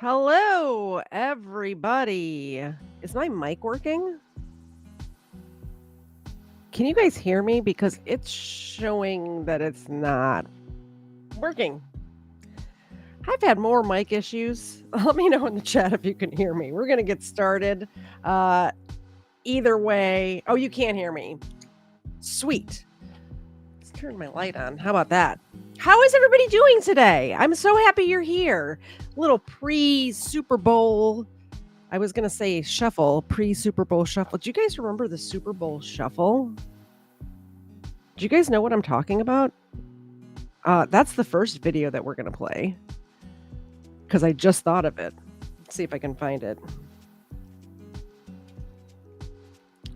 Hello, everybody. Is my mic working? Can you guys hear me? Because it's showing that it's not working. I've had more mic issues. Let me know in the chat if you can hear me. We're going to get started. Uh, Either way. Oh, you can't hear me. Sweet. Let's turn my light on. How about that? How is everybody doing today? I'm so happy you're here. Little pre-Super Bowl. I was going to say shuffle, pre-Super Bowl shuffle. Do you guys remember the Super Bowl shuffle? Do you guys know what I'm talking about? That's the first video that we're going to play because I just thought of it. Let's see if I can find it.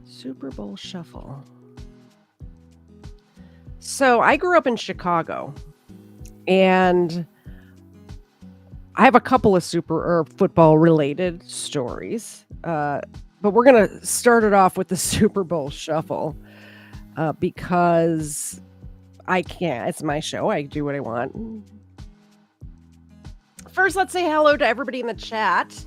Super Bowl shuffle. So I grew up in Chicago, and I have a couple of football related stories, but we're going to start it off with the Super Bowl shuffle because I can't. It's my show. I do what I want. First, let's say hello to everybody in the chat.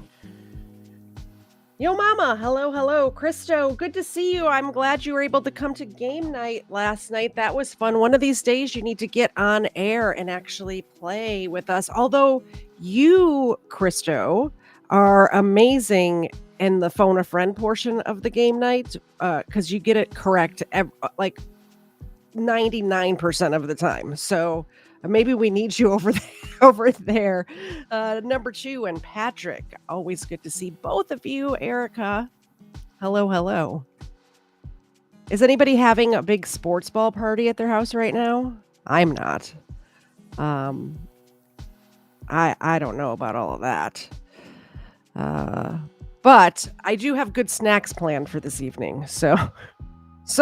Yo, Mama. Hello, hello. Christo, good to see you. I'm glad you were able to come to game night last night. That was fun. One of these days, you need to get on air and actually play with us. Although you, Christo, are amazing in the phone a friend portion of the game night because you get it correct like 99% of the time. So maybe we need you over there. Number 2 and Patrick. Always good to see both of you. Erica. Hello, hello. Is anybody having a big sports ball party at their house right now? I'm not. I don't know about all of that. But I do have good snacks planned for this evening. So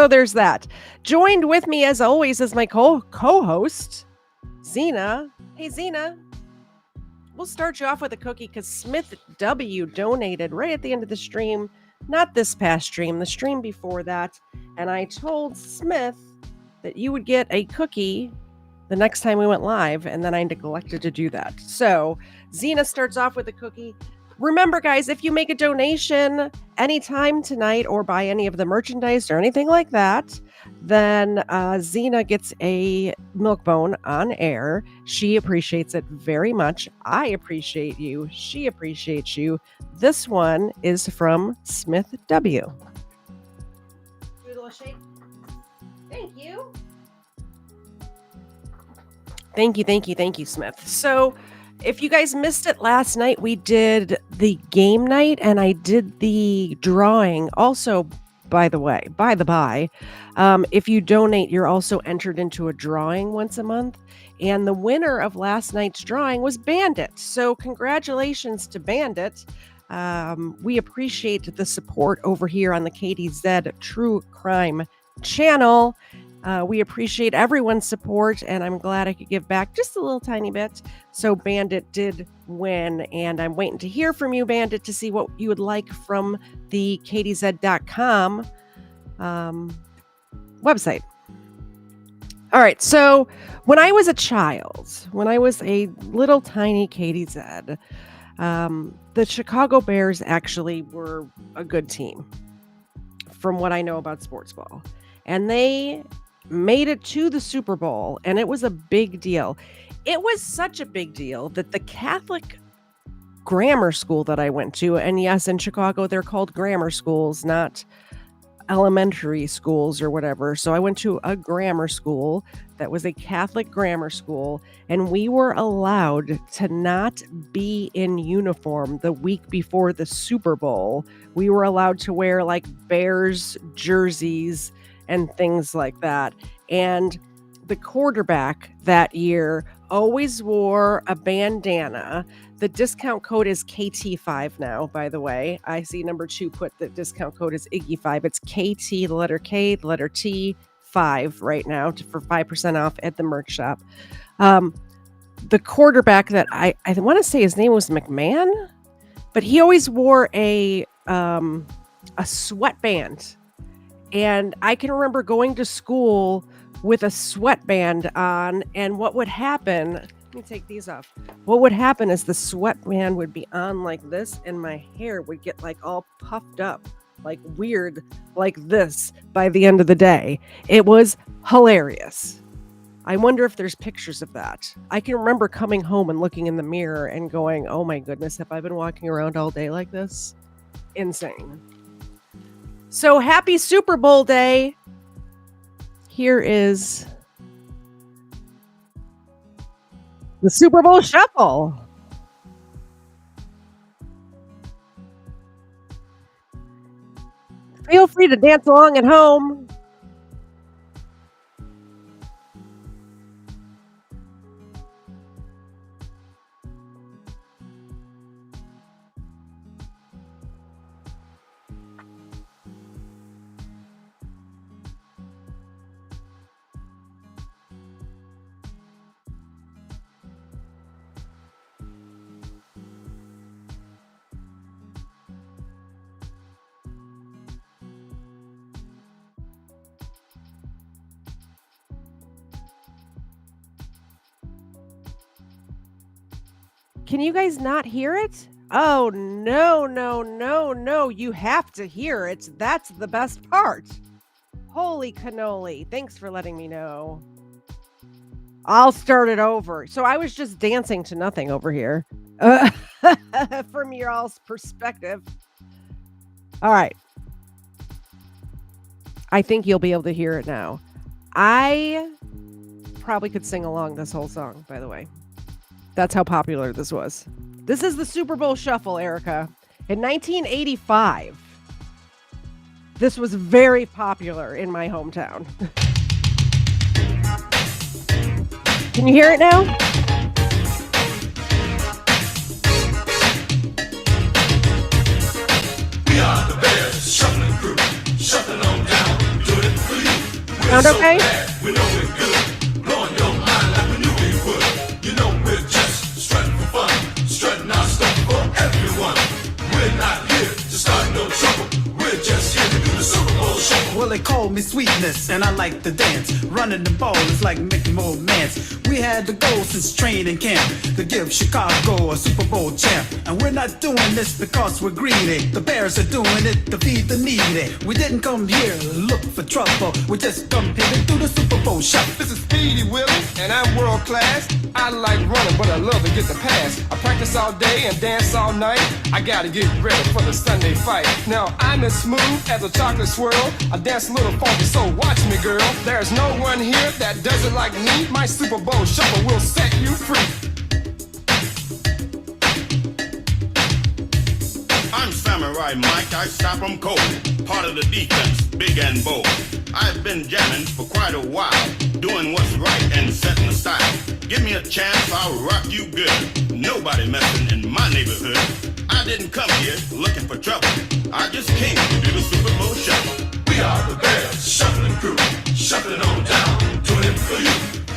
there's that. Joined with me as always is my co-host, Zena. Hey, Zena. We'll start you off with a cookie because Smith W donated right at the end of the stream. Not this past stream, the stream before that. And I told Smith that you would get a cookie the next time we went live, and then I neglected to do that. So Zena starts off with a cookie. Remember, guys, if you make a donation anytime tonight or buy any of the merchandise or anything like that, then Zena gets a milk bone on air. She appreciates it very much. I appreciate you. She appreciates you. This one is from Smith W. Do a little shake. Thank you. Thank you, Smith. So if you guys missed it last night, we did the game night and I did the drawing. Also, by the by, if you donate, you're also entered into a drawing once a month. And the winner of last night's drawing was Bandit. So congratulations to Bandit. We appreciate the support over here on the KDZ True Crime channel. We appreciate everyone's support, and I'm glad I could give back just a little tiny bit. So Bandit did win, and I'm waiting to hear from you, Bandit, to see what you would like from the kdz.com website. All right, so when I was a child, when I was a little tiny KDZ, the Chicago Bears actually were a good team, from what I know about sports ball. And they made it to the Super Bowl, and it was a big deal. It was such a big deal that the Catholic grammar school that I went to, and yes, in Chicago, they're called grammar schools, not elementary schools or whatever. So I went to a grammar school that was a Catholic grammar school, and we were allowed to not be in uniform the week before the Super Bowl. We were allowed to wear like Bears jerseys and things like that. And the quarterback that year always wore a bandana. The discount code is KT5 now, by the way. I see number 2 put the discount code is Iggy5. It's KT, the letter K, the letter T, 5 right now for 5% off at the merch shop. The quarterback that I want to say his name was McMahon, but he always wore a sweatband. And I can remember going to school with a sweatband on, and what would happen Let me take these off. What would happen is the sweatband would be on like this, and my hair would get like all puffed up, like weird, like this by the end of the day. It was hilarious. I wonder if there's pictures of that. I can remember coming home and looking in the mirror and going, oh my goodness, have I been walking around all day like this? Insane. So happy Super Bowl day. Here is the Super Bowl Shuffle. Feel free to dance along at home. Can you guys not hear it? Oh, no, no, no, no. You have to hear it. That's the best part. Holy cannoli. Thanks for letting me know. I'll start it over. So I was just dancing to nothing over here from your all's perspective. All right. I think you'll be able to hear it now. I probably could sing along this whole song, by the way. That's how popular this was. This is the Super Bowl Shuffle, Erica. In 1985, this was very popular in my hometown. Can you hear it now? We are the Bears, shuffling crew, shuffling on down, doing it for you. We're Sound so okay? bad, we know we're good, blowing your mind like we knew we would. You know we're just strutting for fun, strutting our stuff for everyone. We're not here to start no trouble, we're just here to do the Super Bowl Shuffle. Well, they call me sweetness, and I like to dance. Running the ball is like making more mans. We had the goal since training camp to give Chicago a Super Bowl champ. And we're not doing this because we're greedy. The Bears are doing it to feed the needy. We didn't come here to look for trouble. We just come here to do the Super Bowl Shuffle. This is Speedy Willie, and I'm world class. I like running, but I love to get the pass. I practice all day and dance all night. I gotta get ready for the Sunday fight. Now I'm as smooth as a chocolate swirl. I dance a little funky, so watch me, girl. There's no one here that does it like me. My Super Bowl Shuffle will set you free. I'm Samurai Mike, I stop 'em cold. Part of the defense, big and bold. I've been jamming for quite a while, doing what's right and setting the style. Give me a chance, I'll rock you good. Nobody messing in my neighborhood. I didn't come here looking for trouble. I just came to do the Super Bowl Shuffle. We are the Bears, shuffling crew, shuffling on down, doing it for you.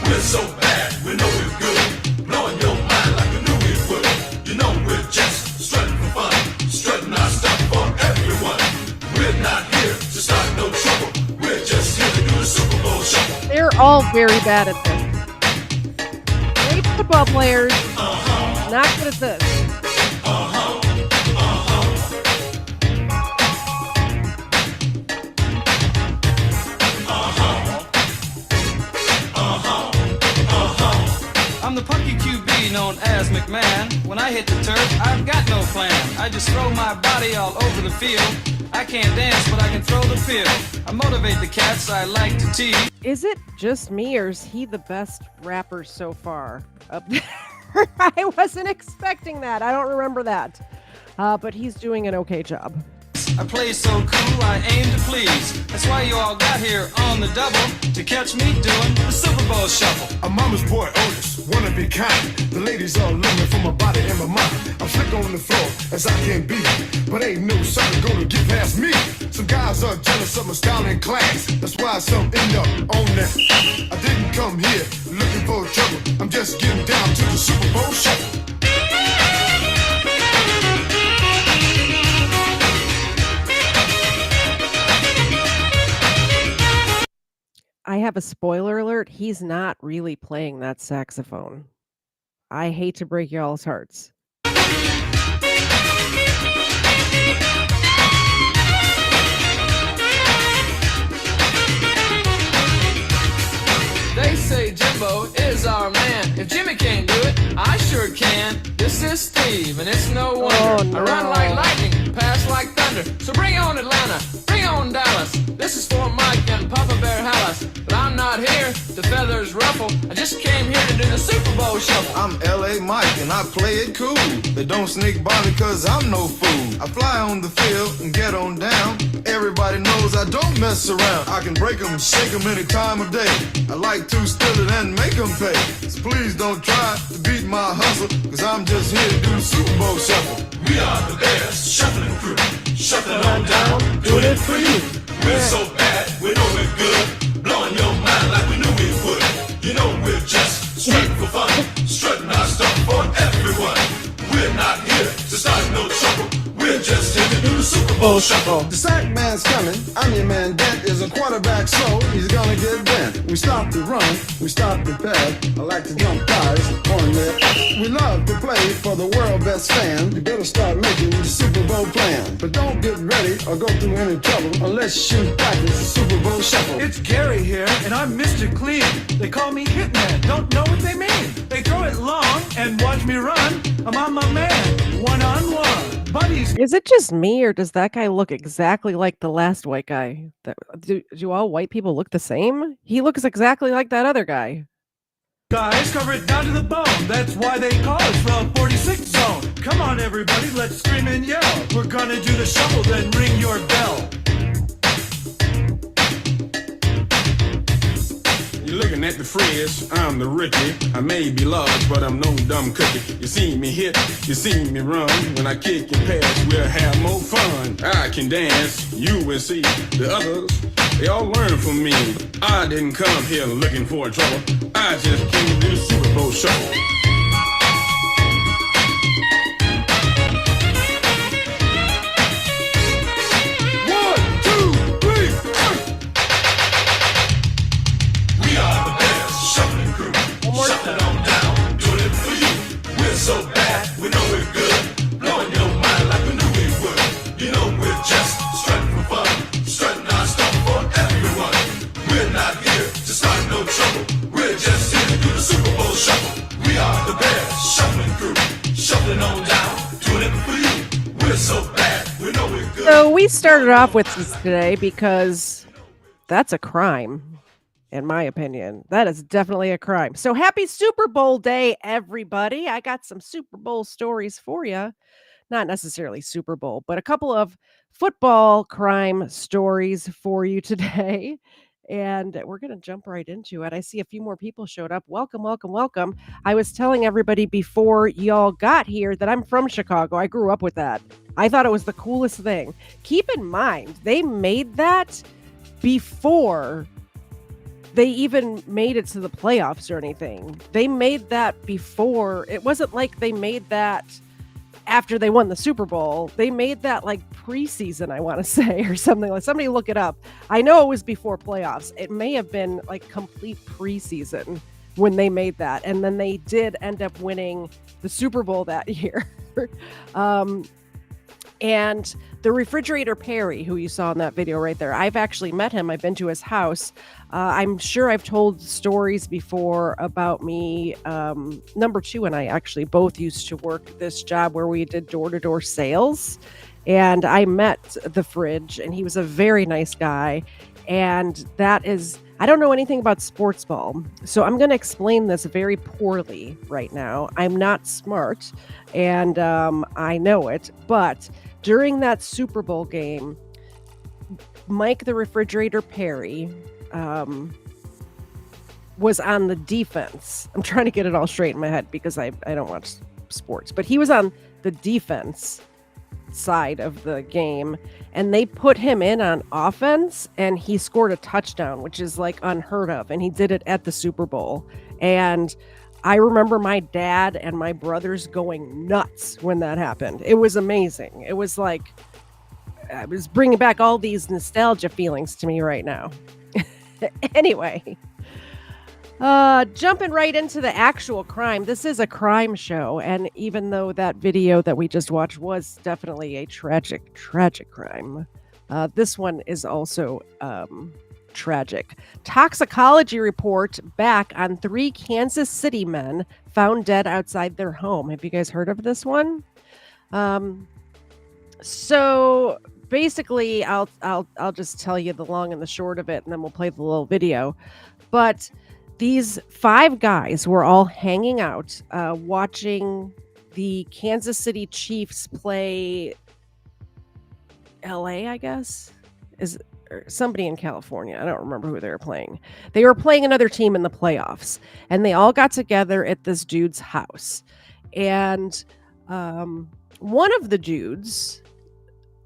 We're so bad, we know we're good, blowing your mind like we knew we would. You know we're just strutting for fun, strutting our stuff for everyone. We're not here to start no trouble, we're just here to do the Super Bowl Shuffle. They're all very bad at this. Great football players, not good at this. I'm the punky QB known as McMahon. When I hit the turf, I've got no plan. I just throw my body all over the field. I can't dance, but I can throw the field. I motivate the cats I like to tease. Is it just me, or is he the best rapper so far up there? I wasn't expecting that. I don't remember that. But he's doing an okay job. I play so cool, I aim to please. That's why you all got here on the double to catch me doing the Super Bowl Shuffle. I'm mama's boy Otis, wanna be kind. The ladies all love me for my body and my mind. I'm slick on the floor as I can be, but ain't no sucker gonna get past me. Some guys are jealous of my style and class. That's why some end up on that. I didn't come here looking for trouble. I'm just getting down to the Super Bowl Shuffle. I have a spoiler alert. He's not really playing that saxophone. I hate to break y'all's hearts. They say Jimbo is our man. If Jimmy can't do it, I sure can. This is Steve, and it's no wonder. Oh, no. I run like lightning, pass like thunder. So bring on Atlanta, bring on Dallas. This is for Mike and Papa Bear Hallis. But I'm not here to feathers ruffle. I just came here to do the Super Bowl shuffle. I'm L.A. Mike and I play it cool. They don't sneak by me cause I'm no fool. I fly on the field and get on down. Everybody knows I don't mess around. I can break 'em, shake 'em any time of day. I like to steal it and make 'em pay. So please don't try to beat my hustle, cause I'm just here to do the Super Bowl shuffle. We are the Bears shuffling crew, shuffling on down, doing it for you. We're so bad, we know we're good, blowing your mind like we knew we would. You know we're just straight for fun, strutting our stuff for everyone. We're not here to start no trouble, we're just here to do the Super Bowl shuffle. The sack man's coming. I'm your man. Dent is a quarterback, so he's gonna get bent. We stop the run, we stop the pass. I like to jump guys on there. We love to play for the world best fan. You better start making the Super Bowl plan. But don't get ready or go through any trouble unless you practice the Super Bowl shuffle. It's Gary here, and I'm Mr. Clean. They call me Hitman, don't know what they mean. They throw it long and watch me run. I'm on my man, one-on-one. Buddies. Is it just me, or does that guy look exactly like the last white guy? Do all white people look the same? He looks exactly like that other guy. Guys, cover it down to the bone. That's why they call us the 46 zone. Come on, everybody, let's scream and yell. We're gonna do the shuffle, then ring your bell. You're looking at the Frizz, I'm the rookie. I may be large, but I'm no dumb cookie. You see me hit, you see me run. When I kick and pass, we'll have more fun. I can dance, you will see. The others, they all learn from me. I didn't come here looking for trouble. I just came to do the Super Bowl shuffle. We are the Bears shuffling crew, shuffling on down, doing it for you. We're so bad, we know we're good, blowing your mind like we knew we would. You know we're just strutting for fun, strutting our stuff for everyone. We're not here to start no trouble, we're just here to do the Super Bowl shuffle. We are the Bears shuffling crew, shuffling on down, doing it for you. We're so bad, we know we're good. So we started off with this today because that's a crime. In my opinion, that is definitely a crime. So happy Super Bowl day, everybody. I got some Super Bowl stories for you. Not necessarily Super Bowl, but a couple of football crime stories for you today. And we're going to jump right into it. I see a few more people showed up. Welcome, welcome, welcome. I was telling everybody before y'all got here that I'm from Chicago. I grew up with that. I thought it was the coolest thing. Keep in mind, they made that before they even made it to the playoffs or anything. They made that before. It wasn't like they made that after they won the Super Bowl. They made that like preseason, I want to say, or something. Like, somebody look it up. I know it was before playoffs. It may have been like complete preseason when they made that. And then they did end up winning the Super Bowl that year. And the Refrigerator Perry, who you saw in that video right there, I've actually met him. I've been to his house. I'm sure I've told stories before about me. Number two and I actually both used to work this job where we did door-to-door sales. And I met the Fridge, and he was a very nice guy. And that is, I don't know anything about sports ball, so I'm going to explain this very poorly right now. I'm not smart, and I know it, but during that Super Bowl game, Mike the Refrigerator Perry was on the defense. I'm trying to get it all straight in my head because I don't watch sports, but he was on the defense side of the game, and they put him in on offense, and he scored a touchdown, which is like unheard of, and he did it at the Super Bowl. And I remember my dad and my brothers going nuts when that happened. It was amazing. It was like, I was bringing back all these nostalgia feelings to me right now. Anyway, Jumping right into the actual crime. This is a crime show, and even though that video that we just watched was definitely a tragic, tragic crime, this one is also tragic. Toxicology report back on 3 Kansas City men found dead outside their home. Have you guys heard of this one? So basically, I'll just tell you the long and the short of it, and then we'll play the little video. But these 5 guys were all hanging out, watching the Kansas City Chiefs play LA, I guess? Is or somebody in California. I don't remember who they were playing. They were playing another team in the playoffs, and they all got together at this dude's house. And one of the dudes,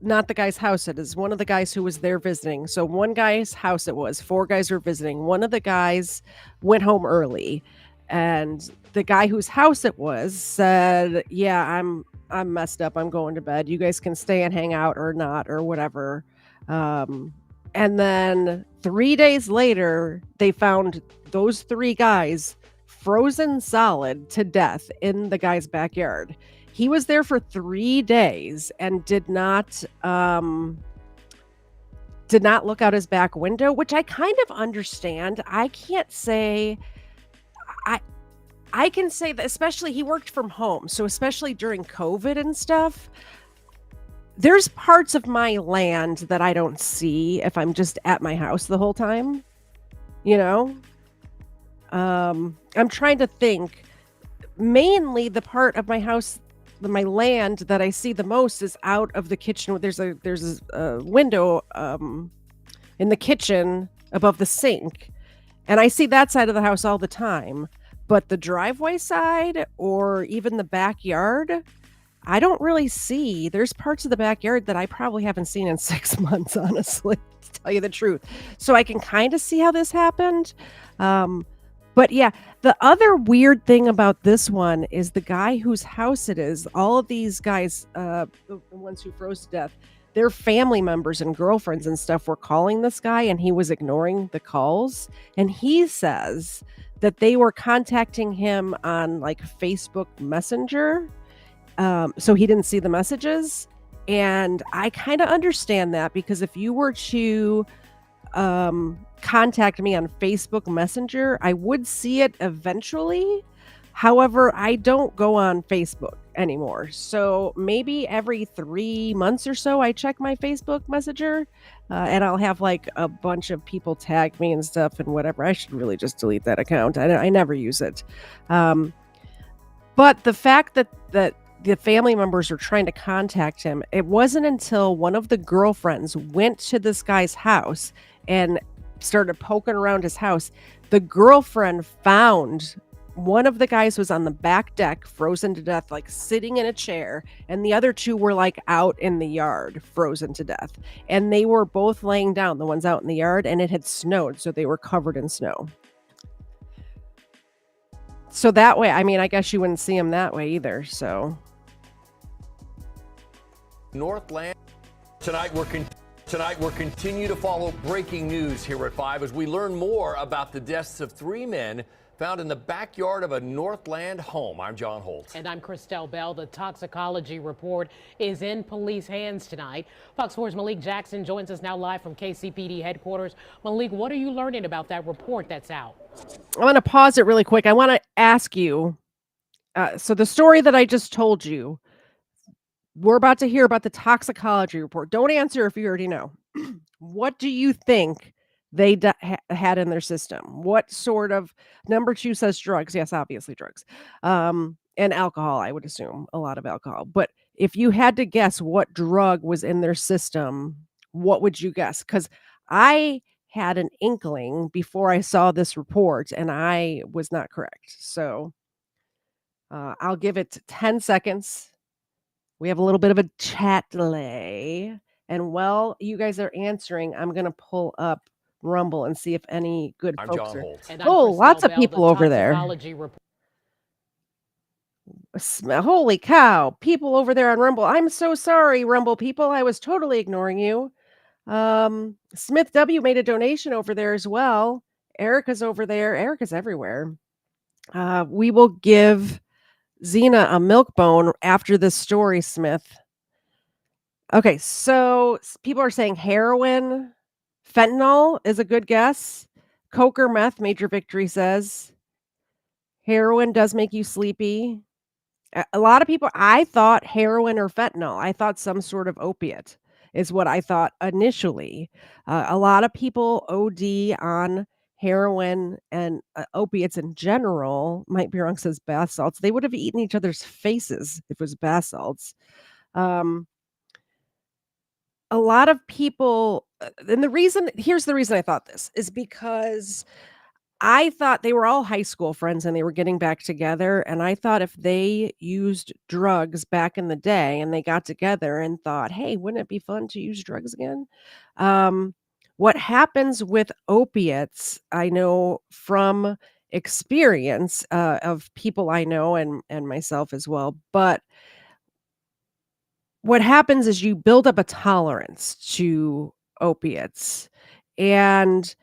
not the guy's house it is, one of the guys who was there visiting. So one guy's house it was, 4 guys were visiting. One of the guys went home early, and the guy whose house it was said, "Yeah, I'm messed up. I'm going to bed. You guys can stay and hang out or not or whatever." And then 3 days later, they found those 3 guys frozen solid to death in the guy's backyard. He was there for 3 days and did not look out his back window, which I kind of understand. I can't say I can say that, especially he worked from home, so especially during COVID and stuff, there's parts of my land that I don't see if I'm just at my house the whole time, you know? I'm trying to think. Mainly the part of my house, my land that I see the most is out of the kitchen. There's a window in the kitchen above the sink, and I see that side of the house all the time. But the driveway side or even the backyard, I don't really see. There's parts of the backyard that I probably haven't seen in 6 months, honestly, to tell you the truth. So I can kind of see how this happened. But yeah, the other weird thing about this one is the guy whose house it is. All of these guys, the ones who froze to death, their family members and girlfriends and stuff were calling this guy, and he was ignoring the calls. And he says that they were contacting him on like Facebook Messenger. So he didn't see the messages. And I kind of understand that, because if you were to contact me on Facebook Messenger, I would see it eventually. However, I don't go on Facebook anymore. So maybe every 3 months or so, I check my Facebook Messenger, and I'll have like a bunch of people tag me and stuff and whatever. I should really just delete that account. I never use it. But the fact that the family members were trying to contact him, it wasn't until one of the girlfriends went to this guy's house and started poking around his house. The girlfriend found one of the guys was on the back deck, frozen to death, like sitting in a chair, and the other 2 were like out in the yard, frozen to death. And they were both laying down, the ones out in the yard, and it had snowed, so they were covered in snow. So that way, I mean, I guess you wouldn't see them that way either, so. Northland. Tonight we're continue to follow breaking news here at 5 as we learn more about the deaths of 3 men found in the backyard of a Northland home. I'm John Holt. And I'm Christelle Bell. The toxicology report is in police hands tonight. Fox 4's Malik Jackson joins us now live from KCPD headquarters. Malik, what are you learning about that report that's out? I'm going to pause it really quick. I want to ask you, so the story that I just told you, we're about to hear about the toxicology report. Don't answer if you already know. What do you think they had in their system? What sort of, number 2 says drugs. Yes, obviously drugs. And alcohol, I would assume a lot of alcohol. But if you had to guess what drug was in their system, what would you guess? Because I had an inkling before I saw this report, and I was not correct. So I'll give it 10 seconds. We have a little bit of a chat delay. And while you guys are answering, I'm going to pull up Rumble and see if any good I'm folks John are. Holt. And Oh, I'm lots Christelle of Bell. people The over there. toxicology report. Holy cow, people over there on Rumble. I'm so sorry, Rumble people. I was totally ignoring you. Smith W made a donation over there as well. Erica's over there. Erica's everywhere. We will give Xena a milk bone after this story, Smith. Okay, so people are saying heroin, fentanyl is a good guess. Coke or meth, Major Victory says. Heroin does make you sleepy. A lot of people, I thought heroin or fentanyl. I thought some sort of opiate is what I thought initially. A lot of people OD on heroin and opiates in general. Mike Burong says bath salts. They would have eaten each other's faces if it was bath salts. Um, a lot of people, and here's the reason I thought this is because I thought they were all high school friends and they were getting back together, and I thought if they used drugs back in the day and they got together and thought, "Hey, wouldn't it be fun to use drugs again?" Um, what happens with opiates, I know from experience, of people I know and myself as well, but what happens is you build up a tolerance to opiates, and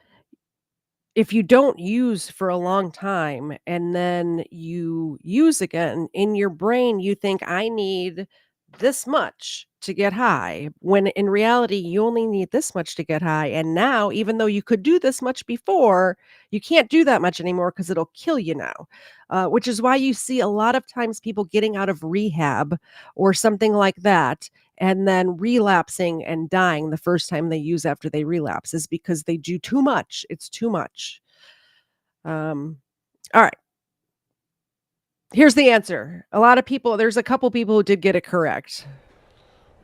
if you don't use for a long time and then you use again, in your brain, you think, "I need this much to get high," when in reality, you only need this much to get high, and now, even though you could do this much before, you can't do that much anymore because 'cause it'll kill you now, which is why you see a lot of times people getting out of rehab or something like that, and then relapsing and dying the first time they use after they relapse is because they do too much. It's too much. Um, all right. Here's the answer. There's a couple people who did get it correct.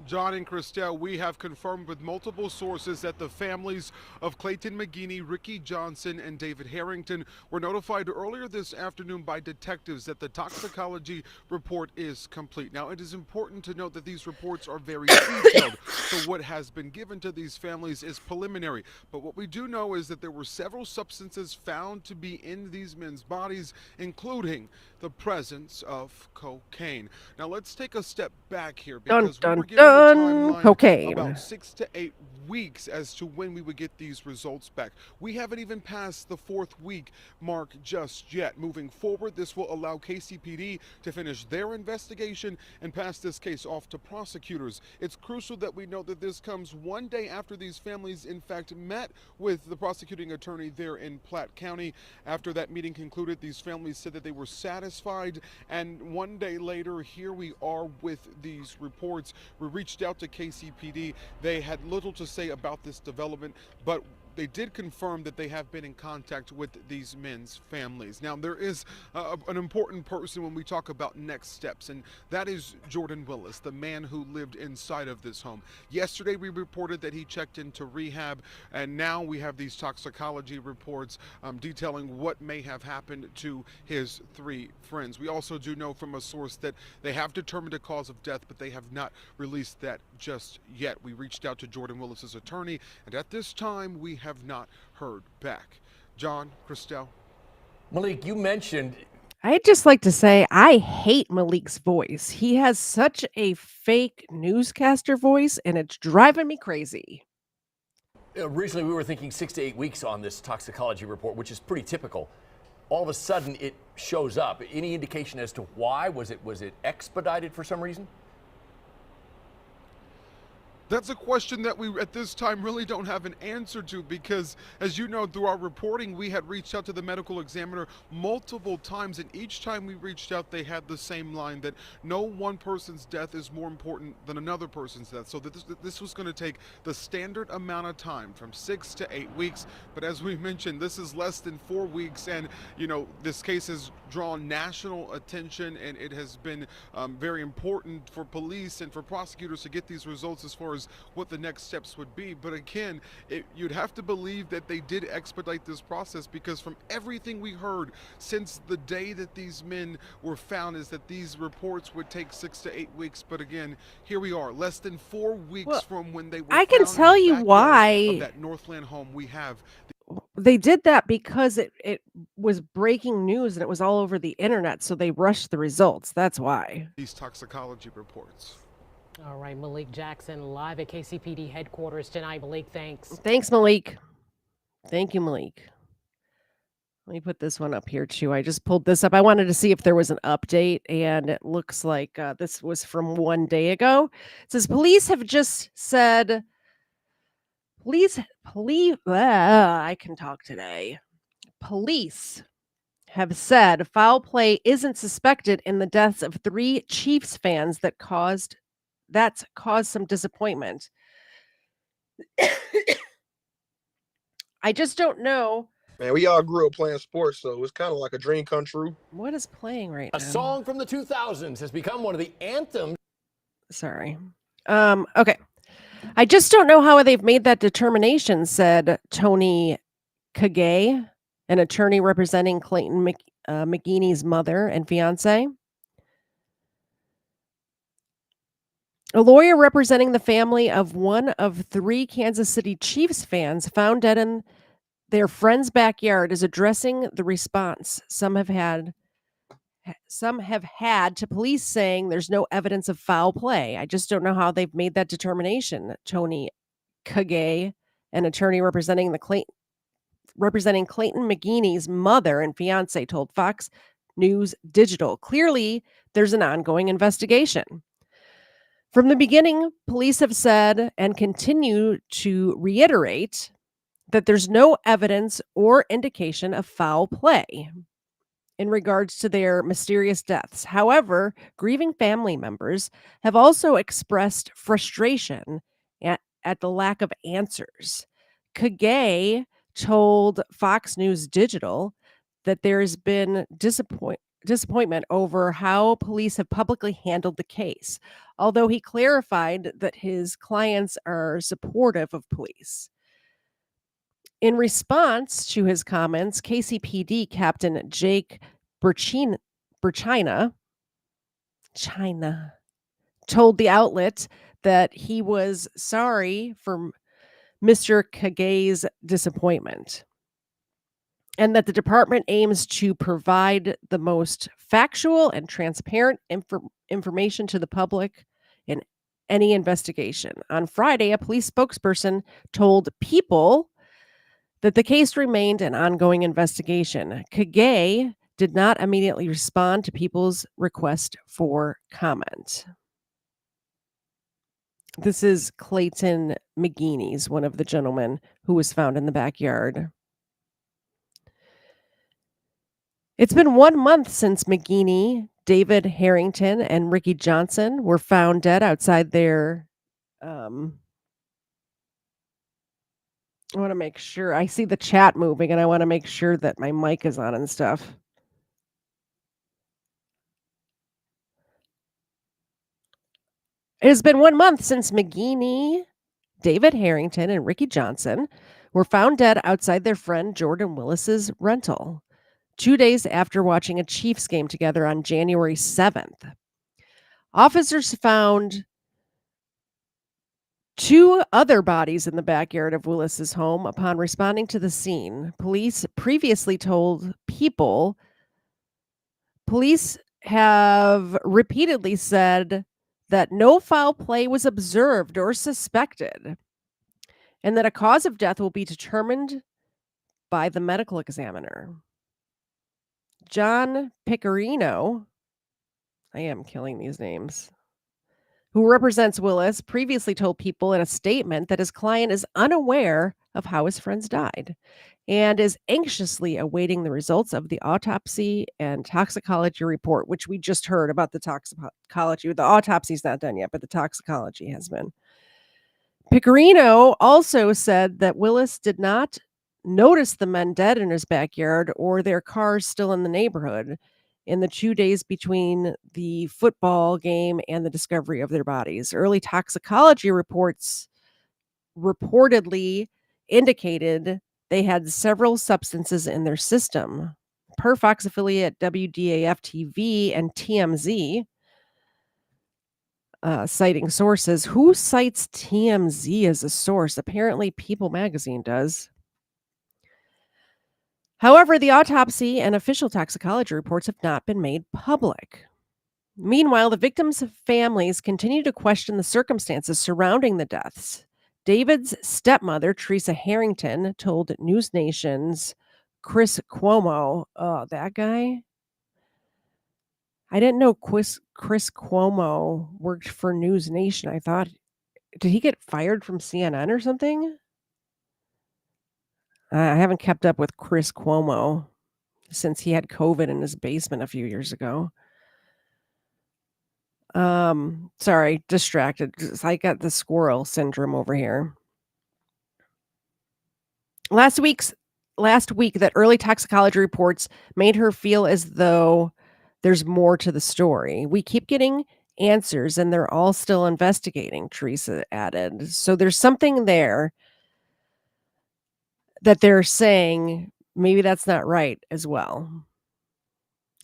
John and Christelle, we have confirmed with multiple sources that the families of Clayton McGinney, Ricky Johnson, and David Harrington were notified earlier this afternoon by detectives that the toxicology report is complete. Now, it is important to note that these reports are very detailed, so what has been given to these families is preliminary. But what we do know is that there were several substances found to be in these men's bodies, including the presence of cocaine. Now, let's take a step back here because we were given a timeline Cocaine. about 6 to 8 weeks as to when we would get these results back. We haven't even passed the 4th week mark just yet. Moving forward, this will allow KCPD to finish their investigation and pass this case off to prosecutors. It's crucial that we know that this comes one day after these families, in fact, met with the prosecuting attorney there in Platte County. After that meeting concluded, these families said that they were satisfied, and one day later, here we are with these reports. We reached out to KCPD. They had little to say about this development, but they did confirm that they have been in contact with these men's families. Now, there is an important person when we talk about next steps, and that is Jordan Willis, the man who lived inside of this home. Yesterday, we reported that he checked into rehab, and now we have these toxicology reports detailing what may have happened to his 3 friends. We also do know from a source that they have determined a cause of death, but they have not released that just yet. We reached out to Jordan Willis's attorney, and at this time, we have not heard back. John, Christelle. Malik, you mentioned. I'd just like to say I hate Malik's voice. He has such a fake newscaster voice, and it's driving me crazy. Originally, we were thinking 6 to 8 weeks on this toxicology report, which is pretty typical. All of a sudden, it shows up. Any indication as to why? Was it expedited for some reason? That's a question that we, at this time, really don't have an answer to because, as you know, through our reporting, we had reached out to the medical examiner multiple times, and each time we reached out, they had the same line that no one person's death is more important than another person's death. So this was going to take the standard amount of time, from 6 to 8 weeks. But as we mentioned, this is less than 4 weeks, and, you know, this case has drawn national attention, and it has been very important for police and for prosecutors to get these results as far as what the next steps would be. But again, you'd have to believe that they did expedite this process because from everything we heard since the day that these men were found is that these reports would take 6 to 8 weeks. But again, here we are, less than 4 weeks from when they were I can found tell in the you backyard why. of that Northland home. We have They did that because it was breaking news and it was all over the internet, so they rushed the results. That's why. these toxicology reports. All right, Malik Jackson live at KCPD headquarters tonight. Malik, thanks. Thanks, Malik. Thank you, Malik. Let me put this one up here too. I just pulled this up. I wanted to see if there was an update, and it looks like this was from 1 day ago. It says police have just said, I can talk today. Police have said foul play isn't suspected in the deaths of 3 Chiefs fans that's caused some disappointment. I just don't know. Man, we all grew up playing sports, so it's kind of like a dream come true. What is playing right A now? song from the 2000s has become one of the anthems. Sorry. Okay. I just don't know how they've made that determination, said Tony Kage, an attorney representing Clayton McGeeney's mother and fiance. A lawyer representing the family of one of 3 Kansas City Chiefs fans found dead in their friend's backyard is addressing the response some have had to police saying there's no evidence of foul play. I just don't know how they've made that determination. Tony Kage, an attorney representing Clayton McGeeney's mother and fiance, told Fox News Digital. Clearly, there's an ongoing investigation. From the beginning, police have said and continue to reiterate that there's no evidence or indication of foul play in regards to their mysterious deaths. However, grieving family members have also expressed frustration at the lack of answers. Kage told Fox News Digital that there has been disappointment over how police have publicly handled the case, although he clarified that his clients are supportive of police. In response to his comments, KCPD Captain Jake Burchina told the outlet that he was sorry for Mr. Kage's disappointment and that the department aims to provide the most factual and transparent information to the public in any investigation. On Friday, a police spokesperson told People that the case remained an ongoing investigation. Kage did not immediately respond to People's request for comment. This is Clayton McGeeney's, one of the gentlemen who was found in the backyard. It's been 1 month since McGeeney, David Harrington, and Ricky Johnson were found dead outside their I want to make sure. I see the chat moving, and I want to make sure that my mic is on and stuff. It has been 1 month since McGeeney, David Harrington, and Ricky Johnson were found dead outside their friend Jordan Willis's rental, 2 days after watching a Chiefs game together on January 7th. Officers found 2 other bodies in the backyard of Willis's home upon responding to the scene. Police previously told People. Police have repeatedly said that no foul play was observed or suspected, and that a cause of death will be determined by the medical examiner. John Picarino, I am killing these names, who represents Willis, previously told People in a statement that his client is unaware of how his friends died and is anxiously awaiting the results of the autopsy and toxicology report, which we just heard about the toxicology. The autopsy is not done yet, but the toxicology has been. Picarino also said that Willis did not notice the men dead in his backyard or their cars still in the neighborhood in the 2 days between the football game and the discovery of their bodies. Early toxicology reports reportedly indicated they had several substances in their system. Per Fox affiliate WDAF TV and TMZ, citing sources. Who cites TMZ as a source? Apparently People magazine does. However, the autopsy and official toxicology reports have not been made public. Meanwhile, the victims' families continue to question the circumstances surrounding the deaths. David's stepmother, Teresa Harrington, told News Nation's Chris Cuomo. Oh, that guy? I didn't know Chris Cuomo worked for News Nation. I thought did he get fired from CNN or something? I haven't kept up with Chris Cuomo since he had COVID in his basement a few years ago. Sorry, distracted. I got the squirrel syndrome over here. Last week that early toxicology reports made her feel as though there's more to the story. We keep getting answers and they're all still investigating, Teresa added. So there's something there that they're saying maybe that's not right as well.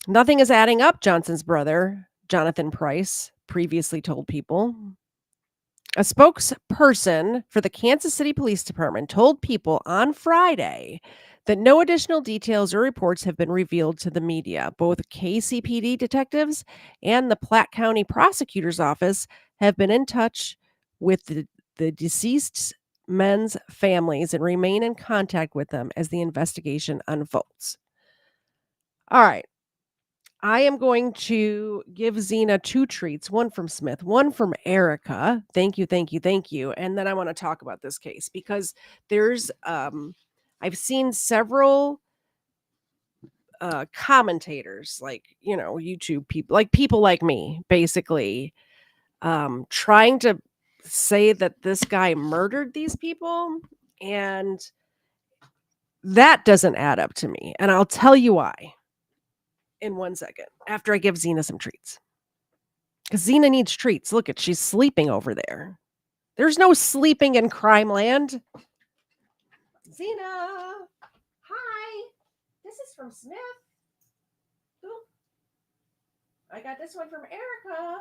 Nothing is adding up, Johnson's brother, Jonathan Price, previously told People. A spokesperson for the Kansas City Police Department told People on Friday that no additional details or reports have been revealed to the media. Both KCPD detectives and the Platte County Prosecutor's Office have been in touch with the deceased men's families and remain in contact with them as the investigation unfolds. All right. I am going to give Zena 2 treats, one from Smith, one from Erica. Thank you, thank you, thank you. And then I want to talk about this case because there's I've seen several commentators like, YouTube people, like people like me, basically trying to say that this guy murdered these people, and that doesn't add up to me. And I'll tell you why in 1 second after I give Zena some treats. Because Zena needs treats. Look at, she's sleeping over there. There's no sleeping in Crimeland. Zena, hi. This is from Smith. Ooh. I got this one from Erica.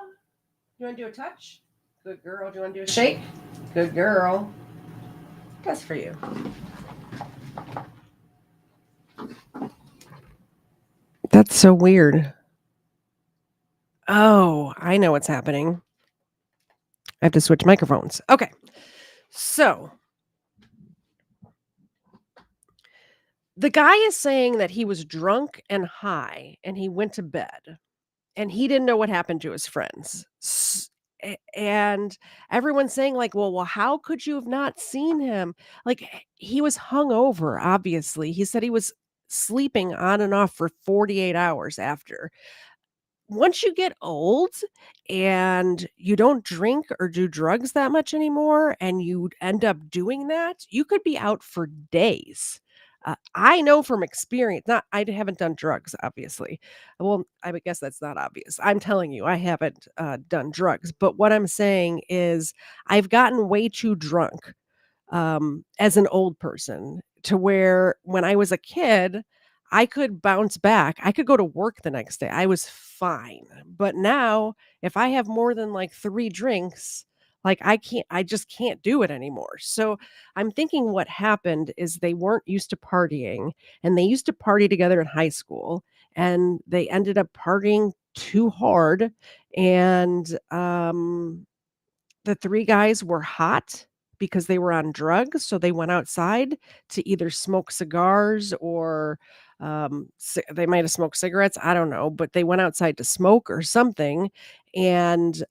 You want to do a touch? Good girl. Do you want to do a shake? Good girl. That's for you. That's so weird. Oh, I know what's happening. I have to switch microphones. Okay. So the guy is saying that he was drunk and high and he went to bed and he didn't know what happened to his friends. And everyone's saying like, well, how could you have not seen him? Like he was hungover, obviously. He said he was sleeping on and off for 48 hours after. Once you get old and you don't drink or do drugs that much anymore and you end up doing that, you could be out for days. I know from experience, not I haven't done drugs, obviously. Well, I would guess that's not obvious. I'm telling you, I haven't done drugs. But what I'm saying is I've gotten way too drunk as an old person to where when I was a kid, I could bounce back. I could go to work the next day. I was fine. But now, if I have more than like 3 drinks, like I just can't do it anymore. So I'm thinking what happened is they weren't used to partying and they used to party together in high school and they ended up partying too hard and the 3 guys were hot because they were on drugs, so they went outside to either smoke cigars or, they might have smoked cigarettes, I don't know, but they went outside to smoke or something and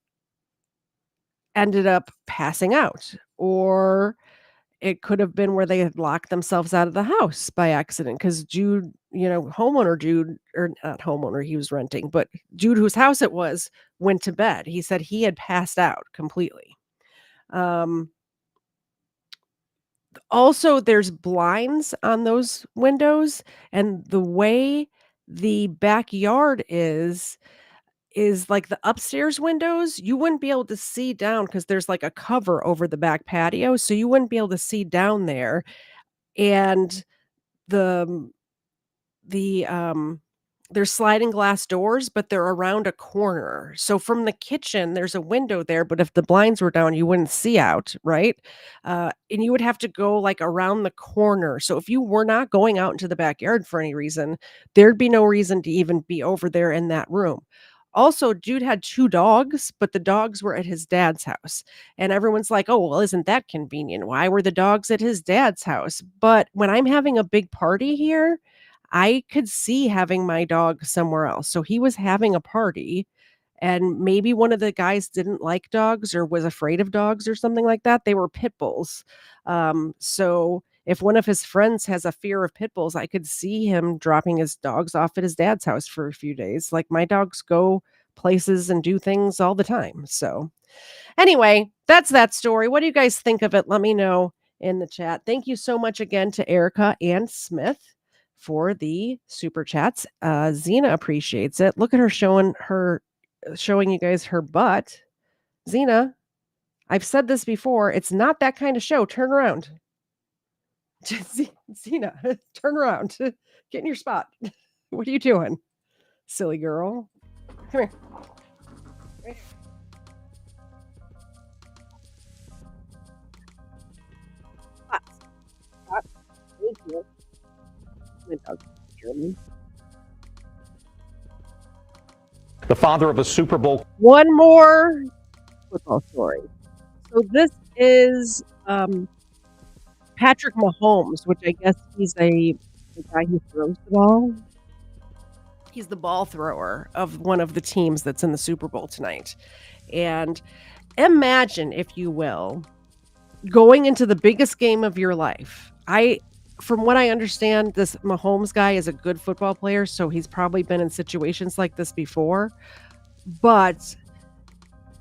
ended up passing out. Or it could have been where they had locked themselves out of the house by accident because Jude, homeowner Jude or not homeowner, he was renting, but Jude, whose house it was, went to bed. He said he had passed out completely. Also, there's blinds on those windows, and the way the backyard is like the upstairs windows, you wouldn't be able to see down because there's like a cover over the back patio, so you wouldn't be able to see down there. And the the there's sliding glass doors, but they're around a corner. So from the kitchen, there's a window there, but if the blinds were down, you wouldn't see out, right? And you would have to go like around the corner. So if you were not going out into the backyard for any reason, there'd be no reason to even be over there in that room. Also, Jude had 2 dogs, but the dogs were at his dad's house. And everyone's like, oh, well, isn't that convenient? Why were the dogs at his dad's house? But when I'm having a big party here, I could see having my dog somewhere else. So he was having a party, and maybe one of the guys didn't like dogs or was afraid of dogs or something like that. They were pit bulls. So if one of his friends has a fear of pit bulls, I could see him dropping his dogs off at his dad's house for a few days. Like, my dogs go places and do things all the time. So anyway, that's that story. What do you guys think of it? Let me know in the chat. Thank you so much again to Erica and Smith for the super chats. Zena appreciates it. Look at her showing you guys her butt. Zena, I've said this before. It's not that kind of show. Turn around. Zena, turn around. Get in your spot. What are you doing? Silly girl. Come here. Right here. Spot. Thank you. My dog hear me. The father of a Super Bowl. One more football story. So this is Patrick Mahomes, which I guess he's the guy who throws the ball. He's the ball thrower of one of the teams that's in the Super Bowl tonight. And imagine, if you will, going into the biggest game of your life. From what I understand, this Mahomes guy is a good football player, so he's probably been in situations like this before. But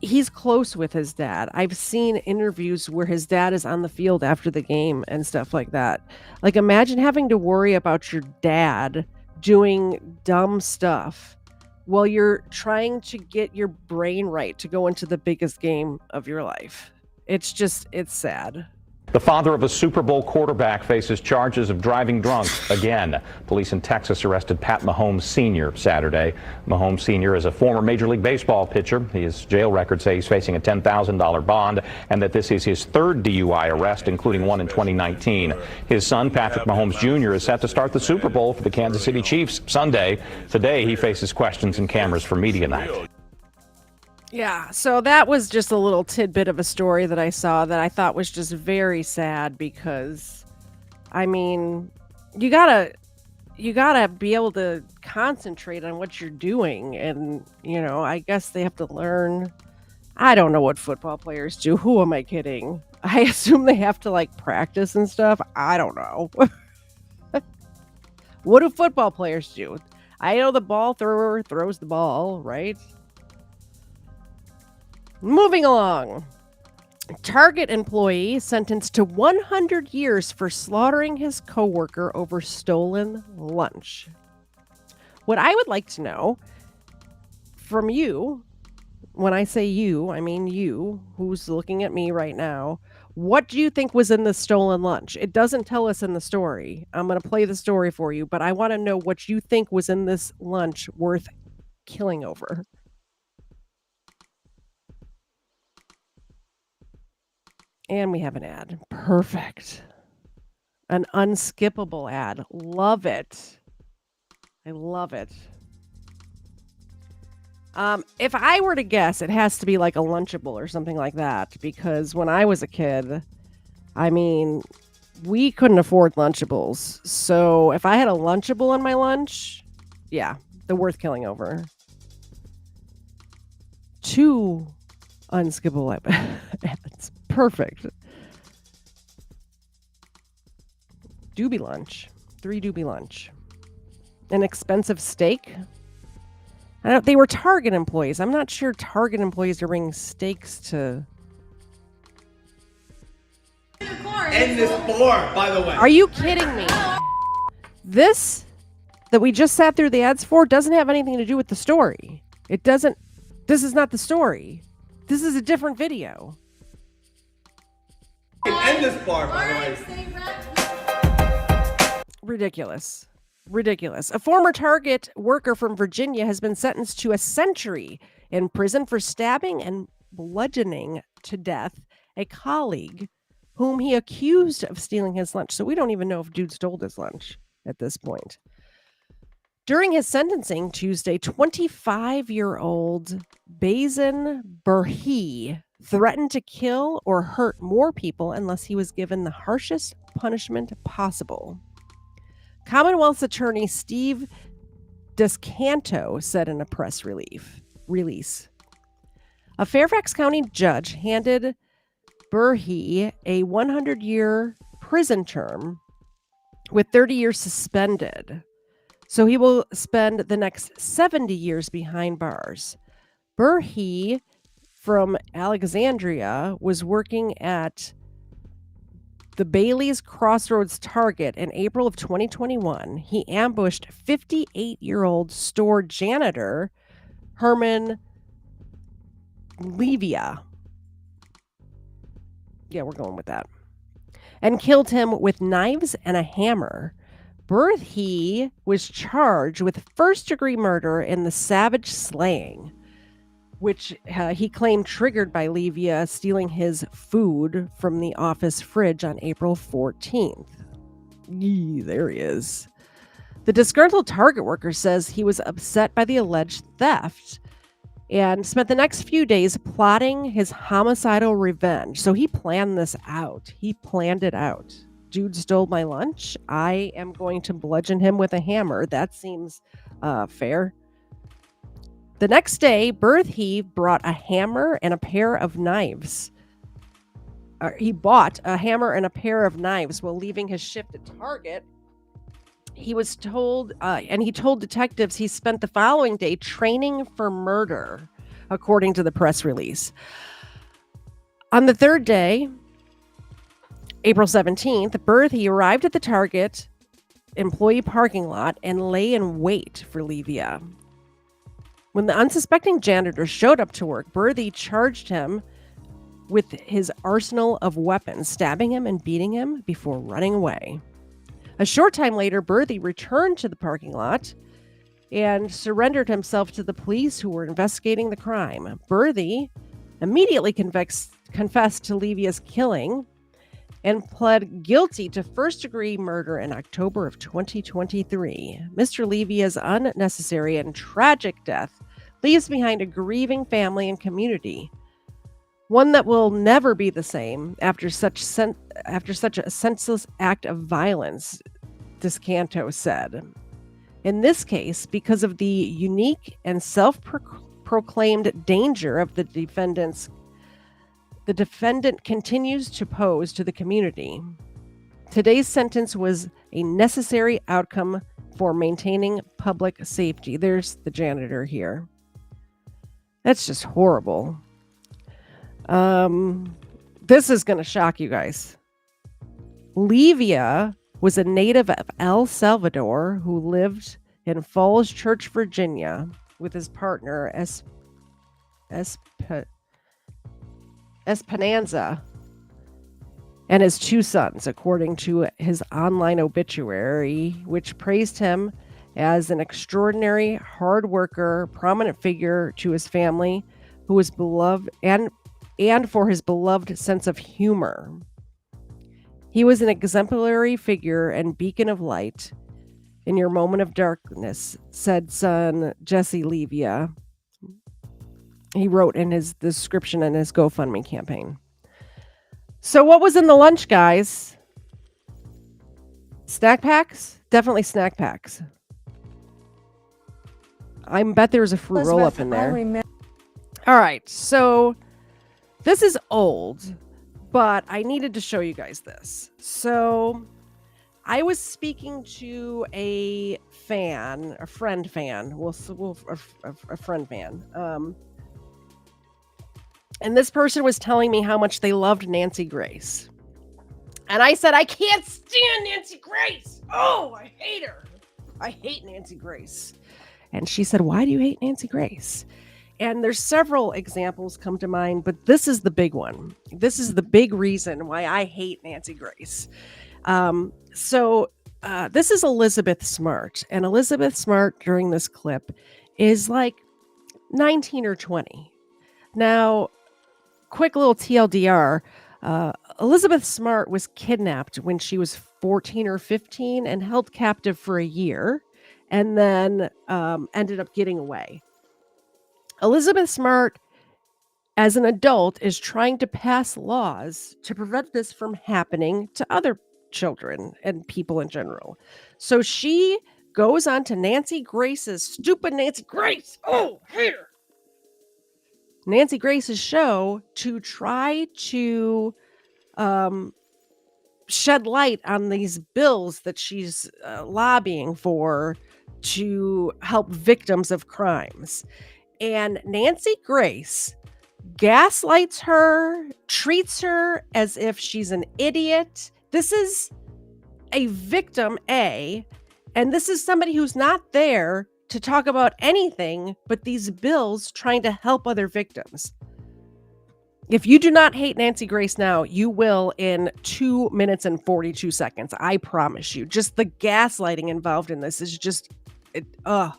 he's close with his dad. I've seen interviews where his dad is on the field after the game and stuff like that. Like, imagine having to worry about your dad doing dumb stuff while you're trying to get your brain right to go into the biggest game of your life. It's sad. The father of a Super Bowl quarterback faces charges of driving drunk again. Police in Texas arrested Pat Mahomes Sr. Saturday. Mahomes Sr. is a former Major League Baseball pitcher. His jail records say he's facing a $10,000 bond and that this is his third DUI arrest, including one in 2019. His son, Patrick Mahomes Jr., is set to start the Super Bowl for the Kansas City Chiefs Sunday. Today, he faces questions and cameras for media night. Yeah, so that was just a little tidbit of a story that I saw that I thought was just very sad because, I mean, you gotta be able to concentrate on what you're doing, and, I guess they have to learn. I don't know what football players do. Who am I kidding? I assume they have to, practice and stuff. I don't know. What do football players do? I know the ball thrower throws the ball, right? Moving along. Target employee sentenced to 100 years for slaughtering his coworker over stolen lunch. What I would like to know from you, when I say you, I mean you, who's looking at me right now, what do you think was in the stolen lunch? It doesn't tell us in the story. I'm going to play the story for you, but I want to know what you think was in this lunch worth killing over. And we have an ad. Perfect. An unskippable ad. Love it. I love it. If I were to guess, it has to be like a Lunchable or something like that, because when I was a kid, I mean, we couldn't afford Lunchables. So if I had a Lunchable on my lunch, yeah, they're worth killing over. 2 unskippable ads. Perfect. Doobie lunch. 3 doobie lunch. An expensive steak. They were Target employees. I'm not sure Target employees are bringing steaks to. End this board, by the way. Are you kidding me? This that we just sat through the ads for doesn't have anything to do with the story. It doesn't. This is not the story. This is a different video. End this bar, by the way. Ridiculous. A former Target worker from Virginia has been sentenced to a century in prison for stabbing and bludgeoning to death a colleague whom he accused of stealing his lunch. So we don't even know if dude stole his lunch at this point. During his sentencing Tuesday, 25-year-old Bazin Burhi threatened to kill or hurt more people unless he was given the harshest punishment possible. Commonwealth's attorney Steve Descanto said in a press release. A Fairfax County judge handed Burhi a 100-year prison term with 30 years suspended. So he will spend the next 70 years behind bars. Burhi from Alexandria was working at the Bailey's Crossroads Target in April of 2021. He ambushed 58-year-old store janitor Herman Levia. Yeah, we're going with that. And killed him with knives and a hammer. Burhi was charged with first-degree murder in the savage slaying, which he claimed triggered by Levia stealing his food from the office fridge on April 14th. Yee, there he is. The disgruntled Target worker says he was upset by the alleged theft and spent the next few days plotting his homicidal revenge. So he planned this out. He planned it out. Dude stole my lunch. I am going to bludgeon him with a hammer. That seems fair. The next day, Burhi brought a hammer and a pair of knives. He bought a hammer and a pair of knives while leaving his shift at Target. He was told, and he told detectives he spent the following day training for murder, according to the press release. On the third day, April 17th, Burhi arrived at the Target employee parking lot and lay in wait for Levia. When the unsuspecting janitor showed up to work, Burhi charged him with his arsenal of weapons, stabbing him and beating him before running away. A short time later, Burhi returned to the parking lot and surrendered himself to the police who were investigating the crime. Burhi immediately confessed to Levia's killing and pled guilty to first-degree murder in October of 2023. Mr. Levia's unnecessary and tragic death leaves behind a grieving family and community, one that will never be the same after such a senseless act of violence, Descanto said. In this case, because of the unique and self-proclaimed danger of the defendant continues to pose to the community. Today's sentence was a necessary outcome for maintaining public safety. There's the janitor here. That's just horrible. This is going to shock you guys. Levia was a native of El Salvador who lived in Falls Church, Virginia, with his partner Esperanza and his two sons, according to his online obituary, which praised him as an extraordinary hard worker, prominent figure to his family, who was beloved and for his beloved sense of humor. He was an exemplary figure and beacon of light in your moment of darkness, said son Jesse Levia. He wrote in his description in his GoFundMe campaign. So what was in the lunch, guys? Snack packs? Definitely snack packs. I bet there was a fruit roll-up in there. All right, so this is old, but I needed to show you guys this. So I was speaking to a friend fan. And this person was telling me how much they loved Nancy Grace. And I said, I can't stand Nancy Grace. Oh, I hate her. I hate Nancy Grace. And she said, why do you hate Nancy Grace? And there's several examples come to mind, but this is the big one. This is the big reason why I hate Nancy Grace. This is Elizabeth Smart. And Elizabeth Smart during this clip is like 19 or 20. Now, quick little TLDR, Elizabeth Smart was kidnapped when she was 14 or 15 and held captive for a year and then ended up getting away. Elizabeth Smart, as an adult, is trying to pass laws to prevent this from happening to other children and people in general. So she goes on to Nancy Grace's stupid Nancy Grace. Oh, here. Nancy Grace's show to try to shed light on these bills that she's lobbying for to help victims of crimes. And Nancy Grace gaslights her, treats her as if she's an idiot. This is a victim A, and this is somebody who's not there to talk about anything but these bills trying to help other victims. If you do not hate Nancy Grace now, you will in 2 minutes and 42 seconds. I promise you. Just the gaslighting involved in this is just, I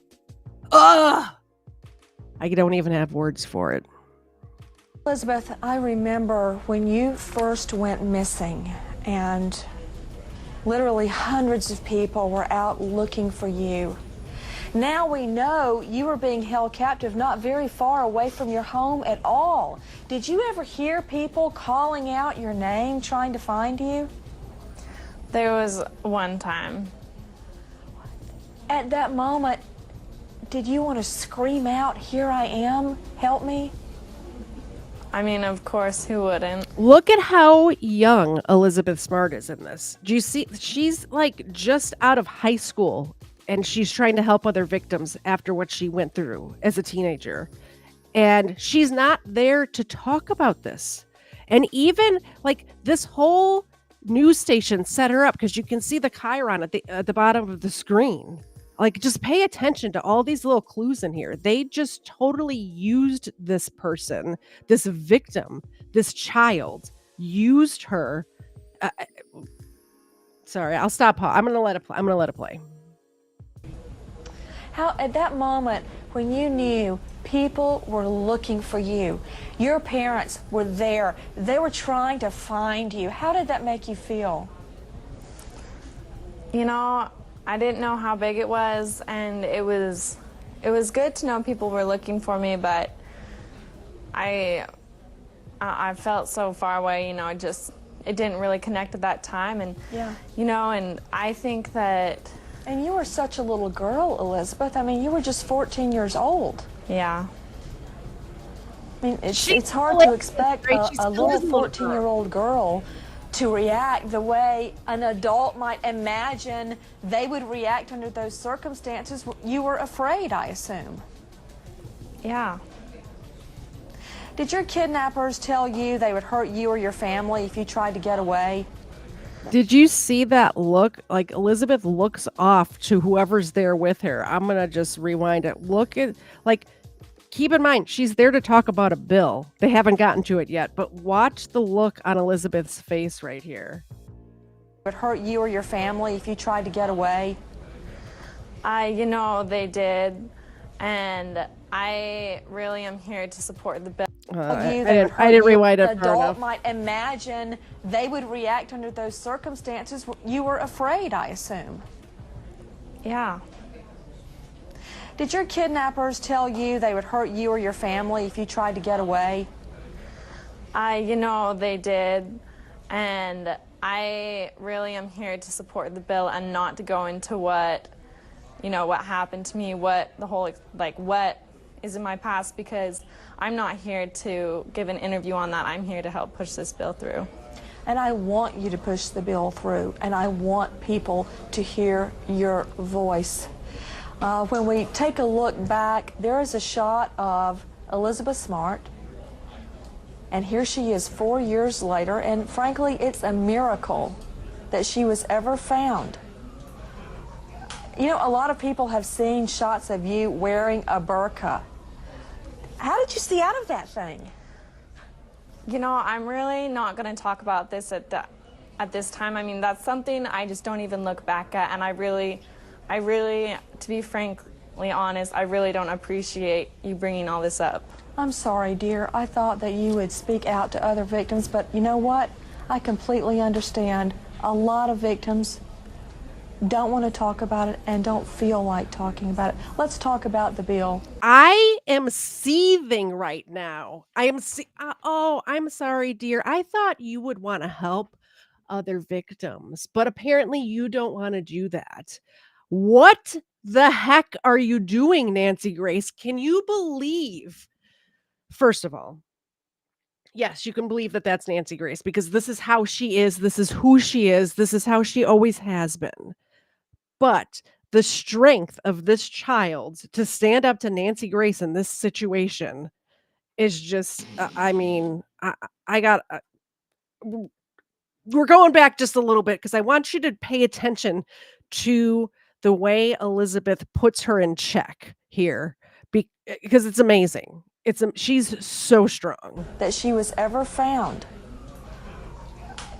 don't even have words for it. Elizabeth, I remember when you first went missing and literally hundreds of people were out looking for you. Now we know you were being held captive not very far away from your home at all. Did you ever hear people calling out your name trying to find you? There was one time. At that moment, did you want to scream out, "Here I am, help me"? I mean, of course, who wouldn't? Look at how young Elizabeth Smart is in this. Do you see? She's like just out of high school and she's trying to help other victims after what she went through as a teenager. And she's not there to talk about this. And even like this whole news station set her up because you can see the chyron at the bottom of the screen. Like, just pay attention to all these little clues in here. They just totally used this person, this victim, this child, used her. Sorry, I'll stop. I'm gonna let it play. How, at that moment, when you knew people were looking for you, your parents were there, they were trying to find you, how did that make you feel? You know, I didn't know how big it was, and it was good to know people were looking for me, but I felt so far away, you know, it didn't really connect at that time, and yeah, you know, and I think that. And you were such a little girl, Elizabeth. I mean, you were just 14 years old. Yeah. I mean, it's hard to expect a little 14-year-old girl to react the way an adult might imagine they would react under those circumstances. You were afraid, I assume. Yeah. Did your kidnappers tell you they would hurt you or your family if you tried to get away? Did you see that look? Like, Elizabeth looks off to whoever's there with her. I'm going to just rewind it. Look at, like, keep in mind, she's there to talk about a bill. They haven't gotten to it yet, but watch the look on Elizabeth's face right here. It would hurt you or your family if you tried to get away? You know, they did, and I really am here to support the bill. I didn't rewind it far adult enough. Might imagine they would react under those circumstances. You were afraid, I assume. Yeah. Did your kidnappers tell you they would hurt you or your family if you tried to get away? You know, they did, and I really am here to support the bill and not to go into what happened to me, what is in my past, because I'm not here to give an interview on that. I'm here to help push this bill through. And I want you to push the bill through, and I want people to hear your voice. When we take a look back, there is a shot of Elizabeth Smart, and here she is 4 years later, and frankly, it's a miracle that she was ever found. You know, a lot of people have seen shots of you wearing a burqa. How did you see out of that thing? You know, I'm really not going to talk about this at this time. I mean, that's something I just don't even look back at, and I really, to be frankly honest, I really don't appreciate you bringing all this up. I'm sorry, dear. I thought that you would speak out to other victims, but you know what? I completely understand. A lot of victims don't want to talk about it and don't feel like talking about it. Let's talk about the bill. I am seething right now. I'm sorry, dear. I thought you would want to help other victims. But apparently you don't want to do that. What the heck are you doing, Nancy Grace? Can you believe? First of all, yes, you can believe that that's Nancy Grace because this is how she is. This is who she is. This is how she always has been. But the strength of this child to stand up to Nancy Grace in this situation is just, I mean, I got, we're going back just a little bit because I want you to pay attention to the way Elizabeth puts her in check here because it's amazing. She's so strong. That she was ever found.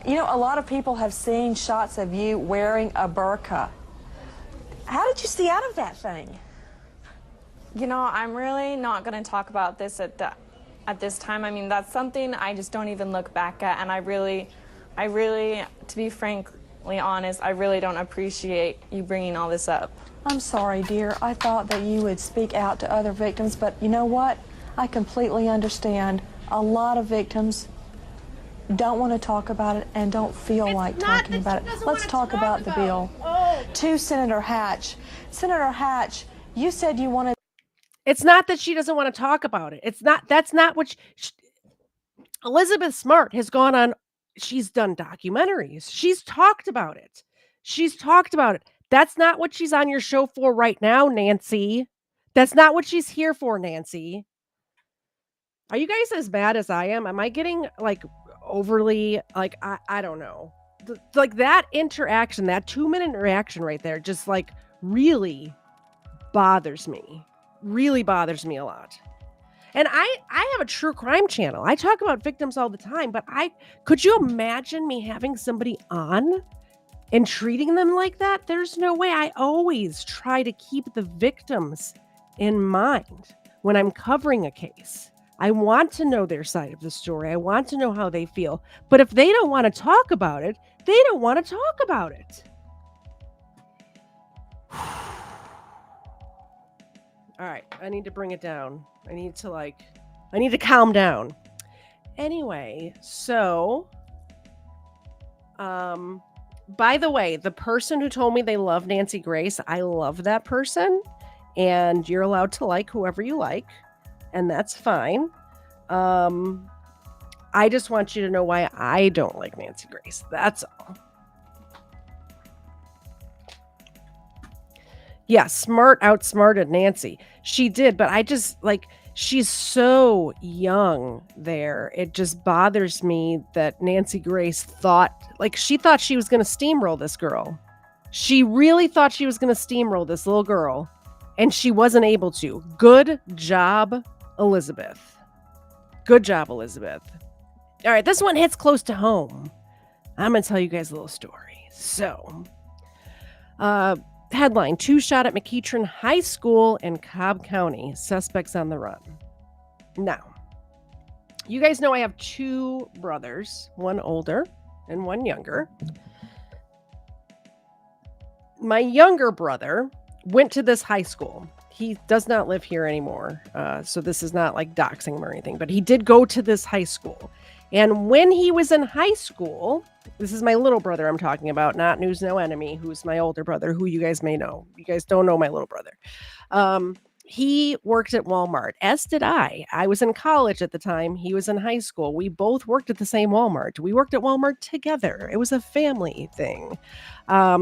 You know, a lot of people have seen shots of you wearing a burqa. How did you see out of that thing? You know, I'm really not going to talk about this at this time. I mean, that's something I just don't even look back at, and I really, to be frankly honest, I really don't appreciate you bringing all this up. I'm sorry, dear. I thought that you would speak out to other victims, but you know what? I completely understand. A lot of victims don't want to talk about it and don't feel like talking about it. Let's talk about the bill. To Senator Hatch. Senator Hatch, you said you wanted... It's not that she doesn't want to talk about it. That's not what Elizabeth Smart has gone on. She's done documentaries. She's talked about it. That's not what she's on your show for right now, Nancy. That's not what she's here for, Nancy. Are you guys as bad as I am? Am I getting like overly like I don't know. Like that interaction, that 2-minute interaction right there just like really bothers me. Really bothers me a lot. And I have a true crime channel. I talk about victims all the time, but could you imagine me having somebody on and treating them like that? There's no way. I always try to keep the victims in mind when I'm covering a case. I want to know their side of the story. I want to know how they feel. But if they don't want to talk about it, they don't want to talk about it. All right, I need to bring it down. I need to calm down. Anyway, so by the way, the person who told me they love Nancy Grace, I love that person, and you're allowed to like whoever you like, and that's fine. I just want you to know why I don't like Nancy Grace. That's all. Yeah, Smart outsmarted Nancy. She did, but I just like she's so young there. It just bothers me that Nancy Grace she thought she was going to steamroll this girl. She really thought she was going to steamroll this little girl, and she wasn't able to. Good job, Elizabeth. Good job, Elizabeth. All right, this one hits close to home. I'm going to tell you guys a little story. So, headline, 2 shot at McEachern High School in Cobb County. Suspects on the run. Now, you guys know I have 2 brothers, one older and one younger. My younger brother went to this high school. He does not live here anymore, so this is not like doxing him or anything, but he did go to this high school. And when he was in high school, this is my little brother I'm talking about, not News No Enemy, who's my older brother, who you guys may know. You guys don't know my little brother. He worked at Walmart, as did I. I was in college at the time. He was in high school. We both worked at the same Walmart. We worked at Walmart together. It was a family thing. I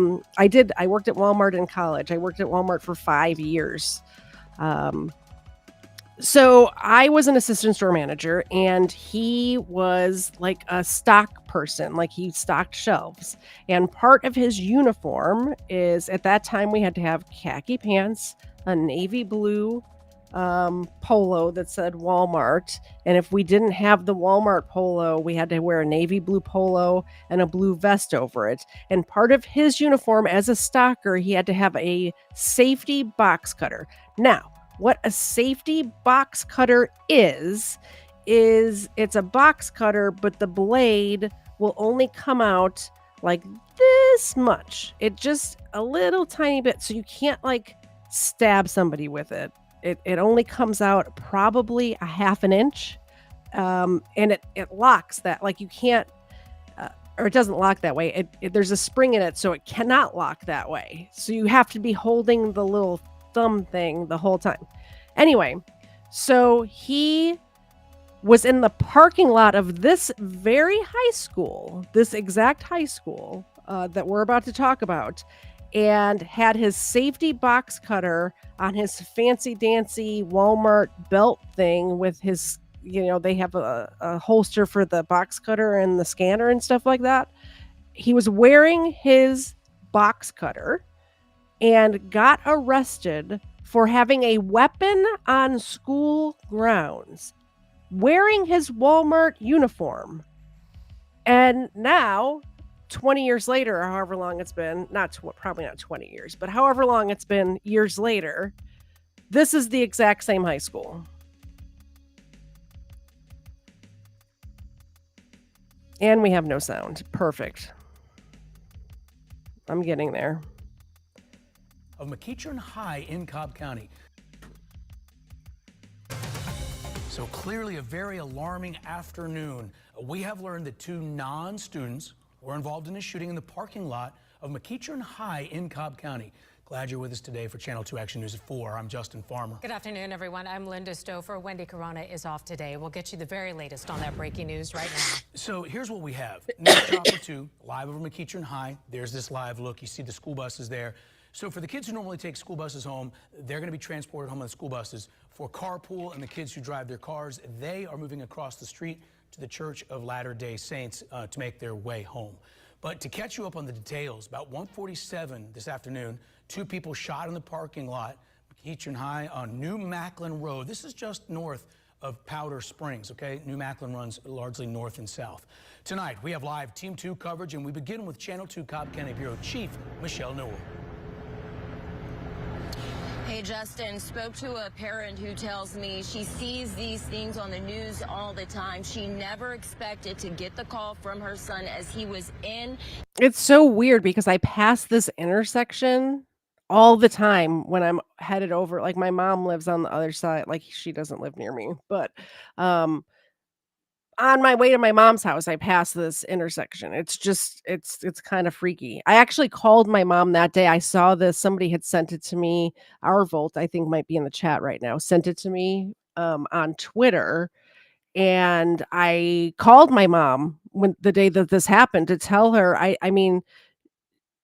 worked at Walmart in college. I worked at Walmart for 5 years. So I was an assistant store manager, and he was like a stock person, like he stocked shelves. And part of his uniform is, at that time, we had to have khaki pants, a navy blue polo that said Walmart. And if we didn't have the Walmart polo, we had to wear a navy blue polo and a blue vest over it. And part of his uniform as a stocker, he had to have a safety box cutter. Now, what a safety box cutter is it's a box cutter, but the blade will only come out like this much. It just a little tiny bit, so you can't like stab somebody with it. It only comes out probably a half an inch, and it locks that, like you can't or it doesn't lock that way. There's a spring in it, so it cannot lock that way. So you have to be holding the little thumb thing the whole time. Anyway, so he was in the parking lot of this very high school, this exact high school that we're about to talk about, and had his safety box cutter on his fancy dancy Walmart belt thing with his, they have a holster for the box cutter and the scanner and stuff like that. He was wearing his box cutter and got arrested for having a weapon on school grounds, wearing his Walmart uniform. And now, 20 years later, or however long it's been, probably not 20 years, but however long it's been years later, this is the exact same high school. And we have no sound. Perfect. I'm getting there. Of McEachern High in Cobb County. So clearly a very alarming afternoon. We have learned that 2 non-students were involved in a shooting in the parking lot of McEachern High in Cobb County. Glad you're with us today for Channel 2 Action News at 4. I'm Justin Farmer. Good afternoon, everyone. I'm Linda Stouffer. Wendy Corona is off today. We'll get you the very latest on that breaking news right now. So here's what we have. News Chopper 2, live over McEachern High. There's this live look. You see the school buses there. So for the kids who normally take school buses home, they're going to be transported home on the school buses. For carpool and the kids who drive their cars, they are moving across the street to the Church of Latter-day Saints to make their way home. But to catch you up on the details, about 1:47 this afternoon, 2 people shot in the parking lot, McEachern High on New Macklin Road. This is just north of Powder Springs, okay? New Macklin runs largely north and south. Tonight, we have live Team 2 coverage, and we begin with Channel 2 Cobb County Bureau Chief Michelle Newell. Hey, Justin, spoke to a parent who tells me she sees these things on the news all the time. She never expected to get the call from her son as he was in. It's so weird because I pass this intersection all the time when I'm headed over. Like, my mom lives on the other side. Like, she doesn't live near me, but on my way to my mom's house, I pass this intersection. It's just, it's kind of freaky. I actually called my mom that day. I saw this. Somebody had sent it to me. Our Volt, I think, might be in the chat right now, sent it to me on Twitter. And I called my mom when the day that this happened to tell her, I mean,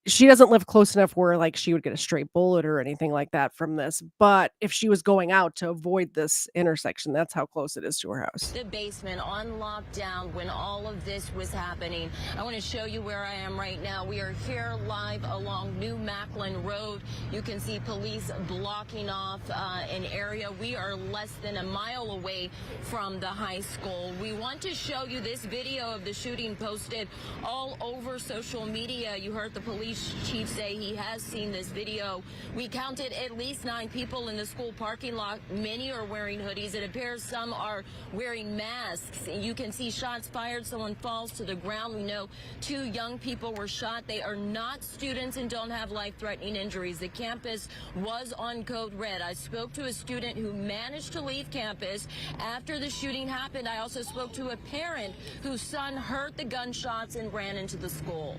she doesn't live close enough where like she would get a straight bullet or anything like that from this. But if she was going out to avoid this intersection, that's how close it is to her house. The basement on lockdown when all of this was happening. I want to show you where I am right now. We are here live along New Macklin Road. You can see police blocking off an area. We are less than a mile away from the high school. We want to show you this video of the shooting posted all over social media. You heard the police chief say he has seen this video. We counted at least 9 people in the school parking lot. Many are wearing hoodies. It appears some are wearing masks. You can see shots fired. Someone falls to the ground. We know 2 young people were shot. They are not students and don't have life-threatening injuries. The campus was on code red. I spoke to a student who managed to leave campus after the shooting happened. I also spoke to a parent whose son heard the gunshots and ran into the school.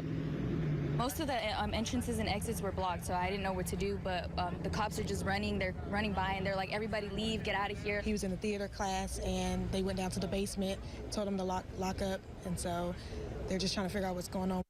Most of the entrances and exits were blocked, so I didn't know what to do, but the cops are just running. They're running by, and they're like, everybody leave, get out of here. He was in the theater class, and they went down to the basement, told him to lock up, and so they're just trying to figure out what's going on.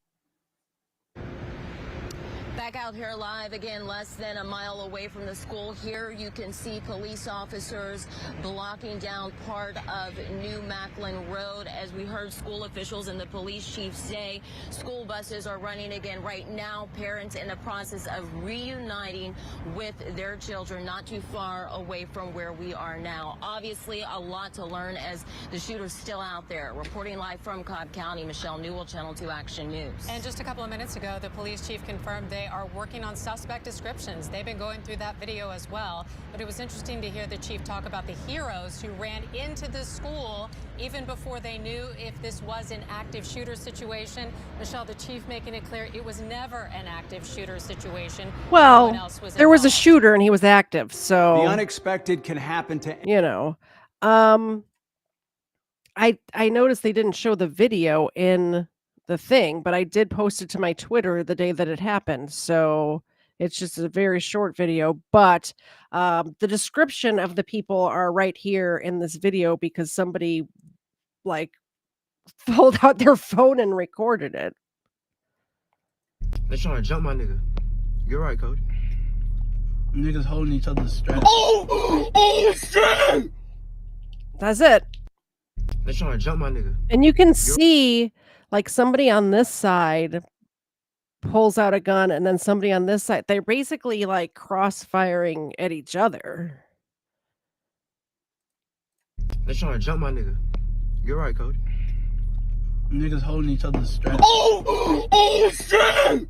Back out here live again, less than a mile away from the school. Here you can see police officers blocking down part of New Macklin Road. As we heard school officials and the police chief say, school buses are running again right now. Parents in the process of reuniting with their children not too far away from where we are now. Obviously, a lot to learn as the shooter's still out there. Reporting live from Cobb County, Michelle Newell, Channel 2 Action News. And just a couple of minutes ago, the police chief confirmed they are working on suspect descriptions. They've been going through that video as well. But it was interesting to hear the chief talk about the heroes who ran into the school even before they knew if this was an active shooter situation. Michelle, the chief making it clear it was never an active shooter situation. Well, there was a shooter and he was active, so the unexpected can happen to I noticed they didn't show the video in the thing, but I did post it to my Twitter the day that it happened. So it's just a very short video, but the description of the people are right here in this video because somebody like pulled out their phone and recorded it. They trying to jump my nigga. You're right, Cody. Niggas holding each other's straps. Oh, shit! That's it. They trying to jump my nigga. And you can see like somebody on this side pulls out a gun and then somebody on this side. They're basically like cross-firing at each other. They trying to jump my nigga. You're right, Cody. Niggas holding each other's straps. Oh, shit!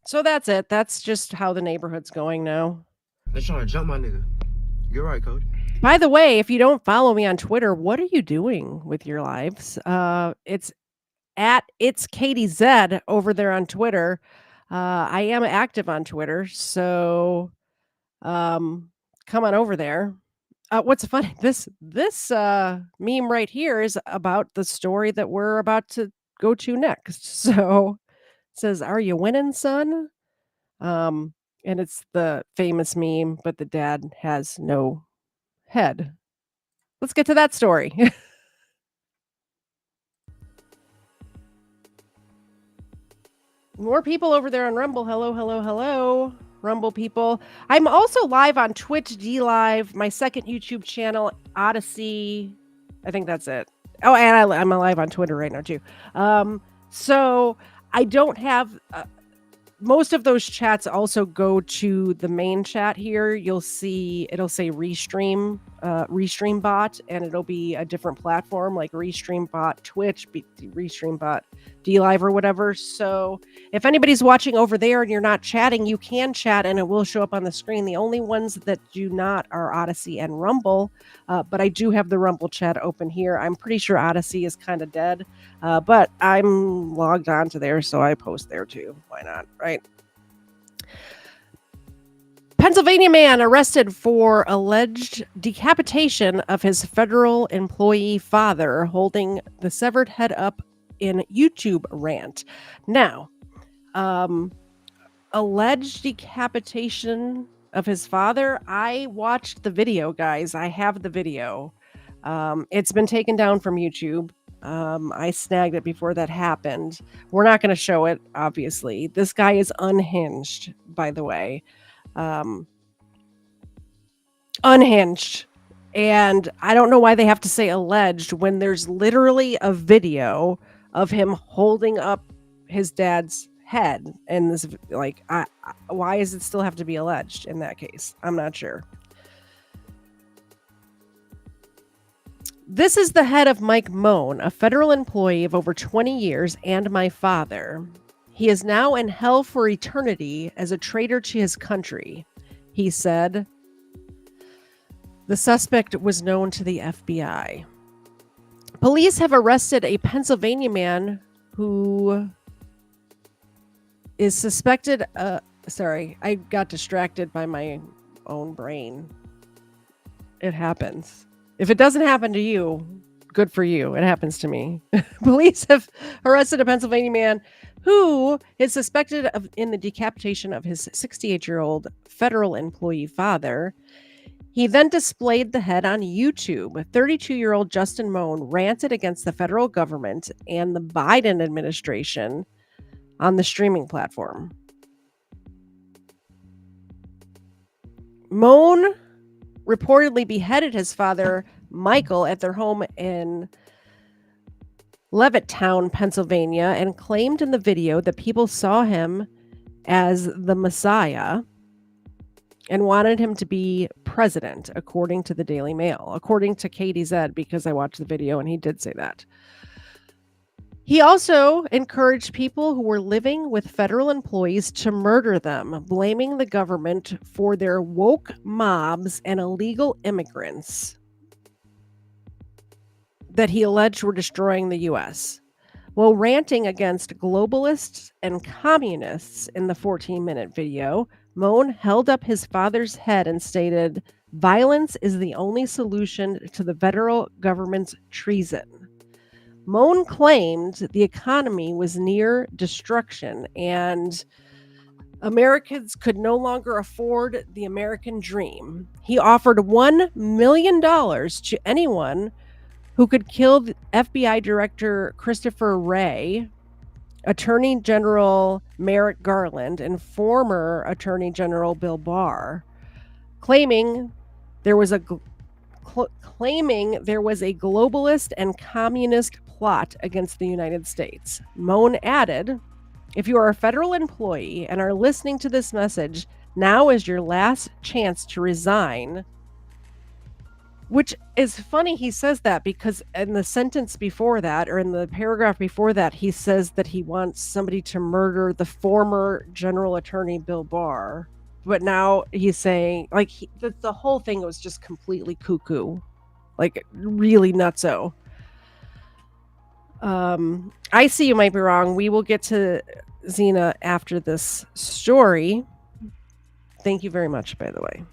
So that's it. That's just how the neighborhood's going now. They trying to jump my nigga. You're right, Cody. By the way, if you don't follow me on Twitter, what are you doing with your lives? It's at It's Katie Z over there on Twitter. I am active on Twitter, so come on over there. What's funny? This meme right here is about the story that we're about to go to next. So it says, "Are you winning, son?" And it's the famous meme, but the dad has no head. Let's get to that story. More people over there on Rumble. Hello, hello, hello, Rumble people. I'm also live on Twitch, D Live, my second YouTube channel, Odyssey. I think that's it. Oh, and I'm live on Twitter right now too. So I don't have most of those chats also go to the main chat here. You'll see it'll say Restream bot, and it'll be a different platform like Restream bot Twitch, Restream bot DLive or whatever. So if anybody's watching over there and you're not chatting, you can chat and it will show up on the screen. The only ones that do not are Odyssey and Rumble, but I do have the Rumble chat open here. I'm pretty sure Odyssey is kind of dead, but I'm logged on to there, so I post there too. Why not, right? Pennsylvania man arrested for alleged decapitation of his federal employee father, holding the severed head up in YouTube rant. Now, alleged decapitation of his father. I watched the video, guys. I have the video. It's been taken down from YouTube. I snagged it before that happened. We're not going to show it, obviously. This guy is unhinged, by the way. Unhinged. And I don't know why they have to say alleged when there's literally a video of him holding up his dad's head. And this, like, why does it still have to be alleged in that case? I'm not sure. This is the head of Mike Moan, a federal employee of over 20 years and my father. He is now in hell for eternity as a traitor to his country, he said. The suspect was known to the FBI. Police have arrested a Pennsylvania man who is suspected. Sorry, I got distracted by my own brain. It happens. If it doesn't happen to you, good for you. It happens to me. Police have arrested a Pennsylvania man who is suspected in the decapitation of his 68-year-old federal employee father. He then displayed the head on YouTube. 32-year-old Justin Moan ranted against the federal government and the Biden administration on the streaming platform. Moan reportedly beheaded his father, Michael, at their home in Levittown, Pennsylvania, and claimed in the video that people saw him as the Messiah and wanted him to be president, according to the Daily Mail, according to Katie Z, because I watched the video and he did say that. He also encouraged people who were living with federal employees to murder them, blaming the government for their woke mobs and illegal immigrants that he alleged were destroying the U.S. While ranting against globalists and communists in the 14-minute video, Moan held up his father's head and stated, "Violence is the only solution to the federal government's treason." Moan claimed the economy was near destruction and Americans could no longer afford the American dream. He offered $1 million to anyone who could kill the FBI Director Christopher Wray, Attorney General Merrick Garland, and former Attorney General Bill Barr, claiming there was a globalist and communist plot against the United States. Moan added, "If you are a federal employee and are listening to this message, now is your last chance to resign." Which is funny he says that because in the sentence before that, or in the paragraph before that, he says that he wants somebody to murder the former General Attorney Bill Barr. But now he's saying, like, the whole thing was just completely cuckoo. Like, really nutso. I see you might be wrong. We will get to Xena after this story. Thank you very much, by the way.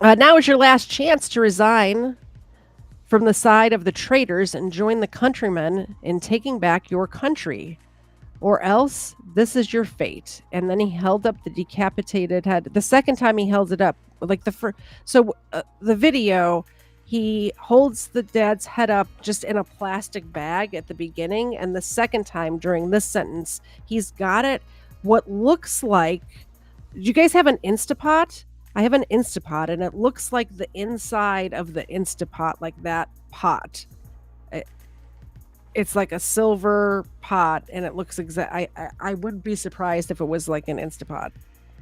Now is your last chance to resign from the side of the traitors and join the countrymen in taking back your country, or else this is your fate. And then he held up the decapitated head. The second time he held it up, like the video, he holds the dad's head up just in a plastic bag at the beginning, and the second time during this sentence, he's got it what looks like. Do you guys have an Instapot? I have an Instapot, and it looks like the inside of the Instapot, like that pot. It's like a silver pot, and it looks exact. I wouldn't be surprised if it was like an Instapot,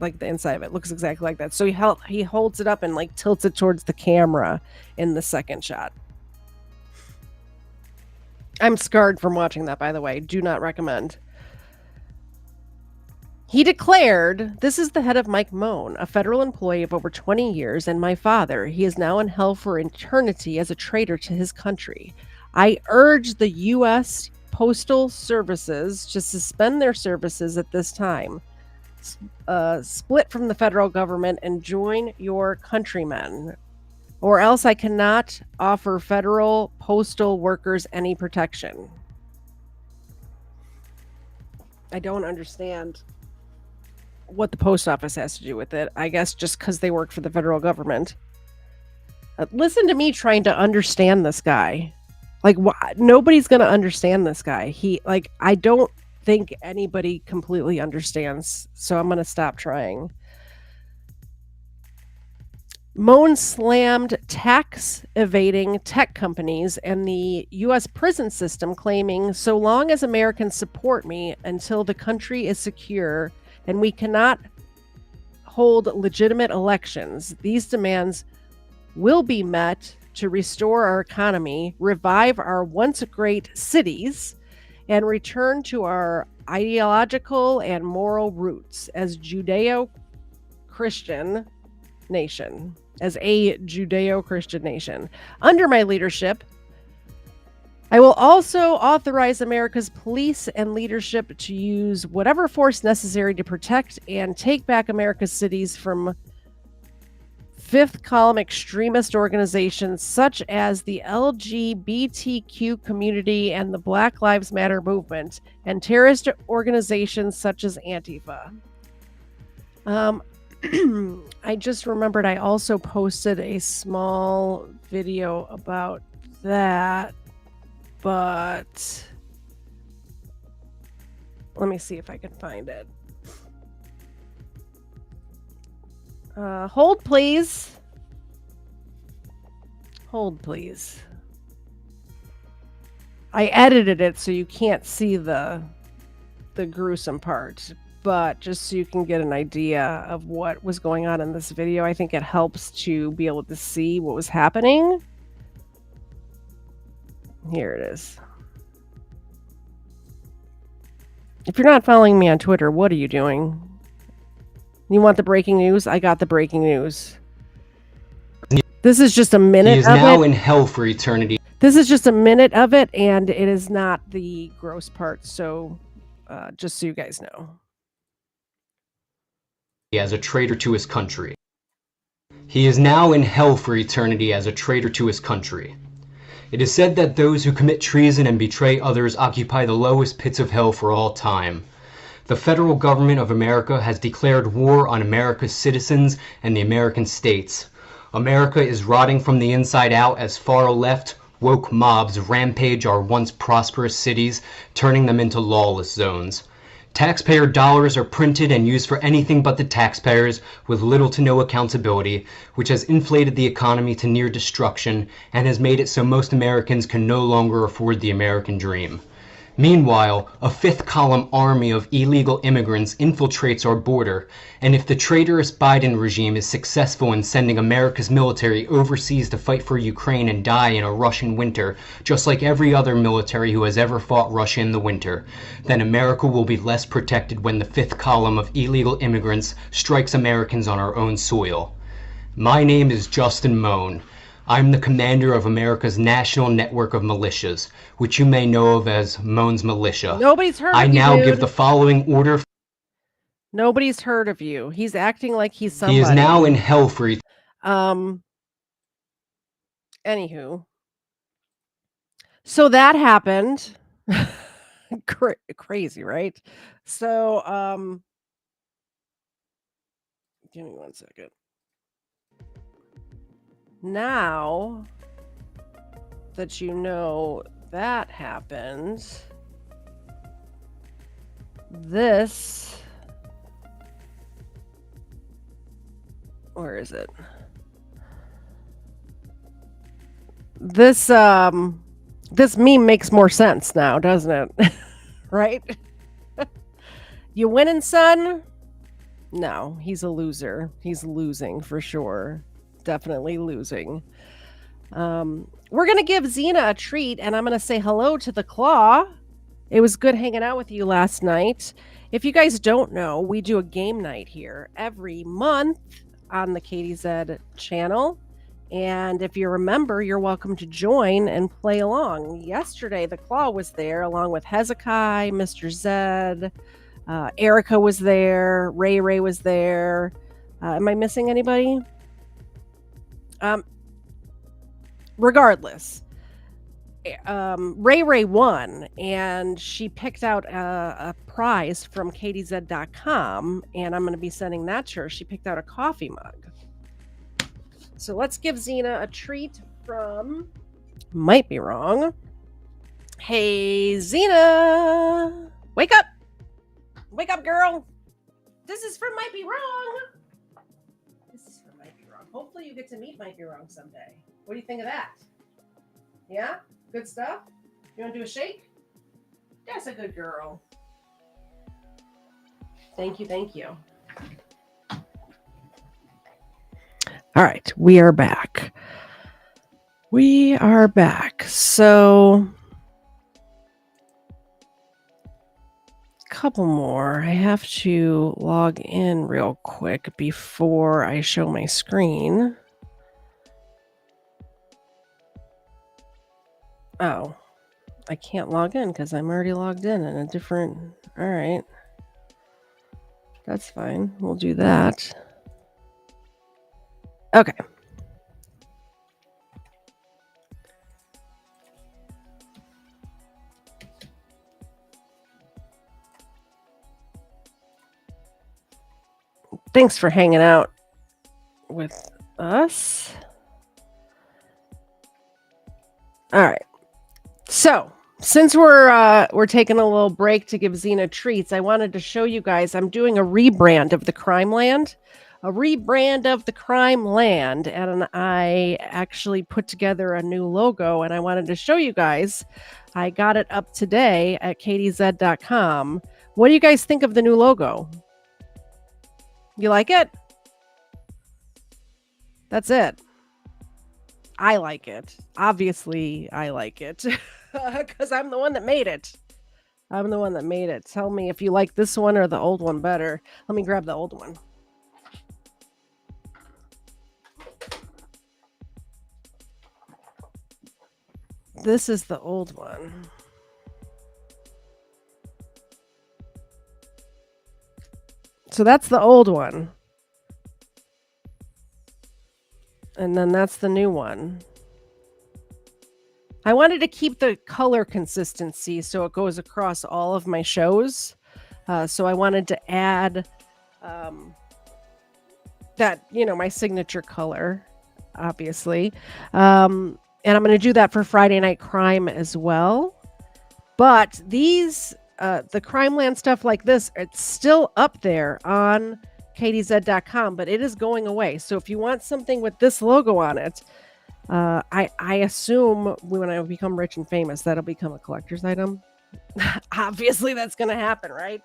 like the inside of it looks exactly like that. So he holds it up and like tilts it towards the camera in the second shot. I'm scarred from watching that, by the way. Do not recommend. He declared, "This is the head of Mike Moan, a federal employee of over 20 years, and my father. He is now in hell for eternity as a traitor to his country. I urge the U.S. Postal Services to suspend their services at this time, split from the federal government, and join your countrymen, or else I cannot offer federal postal workers any protection." I don't understand what the post office has to do with it. I guess just because they work for the federal government. Listen to me trying to understand this guy. Like, nobody's going to understand this guy. I don't think anybody completely understands, so I'm going to stop trying. Moan slammed tax evading tech companies and the U.S. prison system, claiming, "So long as Americans support me until the country is secure and we cannot hold legitimate elections, these demands will be met to restore our economy, revive our once great cities, and return to our ideological and moral roots as Judeo-Christian nation, as a Judeo-Christian nation. Under my leadership, I will also authorize America's police and leadership to use whatever force necessary to protect and take back America's cities from fifth column extremist organizations such as the LGBTQ community and the Black Lives Matter movement, and terrorist organizations such as Antifa." I just remembered I also posted a small video about that, but let me see if I can find it. Hold, please. Hold, please. I edited it so you can't see the gruesome part, but just so you can get an idea of what was going on in this video, I think it helps to be able to see what was happening. Here it is. If you're not following me on Twitter, what are you doing? You want the breaking news? I got the breaking news. This is just a minute. He is now in hell for eternity. This is just a minute of it, and it is not the gross part. So, just so you guys know. As a traitor to his country. He is now in hell for eternity as a traitor to his country. It is said that those who commit treason and betray others occupy the lowest pits of hell for all time. The federal government of America has declared war on America's citizens and the American states. America is rotting from the inside out as far-left, woke mobs rampage our once prosperous cities, turning them into lawless zones. Taxpayer dollars are printed and used for anything but the taxpayers, with little to no accountability, which has inflated the economy to near destruction and has made it so most Americans can no longer afford the American dream. Meanwhile, a fifth-column army of illegal immigrants infiltrates our border, and if the traitorous Biden regime is successful in sending America's military overseas to fight for Ukraine and die in a Russian winter, just like every other military who has ever fought Russia in the winter, then America will be less protected when the fifth column of illegal immigrants strikes Americans on our own soil. My name is Justin Moan. I'm the commander of America's national network of militias, which you may know of as Moan's Militia. Nobody's heard I of you, now dude. give the following order. Nobody's heard of you. He's acting like he's somebody. He is now in hell for Anywho. So that happened. Crazy, right? So, give me 1 second. Now that you know that happened, this, where is it? This this meme makes more sense now, doesn't it? Right? You winning, son? No, he's a loser. He's losing for sure. Definitely losing. We're going to give Xena a treat, and I'm going to say hello to the Claw. It was good hanging out with you last night. If you guys don't know, we do a game night here every month on the KDZ channel. And if you remember, you're welcome to join and play along. Yesterday, the Claw was there along with Hezekiah, Mr. Zed, Erica was there, Ray was there. Am I missing anybody? Regardless, Ray won, and she picked out a prize from KDZ.com, and I'm going to be sending that to her. She picked out a coffee mug. So let's give Xena a treat from, might be wrong. Hey, Xena, wake up. Wake up, girl. This is from Might Be Wrong. This is from Might Be Wrong. Hopefully you get to meet Might Be Wrong someday. What do you think of that? Yeah? Good stuff? You want to do a shake? That's a good girl. Thank you, thank you. All right, we are back. We are back. So, couple more. I have to log in real quick before I show my screen. Oh, I can't log in because I'm already logged in a different. All right. That's fine. We'll do that. Okay. Thanks for hanging out with us. All right. So, since we're taking a little break to give Xena treats, I wanted to show you guys I'm doing a rebrand of the Crimeland. And I actually put together a new logo, and I wanted to show you guys. I got it up today at kdz.com. What do you guys think of the new logo? You like it? That's it. I like it. Obviously, I like it. Because I'm the one that made it. I'm the one that made it. Tell me if you like this one or the old one better. Let me grab the old one. This is the old one. So that's the old one. And then that's the new one. I wanted to keep the color consistency so it goes across all of my shows. So I wanted to add that, my signature color, obviously. And I'm going to do that for Friday Night Crime as well. But these, the Crimeland stuff like this, it's still up there on KDZ.com, but it is going away. So if you want something with this logo on it, I assume when I become rich and famous, that'll become a collector's item. Obviously, that's going to happen, right?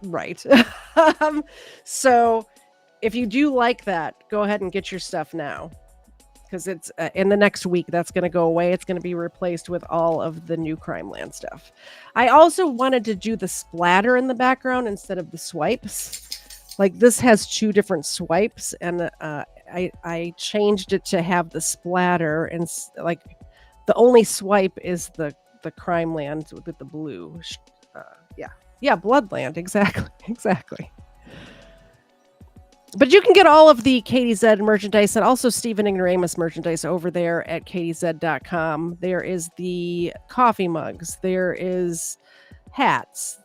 Right. So if you do like that, go ahead and get your stuff now. Because it's in the next week, that's going to go away. It's going to be replaced with all of the new Crimeland stuff. I also wanted to do the splatter in the background instead of the swipes. Like this has 2 different swipes, and I changed it to have the splatter, and like the only swipe is the Crimeland with the blue. Yeah, Bloodland, exactly. But you can get all of the KDZ merchandise and also Stephen Ignoramus merchandise over there at KDZ.com. There is the coffee mugs. There is hats.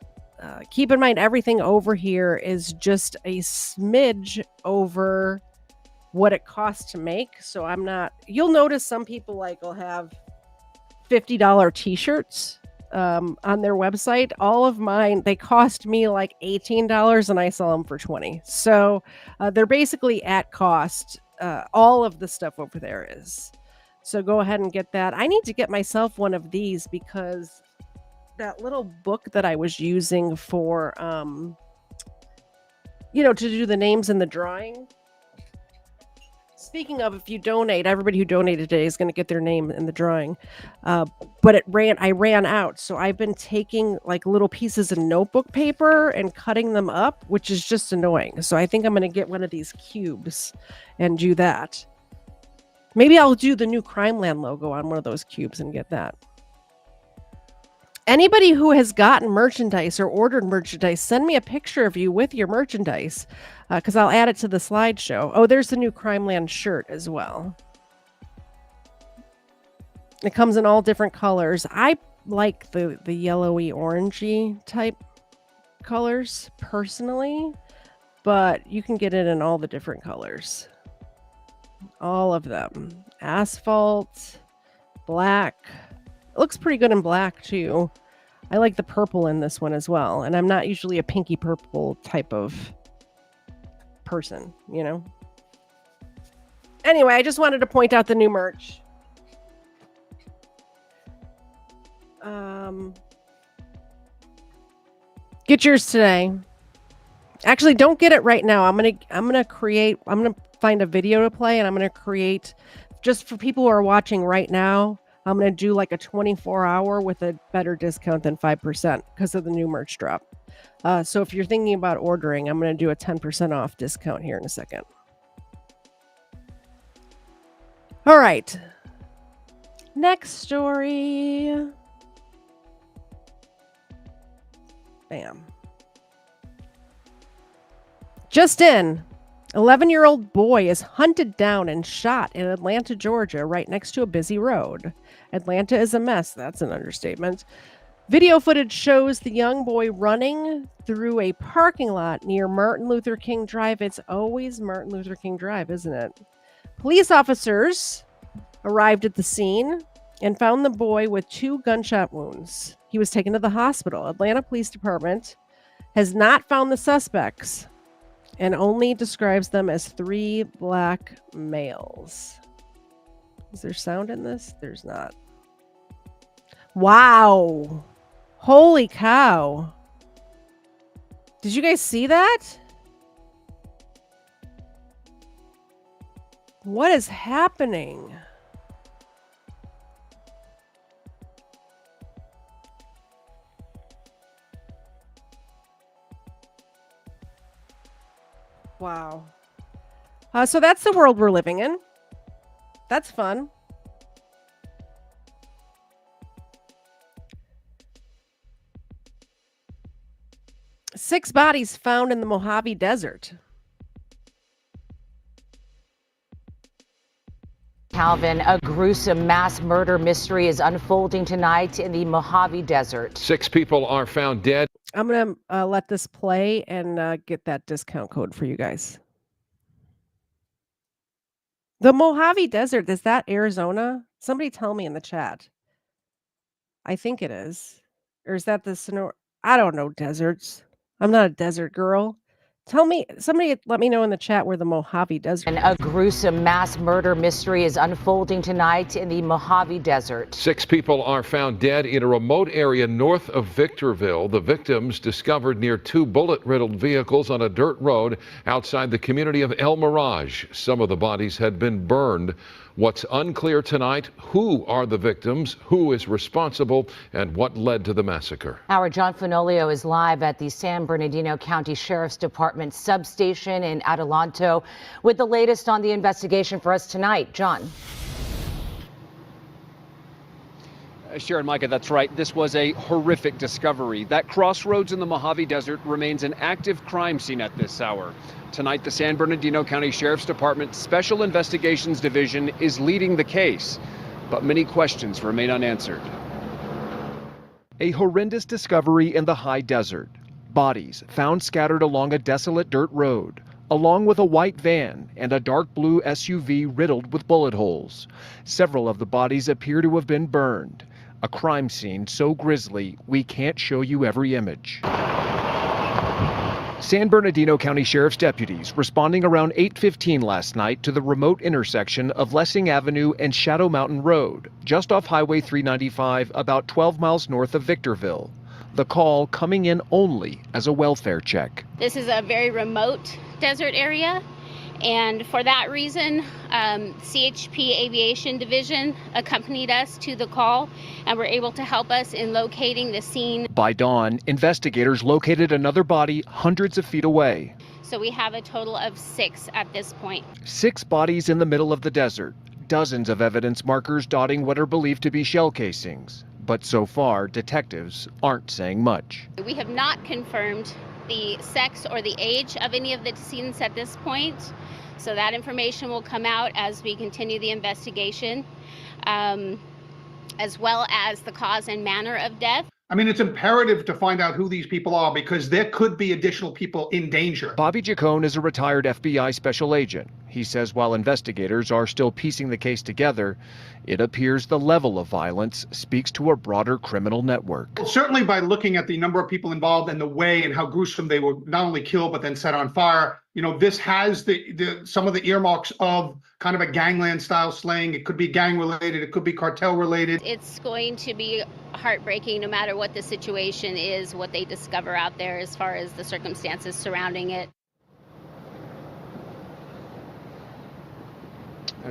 Keep in mind, everything over here is just a smidge over what it costs to make. So you'll notice some people will have $50 t-shirts on their website. All of mine, they cost me like $18 and I sell them for $20. So they're basically at cost. All of the stuff over there is. So go ahead and get that. I need to get myself one of these because that little book that I was using for, to do the names in the drawing. Speaking of, if you donate, everybody who donated today is going to get their name in the drawing. But I ran out. So I've been taking like little pieces of notebook paper and cutting them up, which is just annoying. So I think I'm going to get one of these cubes and do that. Maybe I'll do the new Crimeland logo on one of those cubes and get that. Anybody who has gotten merchandise or ordered merchandise, send me a picture of you with your merchandise because I'll add it to the slideshow. Oh, there's the new Crimeland shirt as well. It comes in all different colors. I like the yellowy, orangey type colors personally, but you can get it in all the different colors. All of them. Asphalt, black. It looks pretty good in black too. I like the purple in this one as well. And I'm not usually a pinky purple type of person, Anyway, I just wanted to point out the new merch. Get yours today. Actually, don't get it right now. I'm gonna find a video to play, and I'm gonna create just for people who are watching right now. I'm going to do like a 24-hour with a better discount than 5% because of the new merch drop. So if you're thinking about ordering, I'm going to do a 10% off discount here in a second. All right. Next story. Bam. Just in. 11-year-old boy is hunted down and shot in Atlanta, Georgia, right next to a busy road. Atlanta is a mess. That's an understatement. Video footage shows the young boy running through a parking lot near Martin Luther King Drive. It's always Martin Luther King Drive, isn't it? Police officers arrived at the scene and found the boy with 2 gunshot wounds. He was taken to the hospital. Atlanta Police Department has not found the suspects and only describes them as 3 black males. Is there sound in this? There's not. Wow. Holy cow. Did you guys see that? What is happening? Wow. So that's the world we're living in. That's fun. Six bodies found in the Mojave Desert. Calvin, a gruesome mass murder mystery is unfolding tonight in the Mojave Desert. 6 people are found dead. I'm going to let this play and get that discount code for you guys. The Mojave Desert, is that Arizona? Somebody tell me in the chat. I think it is. Or is that the Sonora? I don't know deserts. I'm not a desert girl. Somebody let me know in the chat where the Mojave Desert And is. a gruesome mass murder mystery is unfolding tonight in the Mojave Desert. 6 people are found dead in a remote area north of Victorville. The victims discovered near 2 bullet-riddled vehicles on a dirt road outside the community of El Mirage. Some of the bodies had been burned. What's unclear tonight, who are the victims, who is responsible, and what led to the massacre. Our John Fenolio is live at the San Bernardino County Sheriff's Department substation in Adelanto with the latest on the investigation for us tonight. John. Sharon, Micah, that's right. This was a horrific discovery. That crossroads in the Mojave Desert remains an active crime scene at this hour. Tonight, the San Bernardino County Sheriff's Department Special Investigations Division is leading the case, but many questions remain unanswered. A horrendous discovery in the high desert. Bodies found scattered along a desolate dirt road, along with a white van and a dark blue SUV riddled with bullet holes. Several of the bodies appear to have been burned. A crime scene so grisly, we can't show you every image. San Bernardino County Sheriff's deputies responding around 8:15 last night to the remote intersection of Lessing Avenue and Shadow Mountain Road, just off Highway 395, about 12 miles north of Victorville. The call coming in only as a welfare check. This is a very remote desert area, and for that reason, CHP Aviation Division accompanied us to the call and were able to help us in locating the scene. By dawn, investigators located another body hundreds of feet away. So we have a total of 6 at this point. 6 bodies in the middle of the desert, dozens of evidence markers dotting what are believed to be shell casings. But so far, detectives aren't saying much. We have not confirmed the sex or the age of any of the decedents at this point, so that information will come out as we continue the investigation, as well as the cause and manner of death. I mean, it's imperative to find out who these people are because there could be additional people in danger. Bobby Jacone is a retired FBI special agent. He says while investigators are still piecing the case together, it appears the level of violence speaks to a broader criminal network. Well, certainly by looking at the number of people involved and the way and how gruesome they were not only killed but then set on fire, you know, this has some of the earmarks of kind of a gangland style slaying. It could be gang related, it could be cartel related. It's going to be heartbreaking no matter what the situation is, what they discover out there as far as the circumstances surrounding it.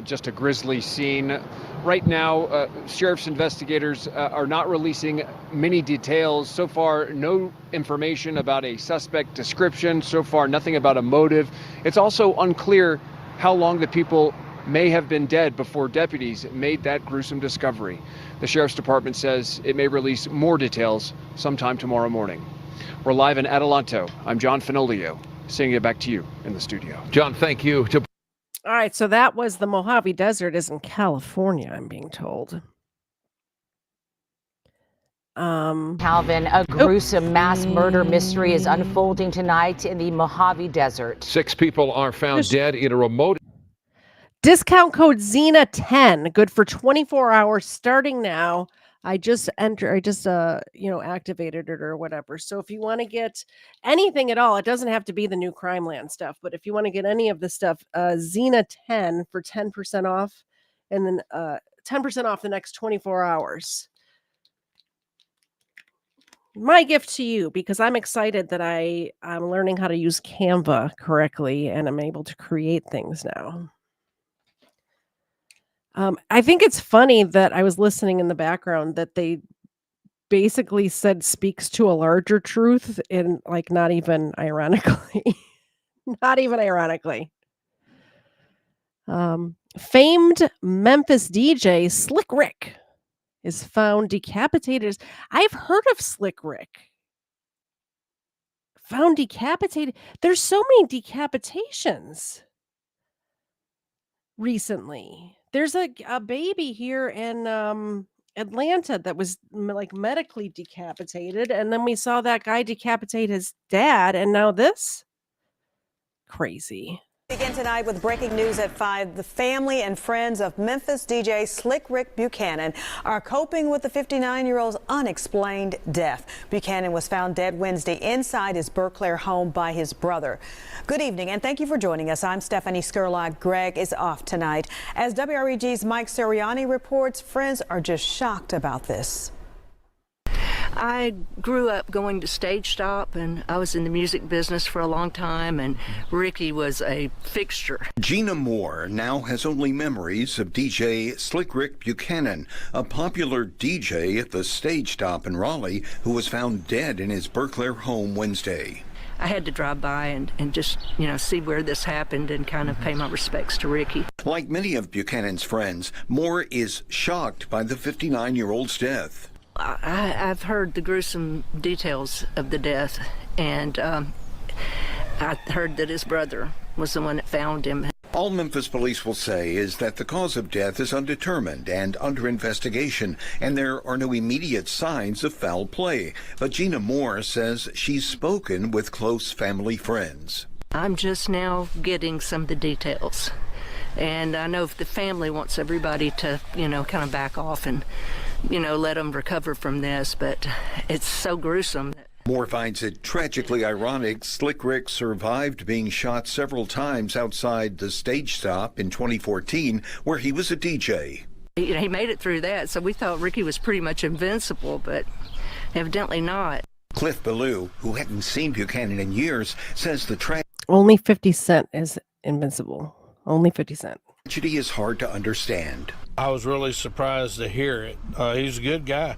Just a grisly scene. Right now, sheriff's investigators are not releasing many details. So far, no information about a suspect description. So far, nothing about a motive. It's also unclear how long the people may have been dead before deputies made that gruesome discovery. The sheriff's department says it may release more details sometime tomorrow morning. We're live in Adelanto. I'm John Fenolio, sending it back to you in the studio. John, thank you. All right, so that was the Mojave Desert is in California, I'm being told. Calvin, a gruesome mass murder mystery is unfolding tonight in the Mojave Desert. 6 people are found dead in a remote. Discount code Xena10, good for 24 hours starting now. I just activated it or whatever. So if you want to get anything at all, it doesn't have to be the new Crimeland stuff, but if you want to get any of the stuff, Xena10 for 10% off, and then 10% off the next 24 hours. My gift to you, because I'm excited that I'm learning how to use Canva correctly and I'm able to create things now. I think it's funny that I was listening in the background that they basically said speaks to a larger truth in like not even ironically. Not even ironically. Famed Memphis DJ Slick Rick is found decapitated. I've heard of Slick Rick. Found decapitated. There's so many decapitations. recently. There's a baby here in Atlanta that was like medically decapitated, and then we saw that guy decapitate his dad, and now this crazy. Begin tonight with breaking news at 5. The family and friends of Memphis DJ Slick Rick Buchanan are coping with the 59-year-old's unexplained death. Buchanan was found dead Wednesday inside his Berkeley home by his brother. Good evening and thank you for joining us. I'm Stephanie Skurlock. Greg is off tonight. As WREG's Mike Sirianni reports, friends are just shocked about this. I grew up going to Stage Stop, and I was in the music business for a long time, and Ricky was a fixture. Gina Moore now has only memories of DJ Slick Rick Buchanan, a popular DJ at the Stage Stop in Raleigh, who was found dead in his Berkeley home Wednesday. I had to drive by and just, see where this happened and kind of pay my respects to Ricky. Like many of Buchanan's friends, Moore is shocked by the 59-year-old's death. I've heard the gruesome details of the death, and I heard that his brother was the one that found him. All Memphis police will say is that the cause of death is undetermined and under investigation, and there are no immediate signs of foul play. But Gina Moore says she's spoken with close family friends. I'm just now getting some of the details, and I know if the family wants everybody to, kind of back off and let them recover from this, but it's so gruesome. Moore finds it tragically ironic Slick Rick survived being shot several times outside the Stage Stop in 2014, where he was a DJ. He made it through that, so we thought Ricky was pretty much invincible, but evidently not. Cliff Ballou, who hadn't seen Buchanan in years, says the Only 50 Cent is invincible. Only 50 Cent. tragedy is hard to understand. I was really surprised to hear it. He's a good guy,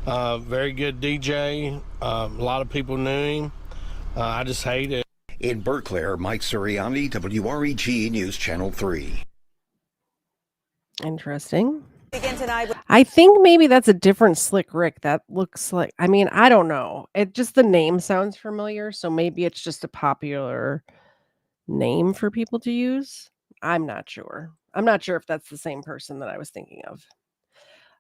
very good DJ. A lot of people knew him. I just hate it. In Berkeley, Mike Sirianni, WREG News Channel 3. Interesting. Begin tonight with I think maybe that's a different Slick Rick. That looks like, I don't know. It just, the name sounds familiar, so maybe it's just a popular name for people to use. I'm not sure. I'm not sure if that's the same person that I was thinking of.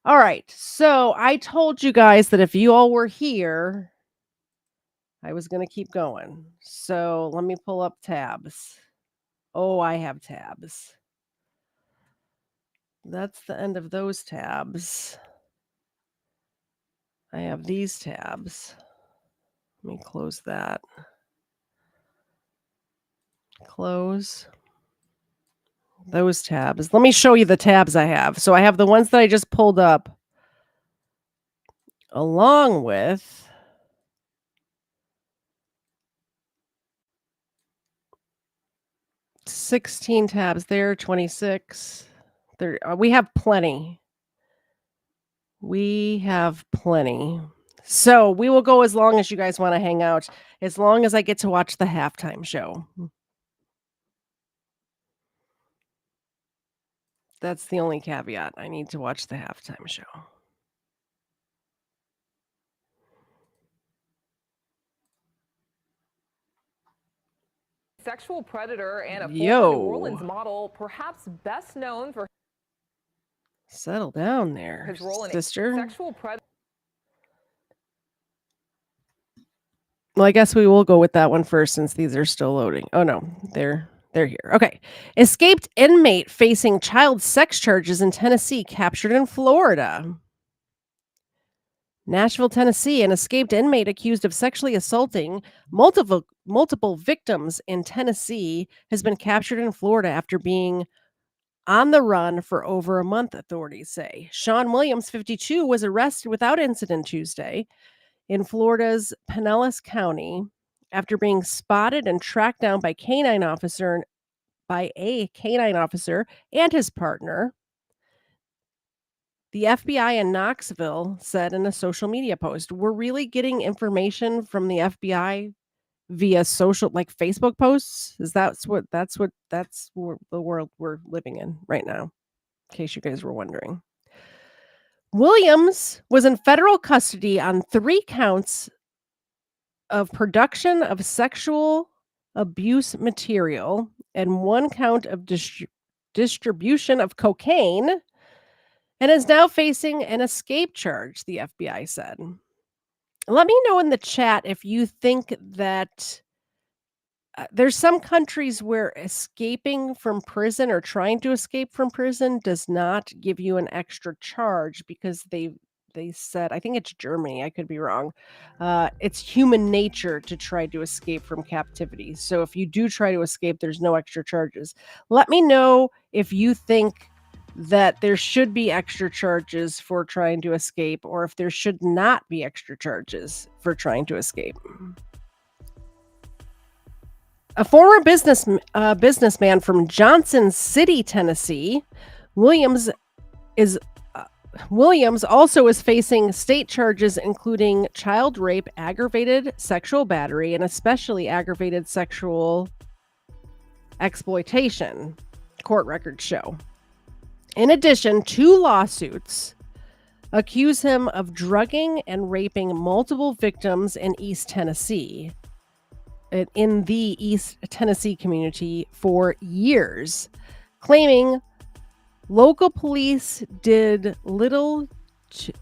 All right. So I told you guys that if you all were here, I was going to keep going. So let me pull up tabs. Oh, I have tabs. That's the end of those tabs. I have these tabs. Let me close that. Close those tabs. Let me show you the tabs I have. So I have the ones that I just pulled up, along with $16 tabs there, 26. There, we have plenty. We have plenty. So we will go as long as you guys want to hang out, as long as I get to watch the halftime show. That's the only caveat. I need to watch the halftime show. Sexual predator and a former Yo. New Orleans model, perhaps best known for Settle down there, his role in sister. sexual predator. Well, I guess we will go with that one first since these are still loading. Oh no, they're here. Okay. Escaped inmate facing child sex charges in Tennessee captured in Florida. Nashville, Tennessee, an escaped inmate accused of sexually assaulting multiple victims in Tennessee has been captured in Florida after being on the run for over a month, authorities say. Sean Williams, 52, was arrested without incident Tuesday in Florida's Pinellas County after being spotted and tracked down by a canine officer and his partner. The FBI in Knoxville said in a social media post, "We're really getting information from the FBI via social, like Facebook posts. That's the world we're living in right now, in case you guys were wondering." Williams was in federal custody on 3 counts of production of sexual abuse material and 1 count of distribution of cocaine and is now facing an escape charge, the FBI said. Let me know in the chat if you think that there's some countries where escaping from prison or trying to escape from prison does not give you an extra charge because they said, I think it's Germany, I could be wrong. It's human nature to try to escape from captivity. So if you do try to escape, there's no extra charges. Let me know if you think that there should be extra charges for trying to escape or if there should not be extra charges for trying to escape. A former businessman from Johnson City, Tennessee, Williams also is facing state charges including child rape, aggravated sexual battery, and especially aggravated sexual exploitation, court records show. In addition, 2 lawsuits accuse him of drugging and raping multiple victims in East Tennessee. In the East Tennessee community for years, claiming local police did little to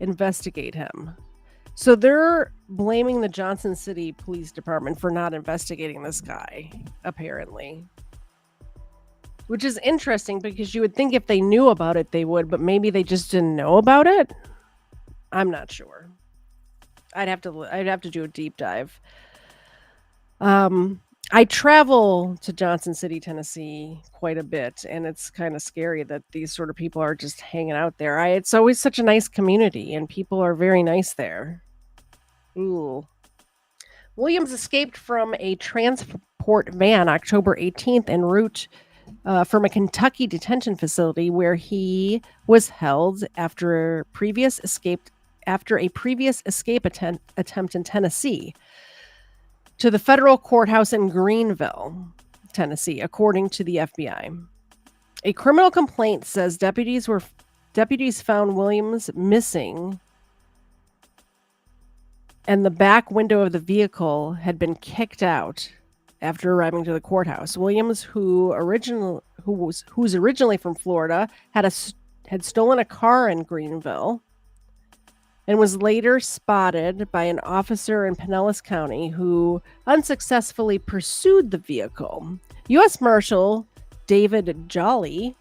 investigate him. So they're blaming the Johnson City Police Department for not investigating this guy, apparently. Which is interesting because you would think if they knew about it, they would, but maybe they just didn't know about it. I'm not sure. I'd have to do a deep dive. I travel to Johnson City, Tennessee quite a bit, and it's kind of scary that these sort of people are just hanging out there. It's always such a nice community, and people are very nice there. Ooh. Williams escaped from a transport van October 18th en route from a Kentucky detention facility where he was held after a previous escape attempt in Tennessee to the federal courthouse in Greenville, Tennessee, according to the FBI. A criminal complaint says deputies found Williams missing and the back window of the vehicle had been kicked out after arriving to the courthouse. Williams, who's originally from Florida, had stolen a car in Greenville and was later spotted by an officer in Pinellas County who unsuccessfully pursued the vehicle. U.S. Marshal David Jolly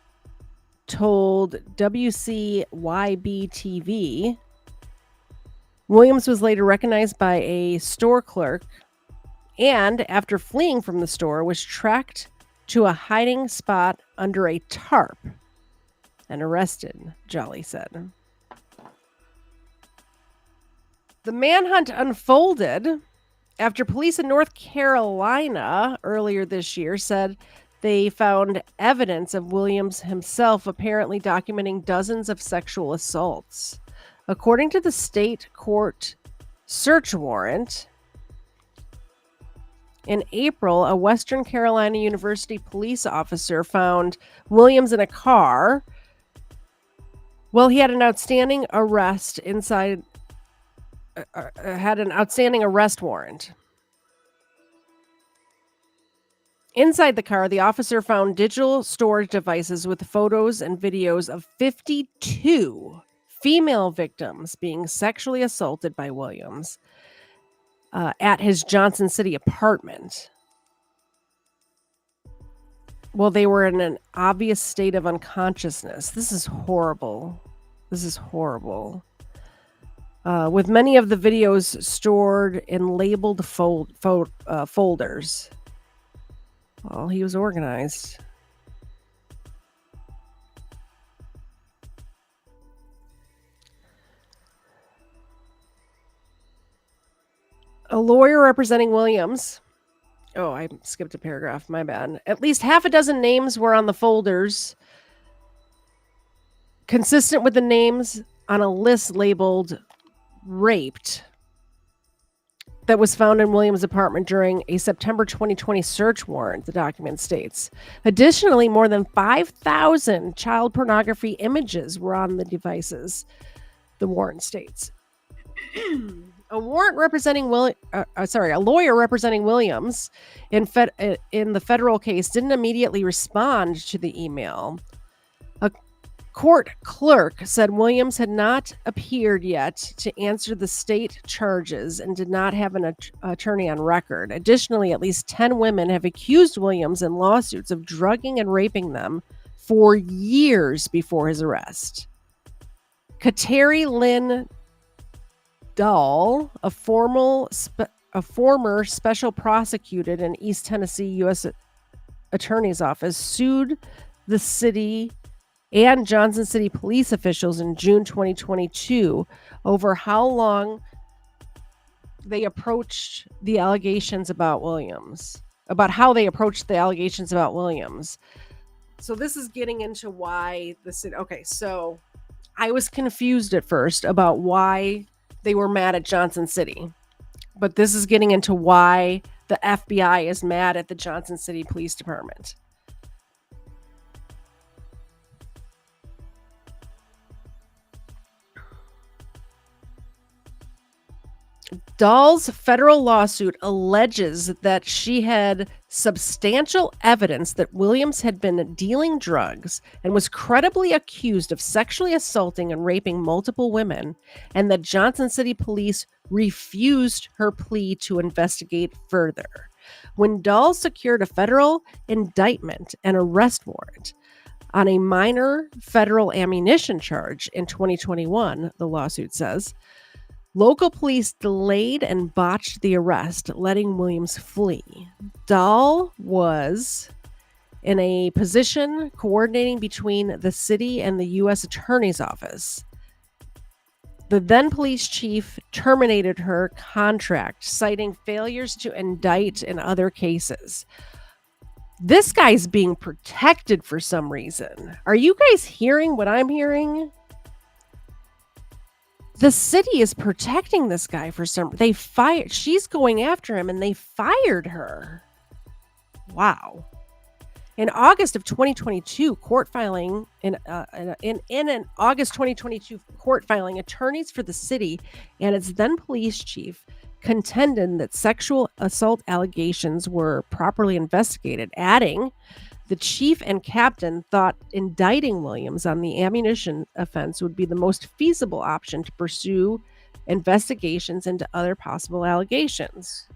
told WCYB-TV Williams was later recognized by a store clerk and, after fleeing from the store, was tracked to a hiding spot under a tarp and arrested, Jolly said. The manhunt unfolded after police in North Carolina earlier this year said they found evidence of Williams himself apparently documenting dozens of sexual assaults. According to the state court search warrant, in April, a Western Carolina University police officer found Williams in a car. Well, he had an outstanding arrest warrant. Inside the car, the officer found digital storage devices with photos and videos of 52 female victims being sexually assaulted by Williams at his Johnson City apartment. Well, they were in an obvious state of unconsciousness. This is horrible. With many of the videos stored in labeled folders. Well, he was organized. A lawyer representing Williams. Oh, I skipped a paragraph. My bad. At least half a dozen names were on the folders, consistent with the names on a list labeled raped that was found in Williams' apartment during a September 2020 search warrant, the document states. Additionally, more than 5,000 child pornography images were on the devices, the warrant states. A lawyer representing Williams in the federal case didn't immediately respond to the email. A court clerk said Williams had not appeared yet to answer the state charges and did not have an attorney on record. Additionally, at least 10 women have accused Williams in lawsuits of drugging and raping them for years before his arrest. Kateri Lynn Dahl, a former special prosecutor in East Tennessee U.S. Attorney's Office, sued the city and Johnson City police officials in June 2022 over how long they approached the allegations about Williams. So this is getting into why the city. Okay, so I was confused at first about why they were mad at Johnson City, but this is getting into why the FBI is mad at the Johnson City Police Department. Dahl's federal lawsuit alleges that she had substantial evidence that Williams had been dealing drugs and was credibly accused of sexually assaulting and raping multiple women, and that Johnson City police refused her plea to investigate further. When Dahl secured a federal indictment and arrest warrant on a minor federal ammunition charge in 2021, the lawsuit says, local police delayed and botched the arrest, letting Williams flee. Dahl was in a position coordinating between the city and the U.S. Attorney's Office. The then police chief terminated her contract, citing failures to indict in other cases. This guy's being protected for some reason. Are you guys hearing what I'm hearing? The city is protecting this guy for some. She's going after him, and they fired her. Wow. In August of 2022, court filing in an August 2022 court filing, attorneys for the city and its then police chief contended that sexual assault allegations were properly investigated, adding the chief and captain thought indicting Williams on the ammunition offense would be the most feasible option to pursue investigations into other possible allegations.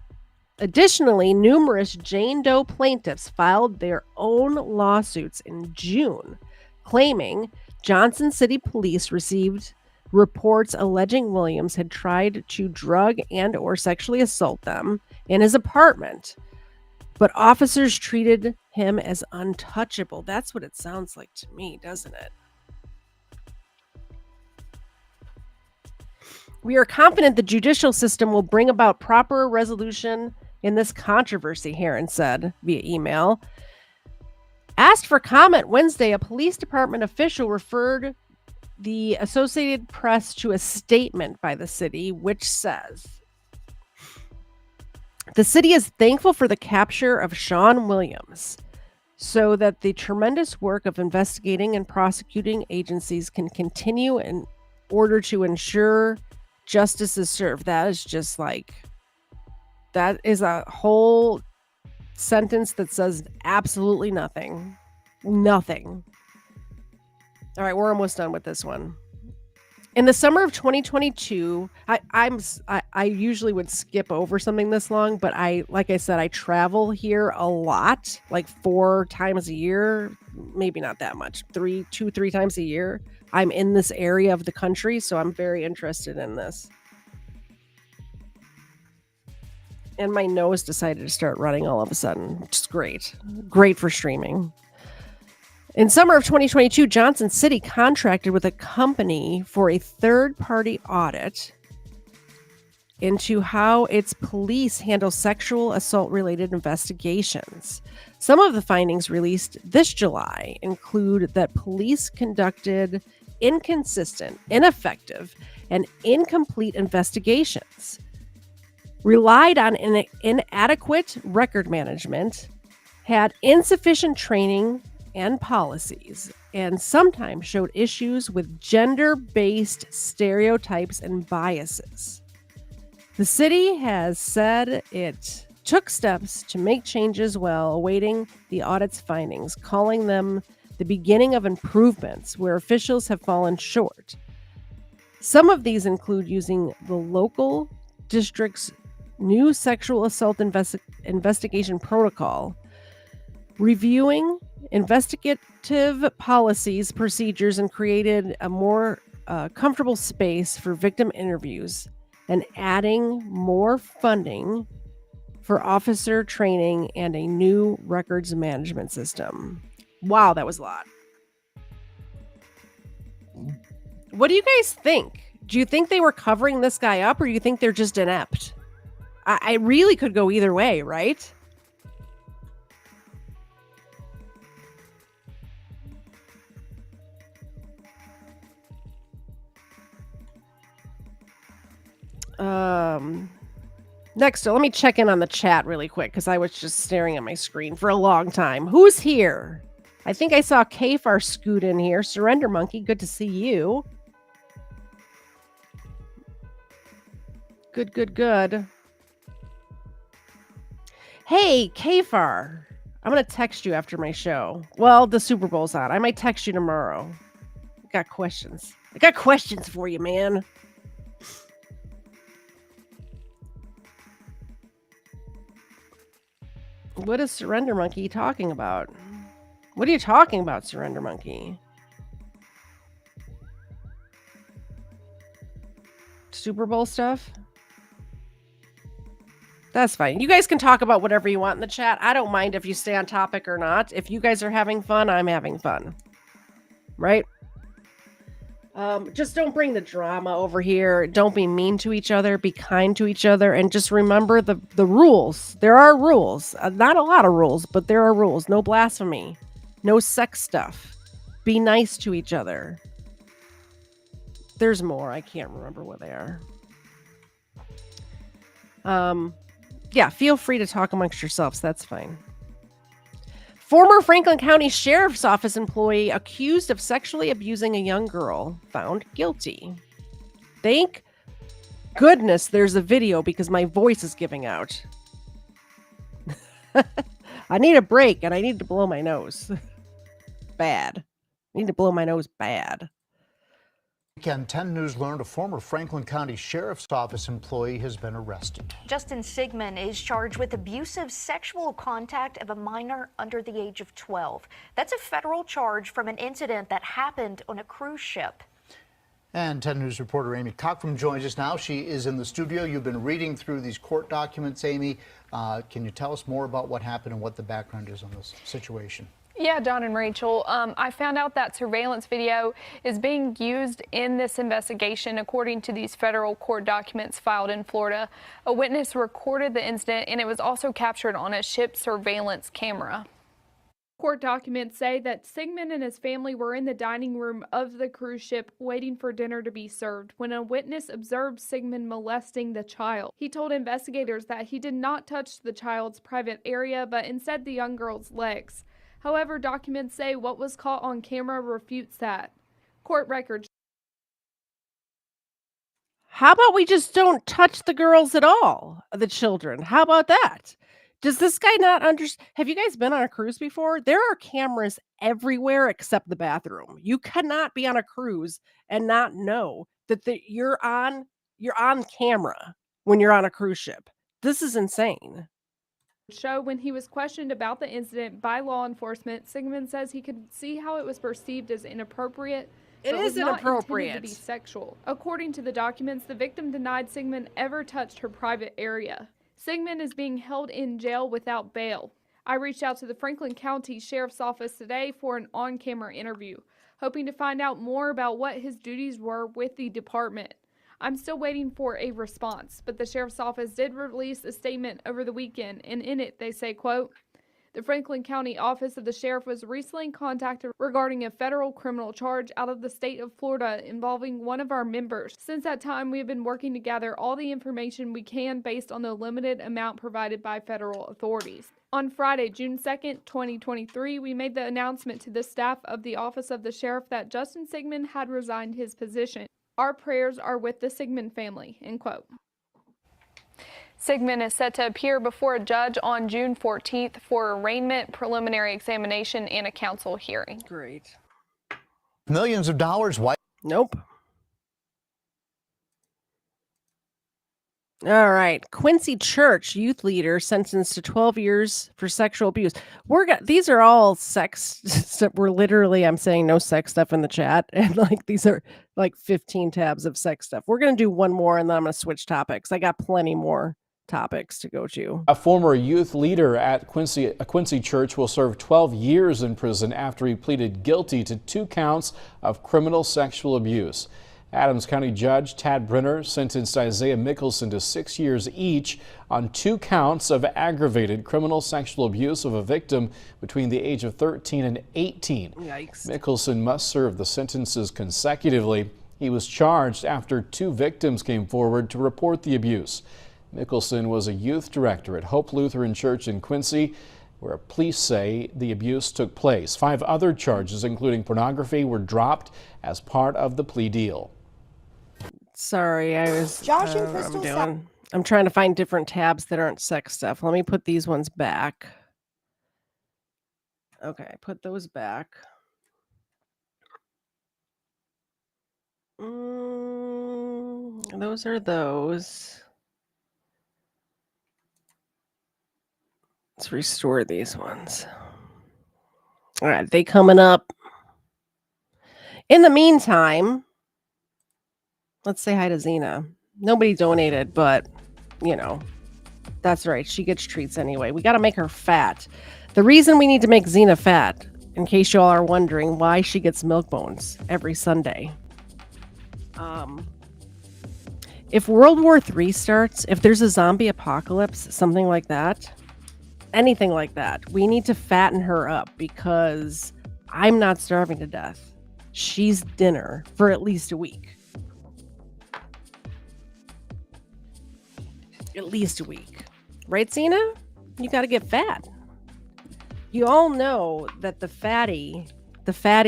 Additionally, numerous Jane Doe plaintiffs filed their own lawsuits in June, claiming Johnson City police received reports alleging Williams had tried to drug and or sexually assault them in his apartment, but officers treated him as untouchable. That's what it sounds like to me, doesn't it? We are confident the judicial system will bring about proper resolution in this controversy, Heron said via email. Asked for comment Wednesday, a police department official referred the Associated Press to a statement by the city, which says, the city is thankful for the capture of Sean Williams so that the tremendous work of investigating and prosecuting agencies can continue in order to ensure justice is served. That is just like, that is a whole sentence that says absolutely nothing. Nothing. All right, we're almost done with this one. In the summer of 2022, I usually would skip over something this long, but like I said, I travel here a lot, like 4 times a year, maybe not that much, 3 times a year. I'm in this area of the country, so I'm very interested in this. And my nose decided to start running all of a sudden, which is great. Great for streaming. In summer of 2022, Johnson City contracted with a company for a third-party audit into how its police handle sexual assault-related investigations. Some of the findings released this July include that police conducted inconsistent, ineffective, and incomplete investigations, relied on inadequate record management, had insufficient training and policies, and sometimes showed issues with gender-based stereotypes and biases. The city has said it took steps to make changes while awaiting the audit's findings, calling them the beginning of improvements where officials have fallen short. Some of these include using the local district's new sexual assault investigation protocol, reviewing investigative policies, procedures, and created a more comfortable space for victim interviews, and adding more funding for officer training and a new records management system. Wow, that was a lot. What do you guys think? Do you think they were covering this guy up, or do you think they're just inept? I really could go either way, right? Next, let me check in on the chat really quick because I was just staring at my screen for a long time. Who's here? I think I saw Kfar scoot in here. Surrender Monkey, good to see you. Good. Hey, Kfar. I'm going to text you after my show. Well, the Super Bowl's on. I might text you tomorrow. I got questions for you, man. What is Surrender Monkey talking about? What are you talking about, Surrender Monkey? Super Bowl stuff? That's fine. You guys can talk about whatever you want in the chat. I don't mind if you stay on topic or not. If you guys are having fun, I'm having fun. Right? Just don't bring the drama over here. Don't be mean to each other. Be kind to each other. And just remember the rules. There are rules. Not a lot of rules, but there are rules. No blasphemy. No sex stuff. Be nice to each other. There's more. I can't remember what they are. Yeah, feel free to talk amongst yourselves. That's fine. Former Franklin County Sheriff's Office employee accused of sexually abusing a young girl found guilty. Thank goodness there's a video because my voice is giving out. I need a break and I need to blow my nose. Bad. I need to blow my nose bad. Weekend 10 News learned a former Franklin County Sheriff's Office employee has been arrested. Justin Sigmund is charged with abusive sexual contact of a minor under the age of 12. That's a federal charge from an incident that happened on a cruise ship. And 10 News reporter Amy Cockrum joins us now. She is in the studio. You've been reading through these court documents, Amy. Can you tell us more about what happened and what the background is on this situation? Yeah, John and Rachel, I found out that surveillance video is being used in this investigation according to these federal court documents filed in Florida. A witness recorded the incident and it was also captured on a ship surveillance camera. Court documents say that Sigmund and his family were in the dining room of the cruise ship waiting for dinner to be served when a witness observed Sigmund molesting the child. He told investigators that he did not touch the child's private area, but instead the young girl's legs. However, documents say what was caught on camera refutes that. Court records. How about we just don't touch the girls at all, the children? How about that? Does this guy not understand? Have you guys been on a cruise before? There are cameras everywhere except the bathroom. You cannot be on a cruise and not know that you're on camera when you're on a cruise ship. This is insane. Show when he was questioned about the incident by law enforcement, Sigmund says he could see how it was perceived as inappropriate. It is inappropriate. Not intended to be sexual. According to the documents, the victim denied Sigmund ever touched her private area. Sigmund is being held in jail without bail. I reached out to the Franklin County Sheriff's Office today for an on-camera interview, hoping to find out more about what his duties were with the department. I'm still waiting for a response, but the Sheriff's Office did release a statement over the weekend, and in it they say, quote, "The Franklin County Office of the Sheriff was recently contacted regarding a federal criminal charge out of the state of Florida involving one of our members. Since that time, we have been working to gather all the information we can based on the limited amount provided by federal authorities." On Friday, June 2nd, 2023, we made the announcement to the staff of the Office of the Sheriff that Justin Sigmund had resigned his position. Our prayers are with the Sigmund family, end quote. Sigmund is set to appear before a judge on June 14th for arraignment, preliminary examination, and a counsel hearing. Great. Millions of dollars. Why? Nope. All right. Quincy Church youth leader sentenced to 12 years for sexual abuse. These are all sex. We're literally, I'm saying no sex stuff in the chat. And like, these are like 15 tabs of sex stuff. We're going to do one more and then I'm going to switch topics. I got plenty more topics to go to. A former youth leader at Quincy Church will serve 12 years in prison after he pleaded guilty to 2 counts of criminal sexual abuse. Adams County Judge Tad Brenner sentenced Isaiah Mickelson to 6 years each on 2 counts of aggravated criminal sexual abuse of a victim between the age of 13 and 18. Yikes. Mickelson must serve the sentences consecutively. He was charged after 2 victims came forward to report the abuse. Mickelson was a youth director at Hope Lutheran Church in Quincy, where police say the abuse took place. 5 other charges, including pornography, were dropped as part of the plea deal. Sorry, I was. Josh and Crystal. I'm trying to find different tabs that aren't sex stuff. Let me put these ones back. Okay, put those back. Those are those. Let's restore these ones. All right, they coming up. In the meantime, let's say hi to Xena. Nobody donated, but, you know, that's right. She gets treats anyway. We got to make her fat. The reason we need to make Xena fat, in case y'all are wondering why she gets milk bones every Sunday. If World War III starts, if there's a zombie apocalypse, something like that, anything like that, we need to fatten her up because I'm not starving to death. She's dinner for at least a week. At least a week. Right, Xena? You got to get fat. You all know that the fatty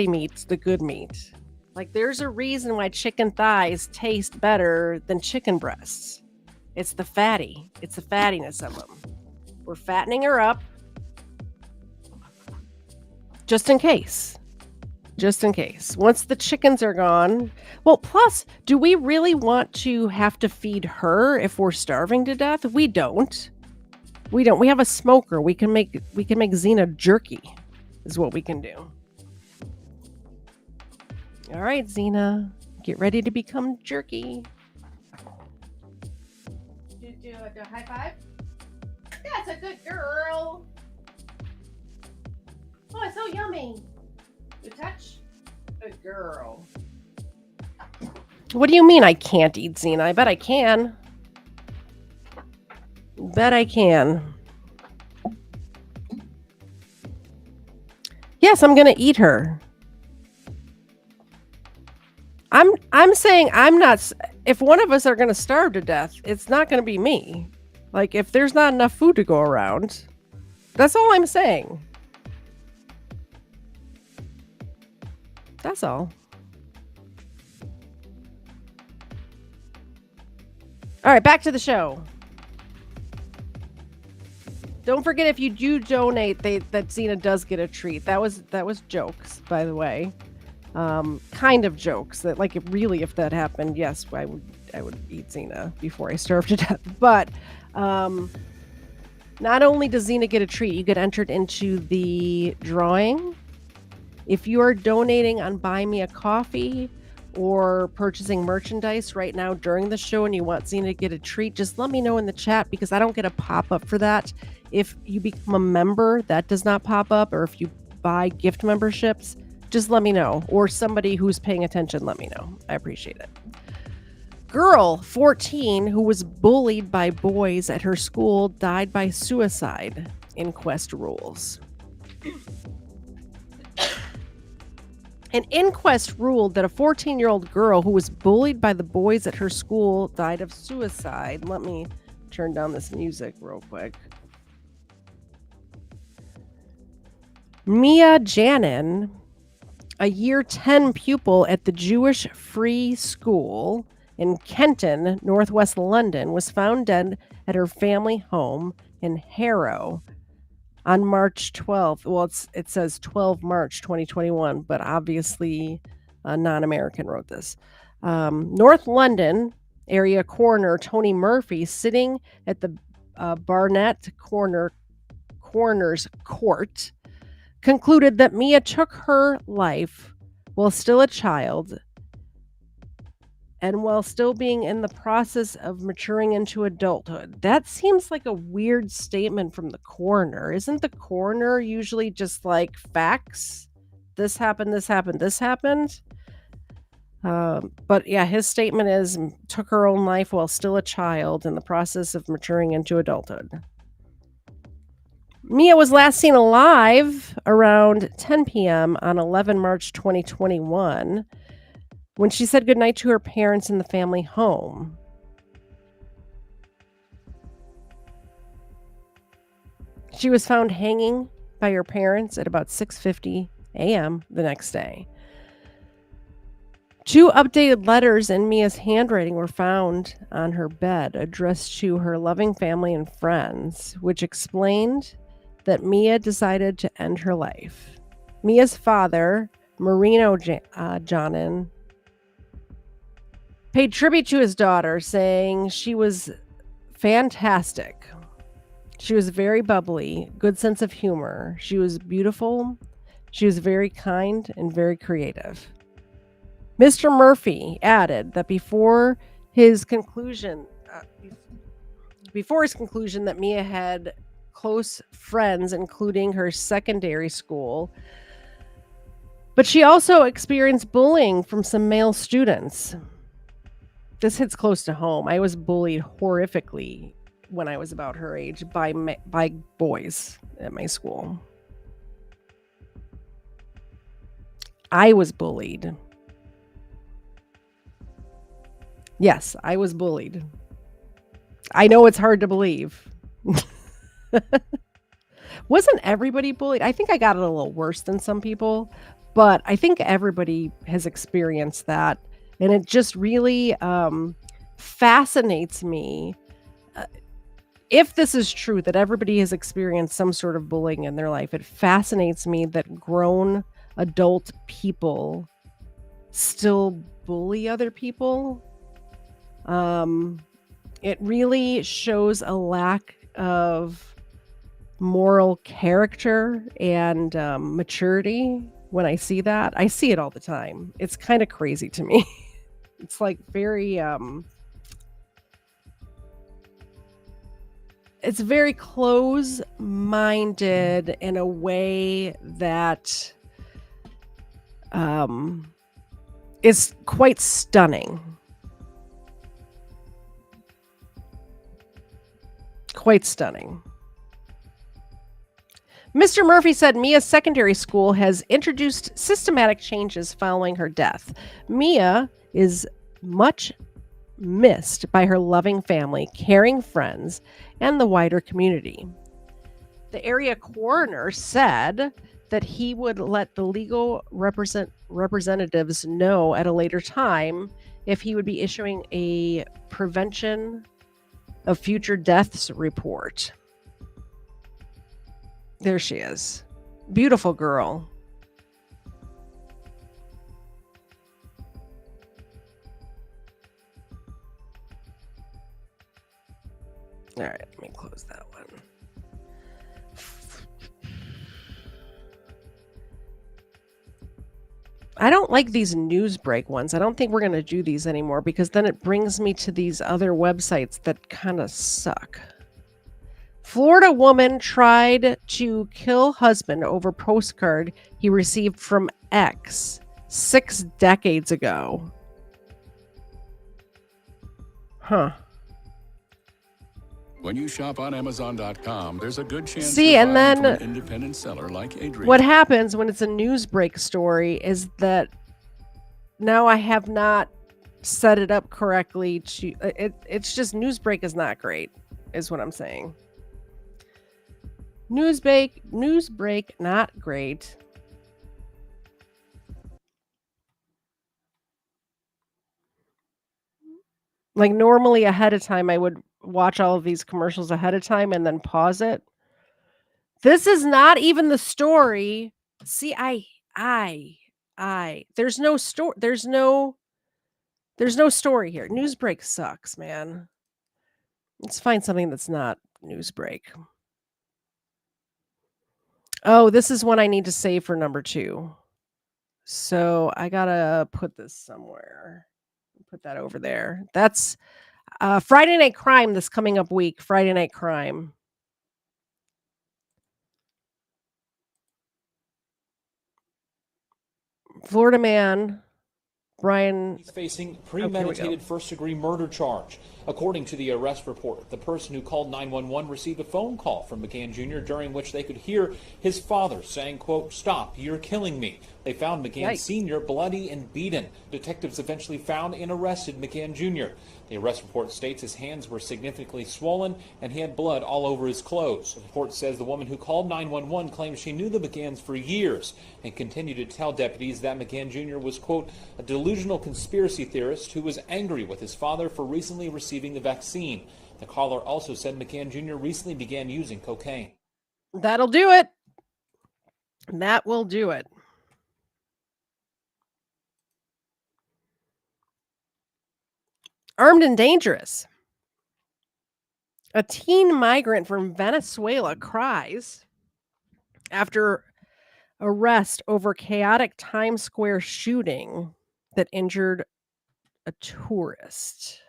meat's the good meat. Like, there's a reason why chicken thighs taste better than chicken breasts. It's the fatty. It's the fattiness of them. We're fattening her up. Just in case. Just in case. Once the chickens are gone. Well, plus, do we really want to have to feed her if we're starving to death? We don't. We don't. We have a smoker. We can make Xena jerky, is what we can do. All right, Xena. Get ready to become jerky. Do a high five? That's a good girl. Oh, it's so yummy. Good touch? Good girl. What do you mean I can't eat Xena? I bet I can. Bet I can. Yes, I'm gonna eat her. I'm saying I'm not. If one of us are gonna starve to death, it's not gonna be me. Like, if there's not enough food to go around, that's all I'm saying. That's all. All right, back to the show. Don't forget, if you do donate, that Xena does get a treat. That was jokes, by the way. Kind of jokes that, like, if that happened, yes, I would eat Xena before I starve to death. But not only does Xena get a treat, you get entered into the drawing. If you are donating on Buy Me a Coffee or purchasing merchandise right now during the show and you want Xena to get a treat, just let me know in the chat because I don't get a pop-up for that. If you become a member, that does not pop up. Or if you buy gift memberships, just let me know. Or somebody who's paying attention, let me know. I appreciate it. Girl, 14, who was bullied by boys at her school, died by suicide. Inquest rules. An inquest ruled that a 14-year-old girl who was bullied by the boys at her school died of suicide. Let me turn down this music real quick. Mia Janin, a year 10 pupil at the Jewish Free School in Kenton, northwest London, was found dead at her family home in Harrow on March 12th. Well, it says 12 March 2021, but obviously a non-American wrote this. North London area coroner Tony Murphy, sitting at the Barnet Coroner's Court, concluded that Mia took her life while still a child and while still being in the process of maturing into adulthood. That seems like a weird statement from the coroner. Isn't the coroner usually just like facts? This happened, this happened, this happened? But yeah, his statement is took her own life while still a child in the process of maturing into adulthood. Mia was last seen alive around 10 p.m. on 11 March 2021 when she said goodnight to her parents in the family home. She was found hanging by her parents at about 6:50 a.m. the next day. 2 updated letters in Mia's handwriting were found on her bed, addressed to her loving family and friends, which explained that Mia decided to end her life. Mia's father, Marino Jonin, paid tribute to his daughter, saying she was fantastic. She was very bubbly, good sense of humor. She was beautiful. She was very kind and very creative. Mr. Murphy added that before his conclusion that Mia had close friends, including her secondary school, but she also experienced bullying from some male students. This hits close to home. I was bullied horrifically when I was about her age by boys at my school. I was bullied. Yes, I was bullied. I know it's hard to believe. Wasn't everybody bullied? I think I got it a little worse than some people, but I think everybody has experienced that. And it just really fascinates me. If this is true, that everybody has experienced some sort of bullying in their life, it fascinates me that grown adult people still bully other people. It really shows a lack of moral character and maturity when I see that. I see it all the time. It's kind of crazy to me. It's like very it's very close-minded in a way that is quite stunning. Quite stunning. Mr. Murphy said Mia's secondary school has introduced systematic changes following her death. Mia is much missed by her loving family, caring friends, and the wider community. The area coroner said that he would let the legal representatives know at a later time if he would be issuing a prevention of future deaths report. There she is. Beautiful girl. All right, let me close that one. I don't like these news break ones. I don't think we're going to do these anymore because then it brings me to these other websites that kind of suck. Florida woman tried to kill husband over postcard he received from ex 6 decades ago. Huh. When you shop on Amazon.com, there's a good chance See, you're and buying then from an independent seller like Adrian. what happens when it's a news break story is that now I have not set it up correctly to it's just news break is not great, is what I'm saying. News break not great. Like, normally ahead of time, I would watch all of these commercials ahead of time and then pause it. This is not even the story. See, there's no story. There's no story here. Newsbreak sucks, man. Let's find something that's not Newsbreak. Oh, this is one I need to save for number 2. So I gotta put this somewhere. Put that over there. That's Friday Night Crime this coming up week. Friday Night Crime. Florida man, Brian. He's facing premeditated first-degree murder charge. According to the arrest report, the person who called 911 received a phone call from McGann Jr. during which they could hear his father saying, quote, "Stop, you're killing me." They found McGann Sr. bloody and beaten. Detectives eventually found and arrested McGann Jr. The arrest report states his hands were significantly swollen and he had blood all over his clothes. The report says the woman who called 911 claims she knew the McGanns for years and continued to tell deputies that McGann Jr. was, quote, "a delusional conspiracy theorist who was angry with his father for recently receiving the vaccine." The caller also said McGann Jr. recently began using cocaine. That'll do it. That will do it. Armed and dangerous. A teen migrant from Venezuela cries after arrest over chaotic Times Square shooting that injured a tourist.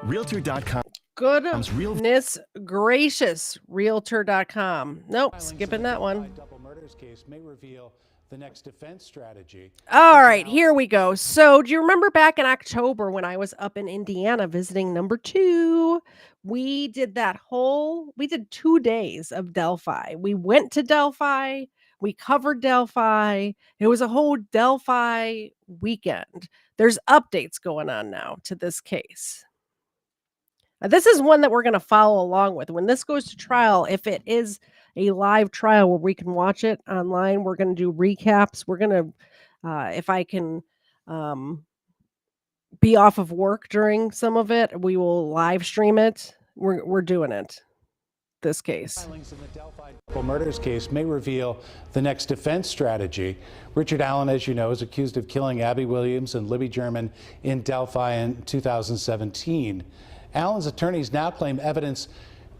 Realtor.com. Goodness gracious. Realtor.com. Nope, skipping that one. Double murders case may reveal the next defense strategy. All right, here we go. So, do you remember back in October when I was up in Indiana visiting number 2? We did 2 days of Delphi. We went to Delphi, we covered Delphi. It was a whole Delphi weekend. There's updates going on now to this case. Now, this is one that we're going to follow along with. When this goes to trial, if it is a live trial where we can watch it online, we're going to do recaps. We're going to, if I can be off of work during some of it, we will live stream it. We're doing it. This case. Filings in the Delphi double murders case may reveal the next defense strategy. Richard Allen, as you know, is accused of killing Abby Williams and Libby German in Delphi in 2017. Allen's attorneys now claim evidence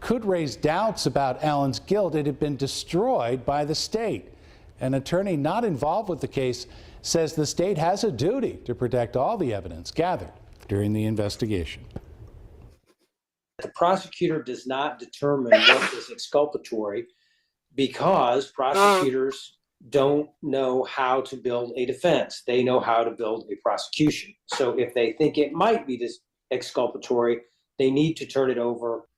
could raise doubts about Allen's guilt. It had been destroyed by the state. An attorney not involved with the case says the state has a duty to protect all the evidence gathered during the investigation. The prosecutor does not determine what is exculpatory because prosecutors don't know how to build a defense. They know how to build a prosecution. So if they think it might be exculpatory, they need to turn it over.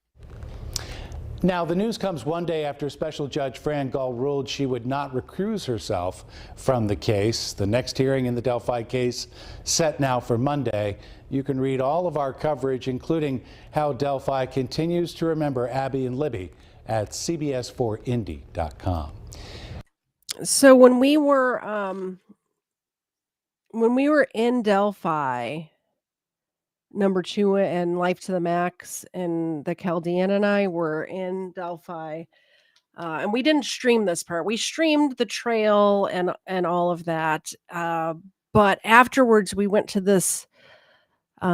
Now, the news comes one day after Special Judge Fran Gull ruled she would not recuse herself from the case. The next hearing in the Delphi case set now for Monday. You can read all of our coverage, including how Delphi continues to remember Abby and Libby at cbs4indy.com. So when we were in Delphi, number 2 and Life to the Max, and the Chaldean and I were in Delphi, and we didn't stream this part. We streamed the trail and all of that, but afterwards we went to this. We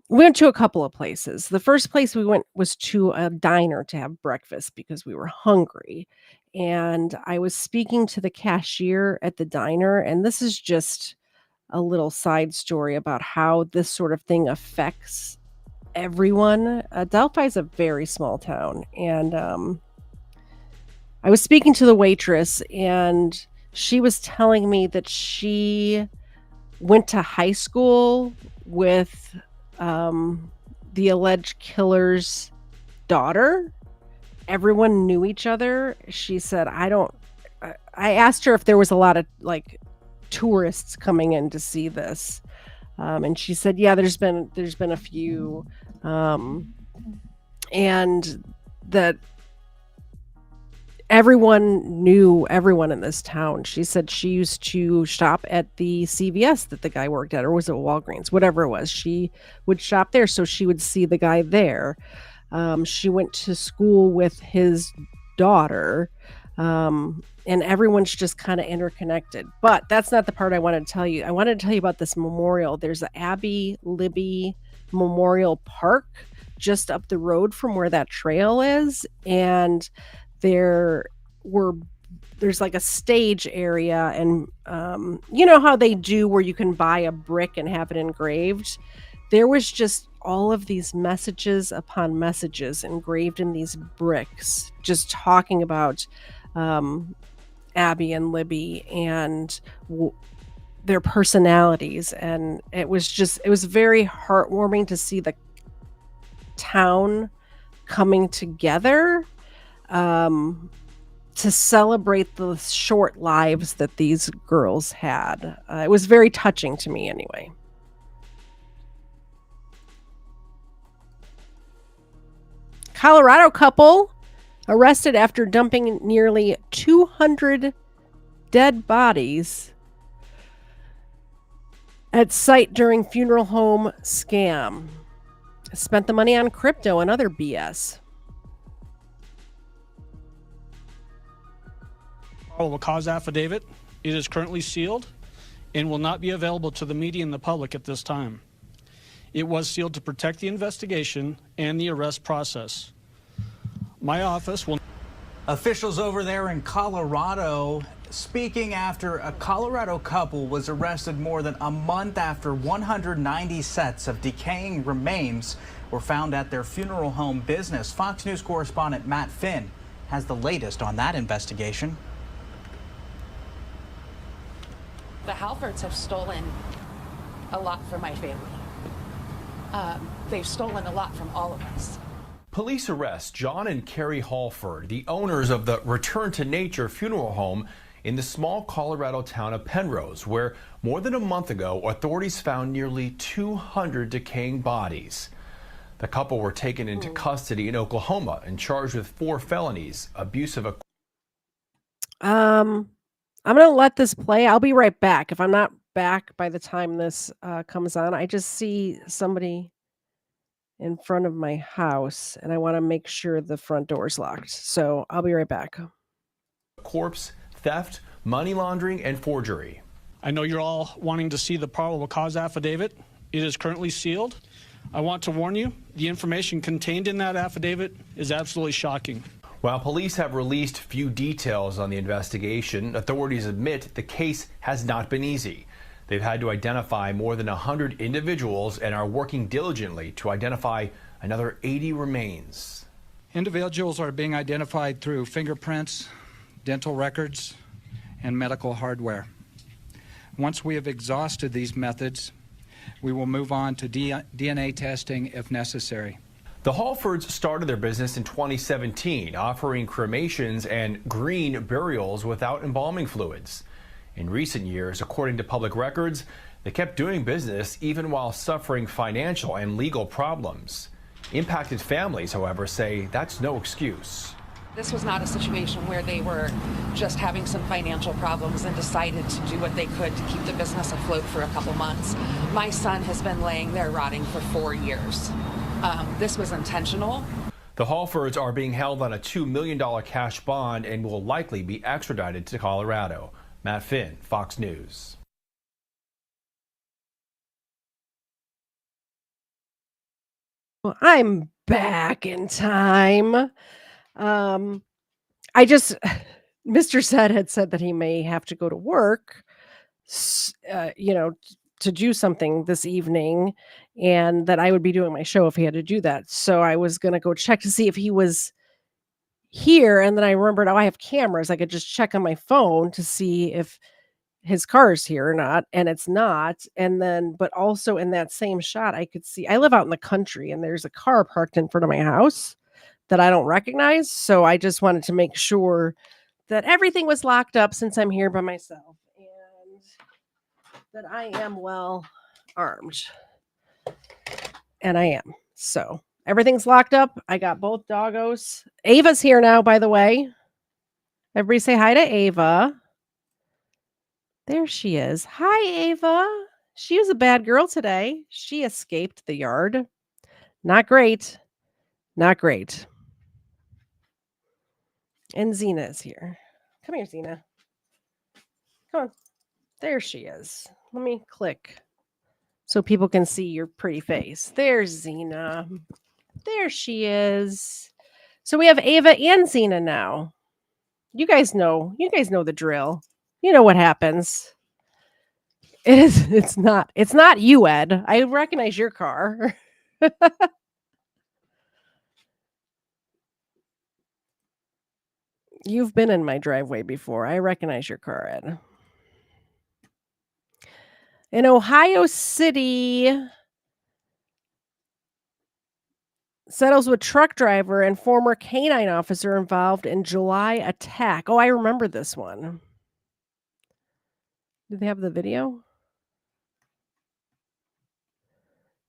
went to a couple of places. The first place we went was to a diner to have breakfast because we were hungry, and I was speaking to the cashier at the diner, and this is just a little side story about how this sort of thing affects everyone. Delphi is a very small town, and I was speaking to the waitress, and she was telling me that she went to high school with the alleged killer's daughter. Everyone knew each other. She said, I asked her if there was a lot of tourists coming in to see this, and she said, yeah, there's been a few, and that everyone knew everyone in this town. She said she used to shop at the CVS that the guy worked at, or was it Walgreens, whatever it was. She would shop there, so she would see the guy there. She went to school with his daughter, and everyone's just kind of interconnected. But that's not the part I wanted to tell you. I wanted to tell you about this memorial. There's a Abby Libby Memorial Park just up the road from where that trail is, and there's like a stage area, and you know how they do where you can buy a brick and have it engraved. There was just all of these messages upon messages engraved in these bricks, just talking about Abby and Libby and their personalities. And it was very heartwarming to see the town coming together to celebrate the short lives that these girls had. It was very touching to me anyway. Colorado couple arrested after dumping nearly 200 dead bodies at site during funeral home scam. Spent the money on crypto and other BS. Probable cause affidavit. It is currently sealed and will not be available to the media and the public at this time. It was sealed to protect the investigation and the arrest process. My office will... Officials over there in Colorado speaking after a Colorado couple was arrested more than a month after 190 sets of decaying remains were found at their funeral home business. Fox News correspondent Matt Finn has the latest on that investigation. The Halfords have stolen a lot from my family. They've stolen a lot from all of us. Police arrest John and Carrie Halford, the owners of the Return to Nature funeral home in the small Colorado town of Penrose, where more than a month ago, authorities found nearly 200 decaying bodies. The couple were taken into custody in Oklahoma and charged with 4 felonies, abuse of a... I'm going to let this play. I'll be right back. If I'm not back by the time this comes on, I just see somebody in front of my house, and I want to make sure the front door's locked. So I'll be right back. Corpse, theft, money laundering, and forgery. I know you're all wanting to see the probable cause affidavit. It is currently sealed. I want to warn you, the information contained in that affidavit is absolutely shocking. While police have released few details on the investigation, authorities admit the case has not been easy. They've had to identify more than 100 individuals and are working diligently to identify another 80 remains. Individuals are being identified through fingerprints, dental records, and medical hardware. Once we have exhausted these methods, we will move on to DNA testing if necessary. The Halfords started their business in 2017, offering cremations and green burials without embalming fluids. In recent years, according to public records, they kept doing business even while suffering financial and legal problems. Impacted families, however, say that's no excuse. This was not a situation where they were just having some financial problems and decided to do what they could to keep the business afloat for a couple months. My son has been laying there rotting for 4 years. This was intentional. The Halfords are being held on a $2 million cash bond and will likely be extradited to Colorado. Matt Finn, Fox News. Well, I'm back in time. Mr. Said had said that he may have to go to work, to do something this evening, and that I would be doing my show if he had to do that. So I was going to go check to see if he was here. And then I remembered, I have cameras. I could just check on my phone to see if his car is here or not. And it's not. And then, but also in that same shot, I could see, I live out in the country and there's a car parked in front of my house that I don't recognize. So I just wanted to make sure that everything was locked up since I'm here by myself and that I am well armed. And I am. So everything's locked up. I got both doggos. Ava's here now, by the way. Everybody say hi to Ava. There she is. Hi, Ava. She was a bad girl today. She escaped the yard. Not great. Not great. And Xena is here. Come here, Xena. Come on. There she is. Let me click so people can see your pretty face. There's Xena. There she is. So we have Ava and Xena now. You guys know the drill. You know what happens. It's not you, Ed. I recognize your car. You've been in my driveway before. I recognize your car, Ed. In Ohio City, settles with truck driver and former canine officer involved in July attack. Oh, I remember this one. Do they have the video?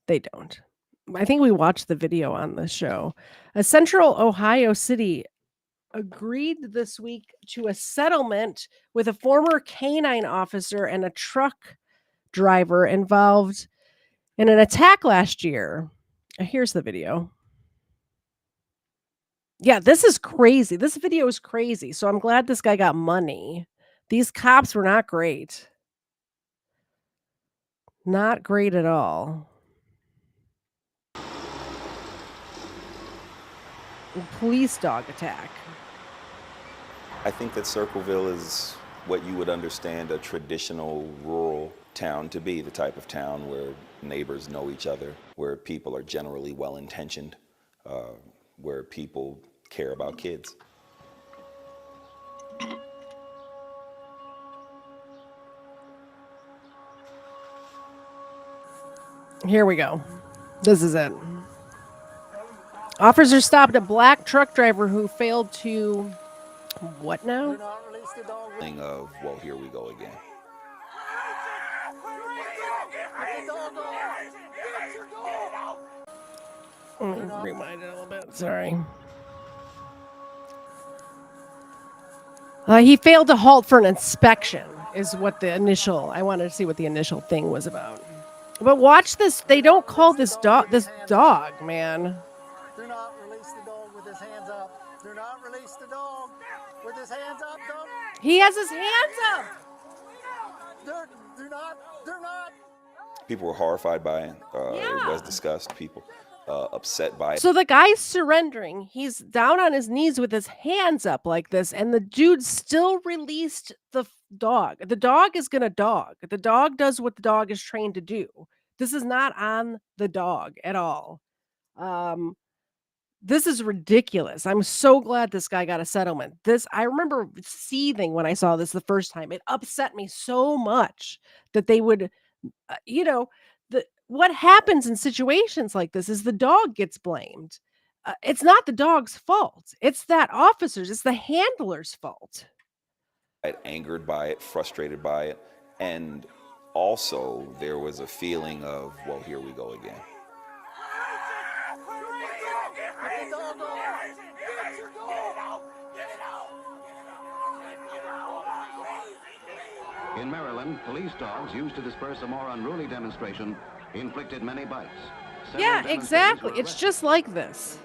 They don't. I think we watched the video on the show. A Central Ohio City agreed this week to a settlement with a former canine officer and a truck driver involved in an attack last year. Here's the video. Yeah, this is crazy. This video is crazy. So I'm glad this guy got money. These cops were not great. Not great at all. Police dog attack. I think that Circleville is what you would understand a traditional rural town to be, the type of town where neighbors know each other, where people are generally well-intentioned, where people care about kids. Here we go. This is it. Officers stopped a black truck driver who failed to... What now? Thing of, well, here we go again. Let me rewind it a little bit. Sorry. He failed to halt for an inspection is what the initial... I wanted to see what the initial thing was about. But watch this. They don't call this dog, man. Do not release the dog with his hands up. Do not release the dog with his hands up. Don't. He has his hands up. Do not. People were horrified by it. It was discussed. People upset by it. So the guy's surrendering. He's down on his knees with his hands up like this, and the dude still released the dog. The dog is gonna dog. The dog does what the dog is trained to do. This is not on the dog at all. This is ridiculous. I'm so glad this guy got a settlement. I remember seething when I saw this the first time. It upset me so much that they would, what happens in situations like this is the dog gets blamed. It's not the dog's fault. It's that officer's, it's the handler's fault. Angered by it, frustrated by it, and also there was a feeling of, well, here we go again. In Maryland, police dogs used to disperse a more unruly demonstration inflicted many bites. Yeah, exactly. It's just like this.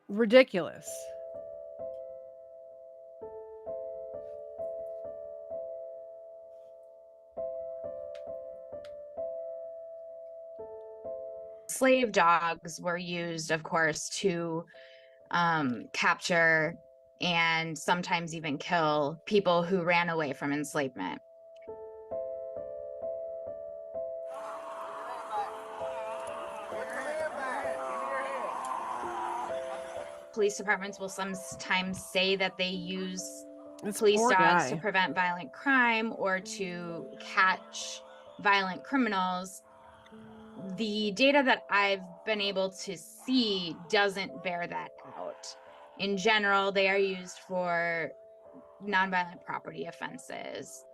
Ridiculous. Slave dogs were used, of course, to capture and sometimes even kill people who ran away from enslavement. Police departments will sometimes say that they use police dogs to prevent violent crime or to catch violent criminals. The data that I've been able to see doesn't bear that out. In general, they are used for nonviolent property offenses.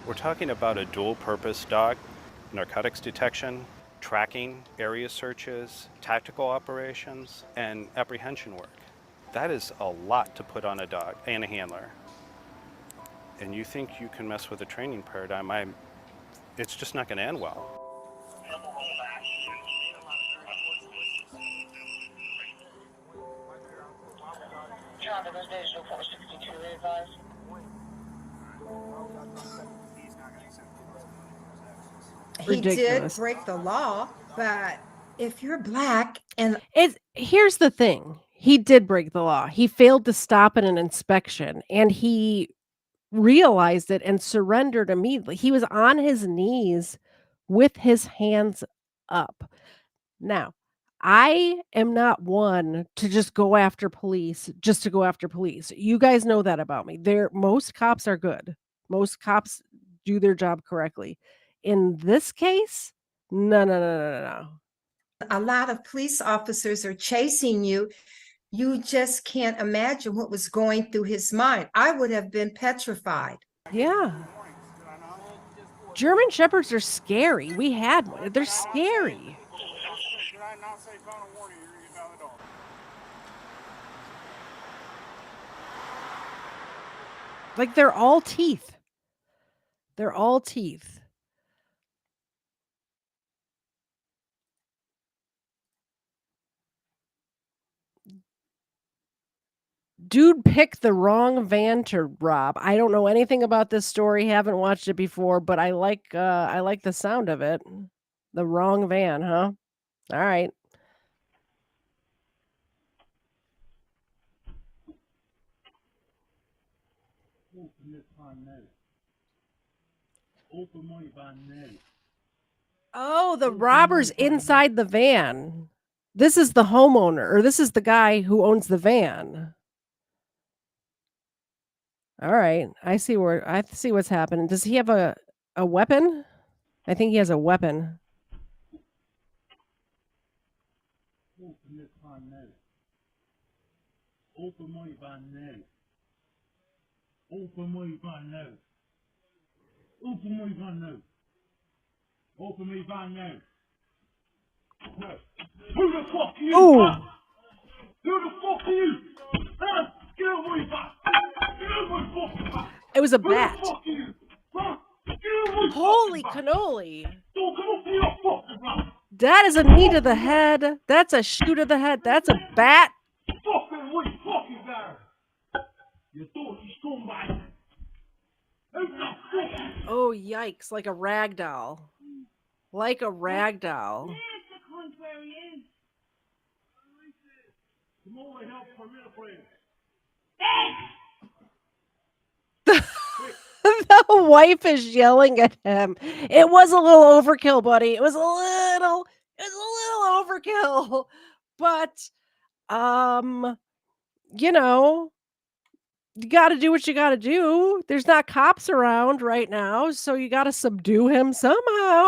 We're talking about a dual-purpose dog, narcotics detection, tracking, area searches, tactical operations, and apprehension work. That is a lot to put on a dog and a handler. And you think you can mess with the training paradigm, it's just not going to end well. He did Ridiculous. break the law, but if you're black and Here's the thing. He did break the law. He failed to stop at an inspection, and he realized it and surrendered immediately. He was on his knees with his hands up. Now, I am not one to just go after police just to go after police. You guys know that about me. Most cops are good. Most cops do their job correctly. In this case, no. a lot of police officers are chasing you, you just can't imagine what was going through his mind. I would have been petrified. Yeah. German Shepherds are scary. We had one. They're scary. Like, they're all teeth. They're all teeth. Dude picked the wrong van to rob. I don't know anything about this story, haven't watched it before, but I like the sound of it. The wrong van, huh? All right. Oh, the robber's inside the van. This is the homeowner, or this is the guy who owns the van. All right. I see what's happening. Does he have a weapon? I think he has a weapon. Who the fuck are you? Ooh. Who the fuck are you? Get over my back. Get over my fucking back. It was a Who bat. the fuck are you? Get over my Holy fucking back. cannoli. Don't come up to your fucking back. That is a knee to the head. That's a shoe to the head. That's a bat. Fucking what fucking there? You dirty scumbag. Who the fuck? Oh, yikes. Like a rag doll. Like a rag doll. Where he is. Come on, help for real friend. The wife is yelling at him. It was a little overkill, buddy. It was a little overkill. But you know, you got to do what you got to do. There's not cops around right now, so you got to subdue him somehow.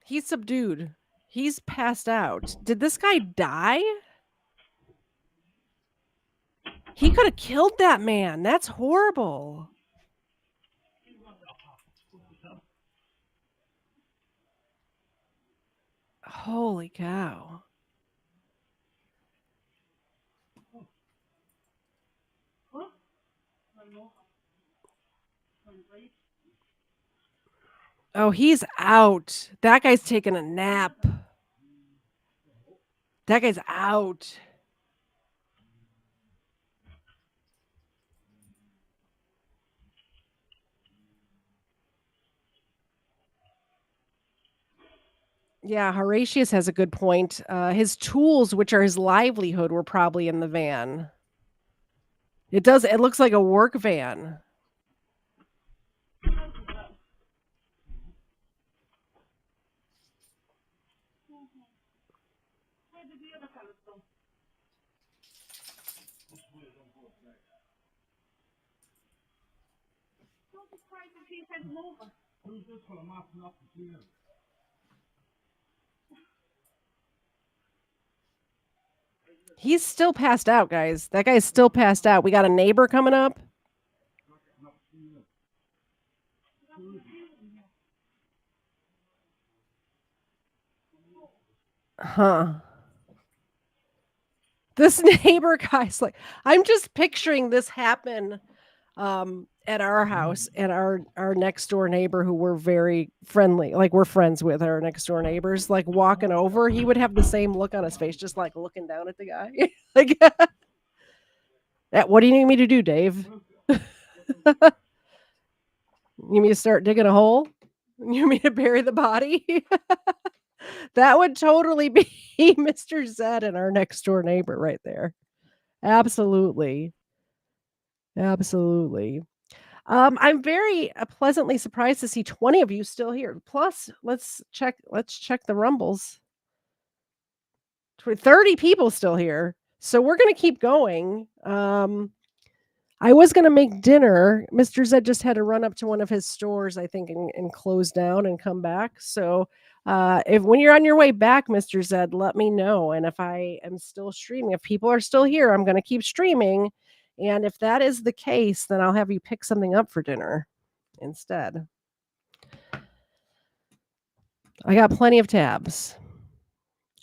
He's subdued. He's passed out. Did this guy die? He could have killed that man. That's horrible. Holy cow. Oh, he's out. That guy's taking a nap. That guy's out. Yeah, Horatius has a good point. His tools, which are his livelihood, were probably in the van. It looks like a work van. He's still passed out, guys. That guy's still passed out. We got a neighbor coming up. Huh. This neighbor guy's like, I'm just picturing this happen at our house, and our next door neighbor, who we're very friendly, like we're friends with our next door neighbors, like walking over, he would have the same look on his face, just like looking down at the guy. Like, what do you need me to do, Dave? You need me to start digging a hole? You need me to bury the body? That would totally be Mr. Zed and our next door neighbor right there. Absolutely. Absolutely. I'm very pleasantly surprised to see 20 of you still here. Plus, let's check the rumbles. 30 people still here. So we're going to keep going. I was going to make dinner. Mr. Zed just had to run up to one of his stores, I think, and close down and come back. So when you're on your way back, Mr. Zed, let me know. And if I am still streaming, if people are still here, I'm going to keep streaming. And if that is the case, then I'll have you pick something up for dinner instead. I got plenty of tabs.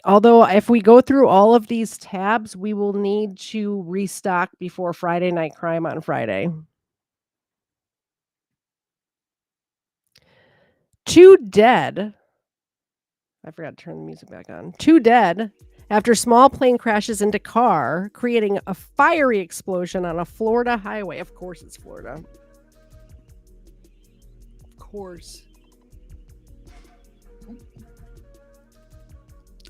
Although if we go through all of these tabs, we will need to restock before Friday Night Crime on Friday. 2 dead. I forgot to turn the music back on. 2 dead after small plane crashes into car, creating a fiery explosion on a Florida highway. Of course it's Florida. Of course.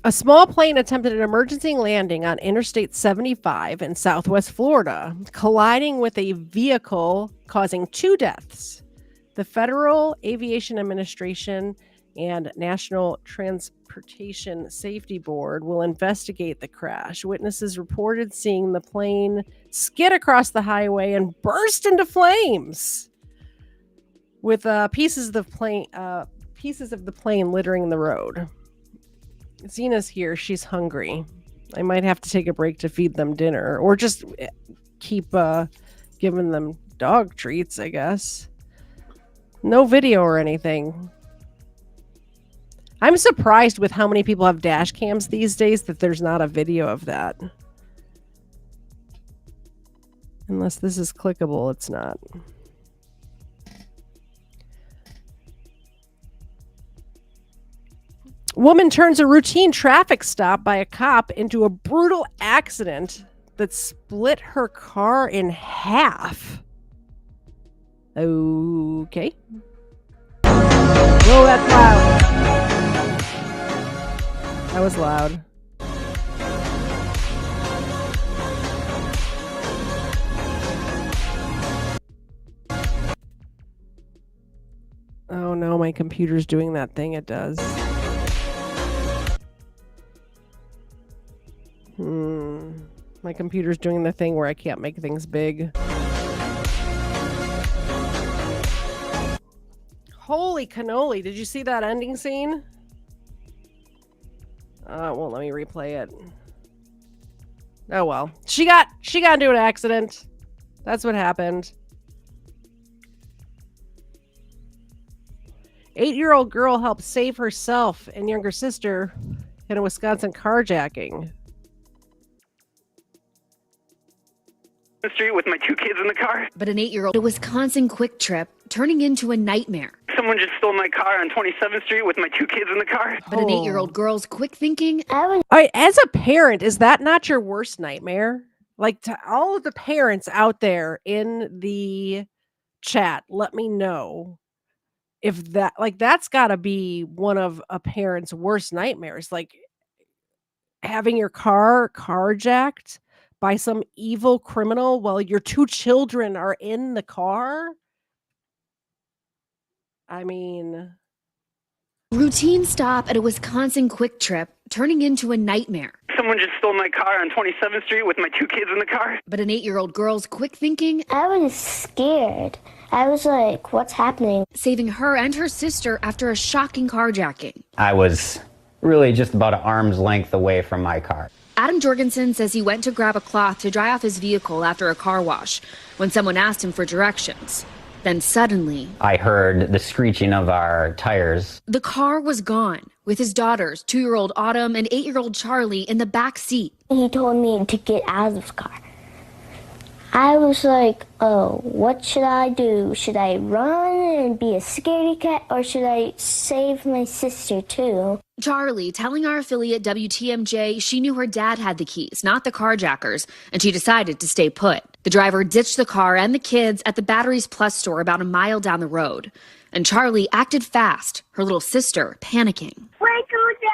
A small plane attempted an emergency landing on Interstate 75 in Southwest Florida, colliding with a vehicle, causing 2 deaths. The Federal Aviation Administration and National Transportation Safety Board will investigate the crash. Witnesses reported seeing the plane skid across the highway and burst into flames, with pieces of the plane littering the road. Zena's here. She's hungry. I might have to take a break to feed them dinner, or just keep giving them dog treats, I guess. No video or anything. I'm surprised with how many people have dash cams these days that there's not a video of that. Unless this is clickable, it's not. Woman turns a routine traffic stop by a cop into a brutal accident that split her car in half. Okay. Whoa, that's loud. That was loud. Oh no, my computer's doing that thing it does. My computer's doing the thing where I can't make things big. Holy cannoli, did you see that ending scene? It won't let me replay it. Oh well. She got into an accident. That's what happened. 8-year-old girl helped save herself and younger sister in a Wisconsin carjacking. The street with my 2 kids in the car. But an 8-year-old, a Wisconsin quick trip turning into a nightmare. Someone just stole my car on 27th Street with my 2 kids in the car. But an 8-year-old girl's quick thinking. All right, as a parent, is that not your worst nightmare? Like, to all of the parents out there in the chat, let me know if that, like, that's got to be one of a parent's worst nightmares. Like, having your car carjacked by some evil criminal while your 2 children are in the car? I mean... Routine stop at a Wisconsin quick trip turning into a nightmare. Someone just stole my car on 27th Street with my 2 kids in the car. But an 8-year-old girl's quick thinking. I was scared. I was like, what's happening? Saving her and her sister after a shocking carjacking. I was really just about an arm's length away from my car. Adam Jorgensen says he went to grab a cloth to dry off his vehicle after a car wash when someone asked him for directions. Then suddenly, I heard the screeching of our tires. The car was gone, with his daughters, 2-year-old Autumn and 8-year-old Charlie, in the back seat. He told me to get out of the car. I was like, oh, what should I do? Should I run and be a scaredy cat, or should I save my sister too? Charlie telling our affiliate WTMJ she knew her dad had the keys, not the carjackers, and she decided to stay put. The driver ditched the car and the kids at the Batteries Plus store about a mile down the road. And Charlie acted fast, her little sister panicking. Where's your dad?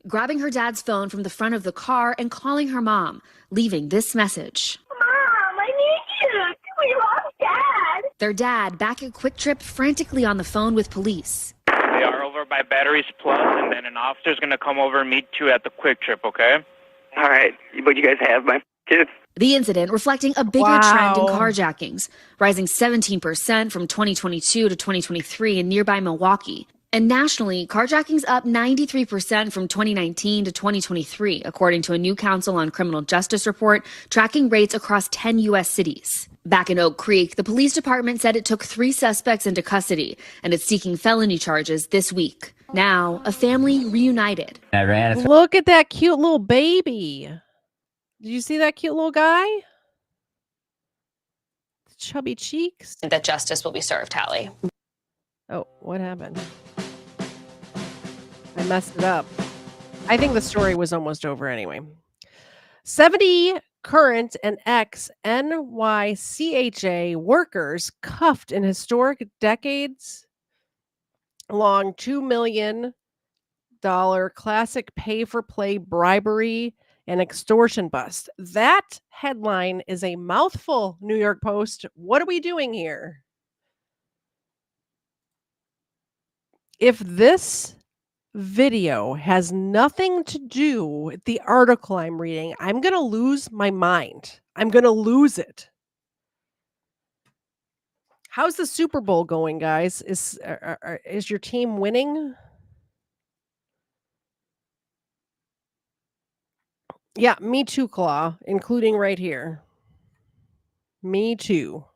Grabbing her dad's phone from the front of the car and calling her mom, leaving this message. Mom, I need you. We lost Dad. Their dad back at Quick Trip, frantically on the phone with police. They are over by Batteries Plus, and then an officer's going to come over and meet you at the Quick Trip, okay? All right, but you guys have my kids. The incident reflecting a bigger trend in carjackings, rising 17% from 2022 to 2023 in nearby Milwaukee. And nationally, carjackings up 93% from 2019 to 2023, according to a new Council on Criminal Justice report tracking rates across 10 U.S. cities. Back in Oak Creek, the police department said it took 3 suspects into custody and is seeking felony charges this week. Now, a family reunited. Look at that cute little baby. Did you see that cute little guy? Chubby cheeks. That justice will be served, Hallie. Oh, what happened? I messed it up. I think the story was almost over anyway. 70 current and ex-NYCHA workers cuffed in historic decades-long $2 million classic pay-for-play bribery and extortion bust. That headline is a mouthful, New York Post. What are we doing here? If this video has nothing to do with the article I'm reading, I'm going to lose my mind. I'm going to lose it. How's the Super Bowl going, guys? Is your team winning? Yeah, me too, Claw, including right here. Me too.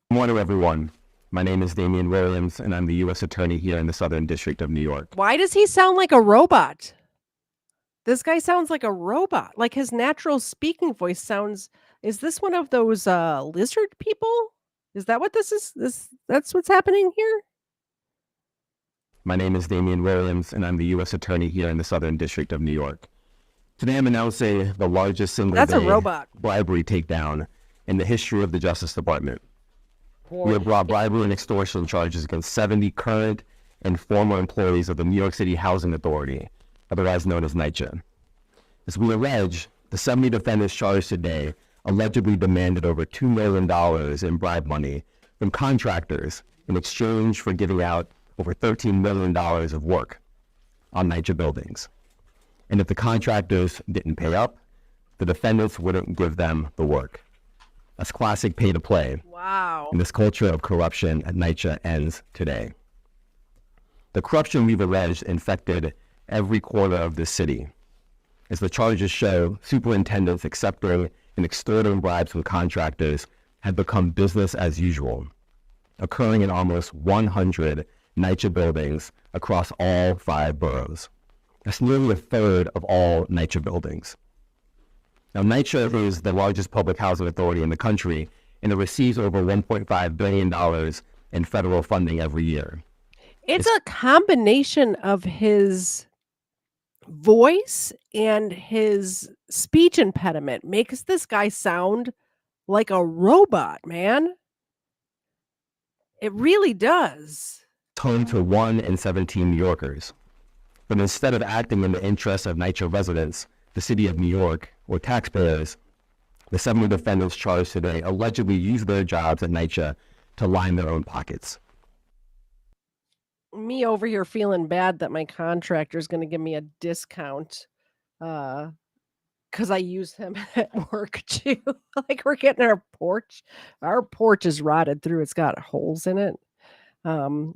Good morning, everyone. My name is Damian Williams, and I'm the U.S. Attorney here in the Southern District of New York. Why does he sound like a robot? This guy sounds like a robot. Like his natural speaking voice sounds... Is this one of those lizard people? Is that what this is? That's what's happening here? My name is Damian Williams, and I'm the U.S. Attorney here in the Southern District of New York. Today I'm announcing the largest single-day bribery takedown in the history of the Justice Department. We have brought bribery and extortion charges against 70 current and former employees of the New York City Housing Authority, otherwise known as NYCHA. As we allege, the 70 defendants charged today allegedly demanded over $2 million in bribe money from contractors in exchange for giving out over $13 million of work on NYCHA buildings. And if the contractors didn't pay up, the defendants wouldn't give them the work. That's classic pay to play. Wow. And this culture of corruption at NYCHA ends today. The corruption we've alleged infected every corner of this city. As the charges show, superintendents accepting and extorting bribes from contractors have become business as usual, occurring in almost 100 NYCHA buildings across all 5 boroughs. That's nearly a third of all NYCHA buildings. Now, NYCHA is the largest public housing authority in the country, and it receives over $1.5 billion in federal funding every year. It's a combination of his voice and his speech impediment makes this guy sound like a robot, man. It really does. Home to 1 in 17 New Yorkers. But instead of acting in the interests of NYCHA residents, the city of New York, or taxpayers, the 70 defendants charged today allegedly used their jobs at NYCHA to line their own pockets. Me over here feeling bad that my contractor is going to give me a discount because I use him at work too. Like we're getting our porch. Our porch is rotted through. It's got holes in it.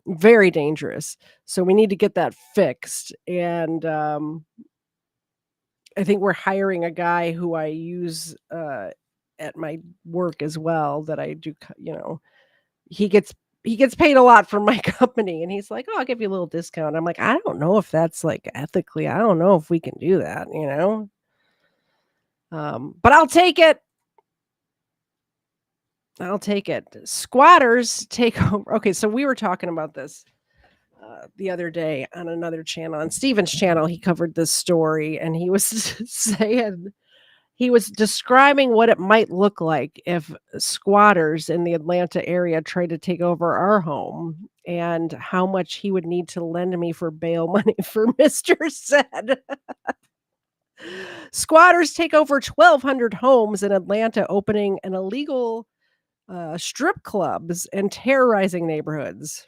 Very dangerous. So we need to get that fixed. And I think we're hiring a guy who I use at my work as well that I do, he gets paid a lot from my company, and he's like, "Oh, I'll give you a little discount." I'm like, "I don't know if that's like ethically. I don't know if we can do that, you know." But I'll take it. I'll take it. Squatters take over. Okay, so we were talking about this the other day on another channel, on Steven's channel. He covered this story, and he was saying, he was describing what it might look like if squatters in the Atlanta area tried to take over our home, and how much he would need to lend me for bail money for Mr. Said. Squatters take over 1,200 homes in Atlanta, opening an illegal strip clubs and terrorizing neighborhoods.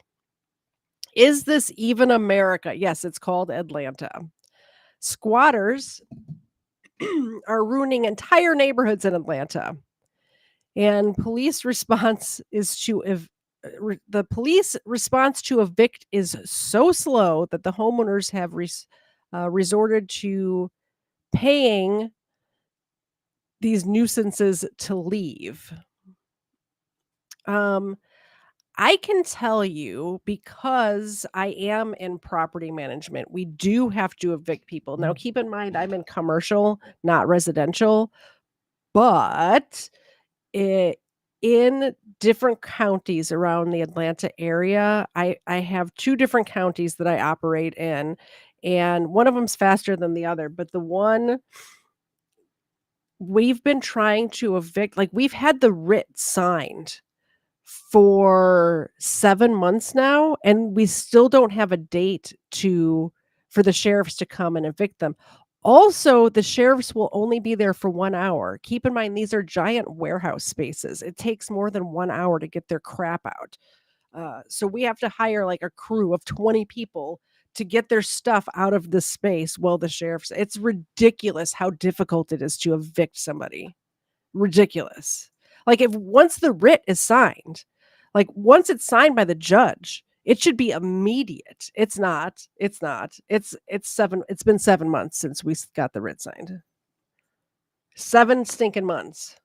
Is this even America? Yes, it's called Atlanta. Squatters are ruining entire neighborhoods in Atlanta, and police response is to the police response to evict is so slow that the homeowners have resorted to paying these nuisances to leave. I can tell you, because I am in property management, we do have to evict people. Now, keep in mind, I'm in commercial, not residential, but in different counties around the Atlanta area, I have 2 different counties that I operate in, and one of them's faster than the other, but the one we've been trying to evict, like, we've had the writ signed for 7 months now, and we still don't have a date for the sheriffs to come and evict them. Also, the sheriffs will only be there for 1 hour. Keep in mind, these are giant warehouse spaces. It takes more than 1 hour to get their crap out. So we have to hire like a crew of 20 people to get their stuff out of the space while the sheriffs. It's ridiculous how difficult it is to evict somebody. Ridiculous. Like, if once the writ is signed, like once it's signed by the judge, it should be immediate. It's not. It's been 7 months since we got the writ signed. 7 stinking months.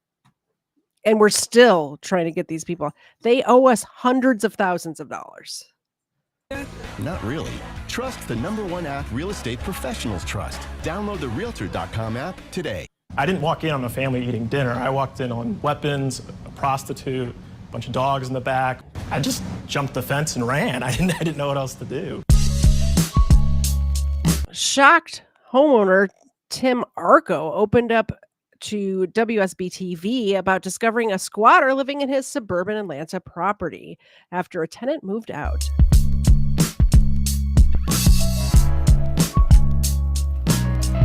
And we're still trying to get these people. They owe us hundreds of thousands of dollars. Not really. Trust the #1 app real estate professionals trust. Download the Realtor.com app today. I didn't walk in on a family eating dinner. I walked in on weapons, a prostitute, a bunch of dogs in the back. I just jumped the fence and ran. I didn't know what else to do. Shocked homeowner Tim Arco opened up to WSB TV about discovering a squatter living in his suburban Atlanta property after a tenant moved out.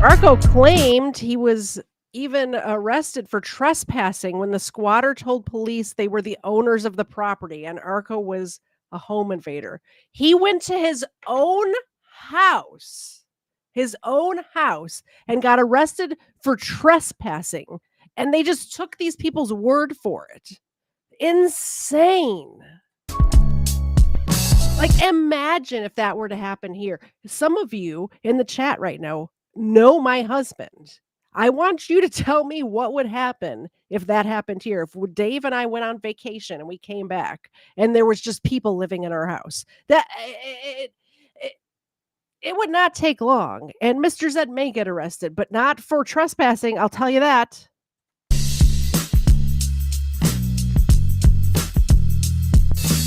Arco claimed he was even arrested for trespassing when the squatter told police they were the owners of the property and Arco was a home invader. He went to his own house, and got arrested for trespassing, and they just took these people's word for it. Insane. Like, imagine if that were to happen here. Some of you in the chat right now know my husband. I want you to tell me what would happen if that happened here. If Dave and I went on vacation and we came back and there was just people living in our house, that it would not take long. And Mr. Zed may get arrested, but not for trespassing. I'll tell you that.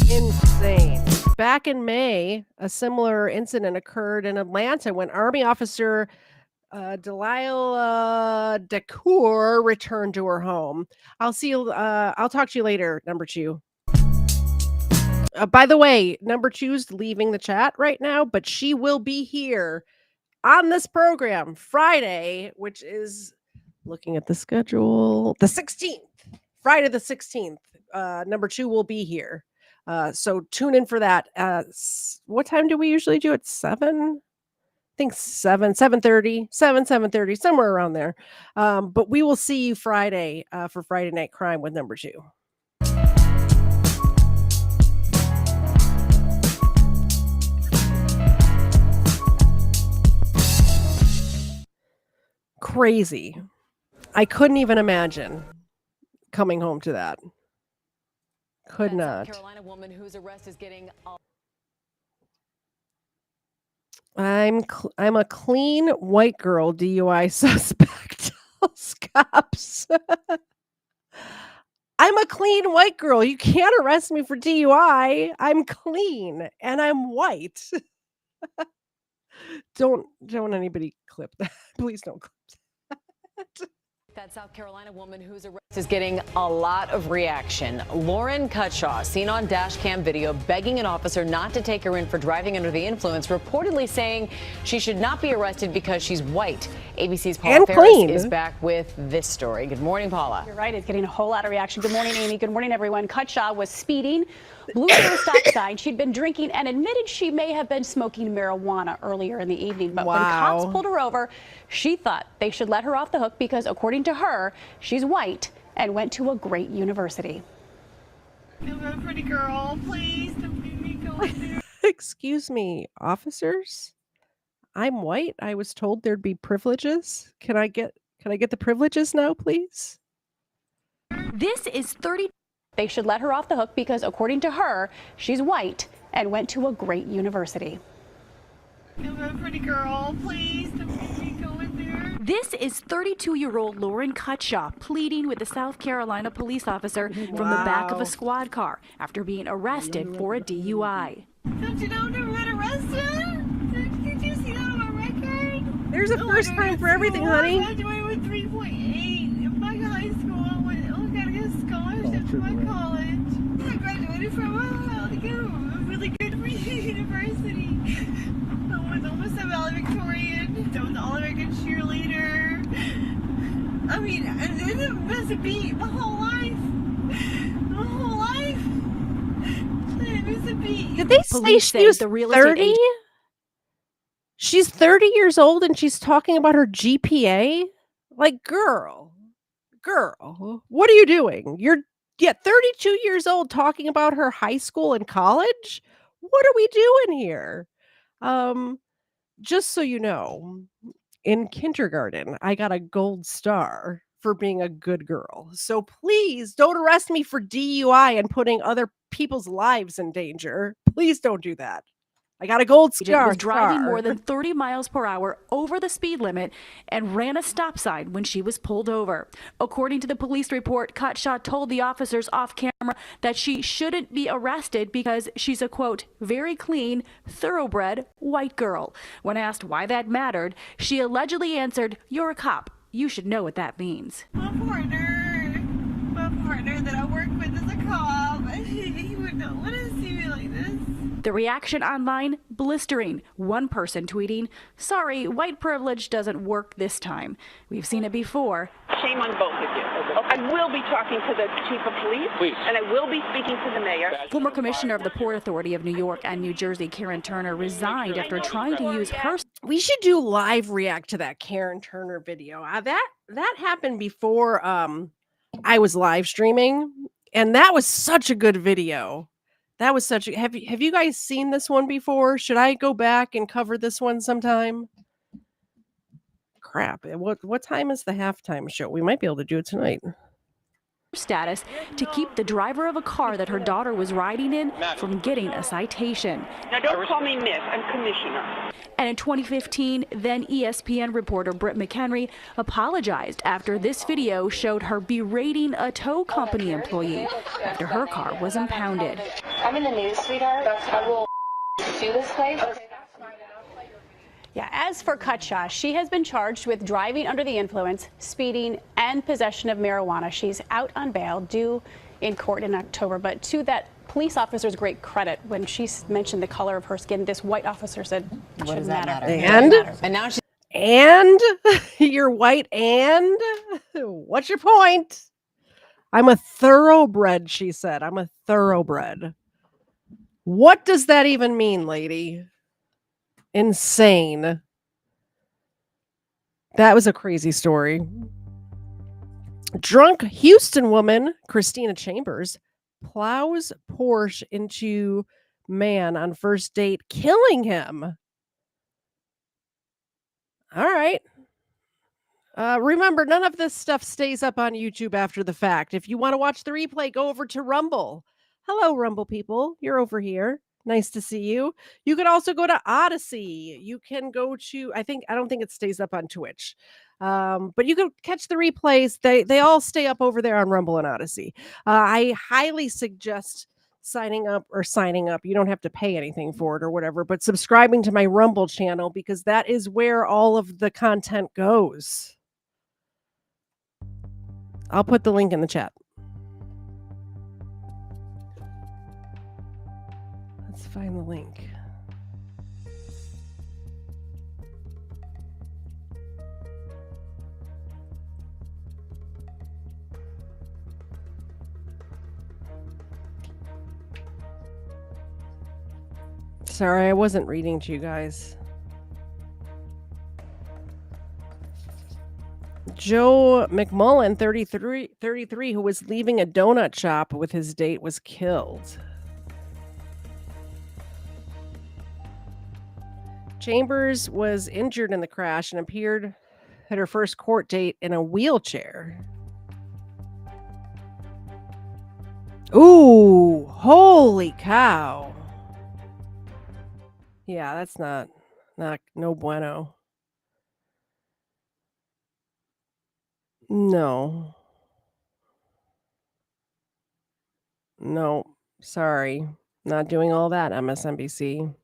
Insane. Back in May, a similar incident occurred in Atlanta when Army officer Delilah Decour returned to her home. I'll talk to you later, number 2. By the way, number 2's leaving the chat right now, but she will be here on this program Friday, which is, looking at the schedule, the 16th. Friday the 16th. Number 2 will be here. So tune in for that. What time do we usually do it? 7? I think 7:30, 7:30, somewhere around there. But we will see you Friday for Friday Night Crime with number 2. Crazy. I couldn't even imagine coming home to that. Could not. South Carolina woman whose arrest is getting I'm a clean white girl DUI suspect. Tells cops. I'm a clean white girl. You can't arrest me for DUI. I'm clean and I'm white. Don't anybody clip that. Please don't clip that. That South Carolina woman whose arrest is getting a lot of reaction. Lauren Cutshaw, seen on dash cam video, begging an officer not to take her in for driving under the influence, reportedly saying she should not be arrested because she's white. ABC's Paula Ferris is back with this story. Good morning, Paula. You're right. It's getting a whole lot of reaction. Good morning, Amy. Good morning, everyone. Cutshaw was speeding, blew through a stop sign. She'd been drinking and admitted she may have been smoking marijuana earlier in the evening. But when cops pulled her over, she thought they should let her off the hook because, according to her, she's white and went to a great university. I'm a pretty girl. Please don't make me go in there. Excuse me, officers? I'm white. I was told there'd be privileges. Can I get the privileges now, please? This is 30. They should let her off the hook because, according to her, she's white and went to a great university. I'm a pretty girl. Please don't make me go in there. This is 32-year-old Lauren Cutshaw pleading with the South Carolina police officer from the back of a squad car after being arrested for a DUI. Don't you know I've never been arrested? Did you see that on my record? There's a first time for everything, honey. I graduated with 3.8 in my high school. I got to get a scholarship to my college. I graduated from a really good university. I was almost a valedictorian. I was an all-American cheerleader. I mean, it must have been my whole life. My whole life. It must have been. Did they say she was 30? She's 30 years old and she's talking about her GPA? Like, girl, what are you doing? You're 32 years old talking about her high school and college? What are we doing here? Just so you know, in kindergarten, I got a gold star for being a good girl. So please don't arrest me for DUI and putting other people's lives in danger. Please don't do that. I got a gold star. Was driving more than 30 miles per hour over the speed limit and ran a stop sign when she was pulled over. According to the police report, Cutshaw told the officers off camera that she shouldn't be arrested because she's a, quote, very clean, thoroughbred white girl. When asked why that mattered, she allegedly answered, "You're a cop. You should know what that means." My partner that I work with is a cop. He would not want to see me like this. The reaction online, blistering. One person tweeting, "Sorry, white privilege doesn't work this time. We've seen it before." Shame on both of you. I will be talking to the chief of police, and I will be speaking to the mayor. Former commissioner of the Port Authority of New York and New Jersey, Karen Turner, resigned after trying to use her. We should do live react to that Karen Turner video. That happened before I was live streaming, and that was such a good video. That was such a have you guys seen this one before? Should I go back and cover this one sometime? Crap. What time is the halftime show? We might be able to do it tonight. Status to keep the driver of a car that her daughter was riding in from getting a citation. Now don't call me Miss, I'm Commissioner. And in 2015, then ESPN reporter Britt McHenry apologized after this video showed her berating a tow company employee after her car was impounded. I'm in the news, sweetheart. I will sue this place. Yeah, as for Cutshaw, she has been charged with driving under the influence, speeding, and possession of marijuana. She's out on bail, due in court in October. But to that police officer's great credit, when she mentioned the color of her skin, this white officer said, "What does that matter?" And now she's you're white, and what's your point? I'm a thoroughbred, she said. I'm a thoroughbred. What does that even mean, lady? Insane. That was a crazy story. Drunk Houston woman Christina Chambers plows Porsche into man on first date, killing him. All right. Remember, none of this stuff stays up on YouTube after the fact. If you want to watch the replay, go over to Rumble. Hello, Rumble people. You're over here. Nice to see you. You can also go to Odyssey. You can go to, I don't think it stays up on Twitch. But you can catch the replays. They all stay up over there on Rumble and Odyssey. I highly suggest signing up. You don't have to pay anything for it or whatever, but subscribing to my Rumble channel, because that is where all of the content goes. I'll put the link in the chat. Let's find the link. Sorry, I wasn't reading to you guys. Joe McMullen, 33, who was leaving a donut shop with his date, was killed. Chambers was injured in the crash and appeared at her first court date in a wheelchair. Ooh, holy cow. Yeah, that's not no bueno. No. No, sorry. Not doing all that, MSNBC.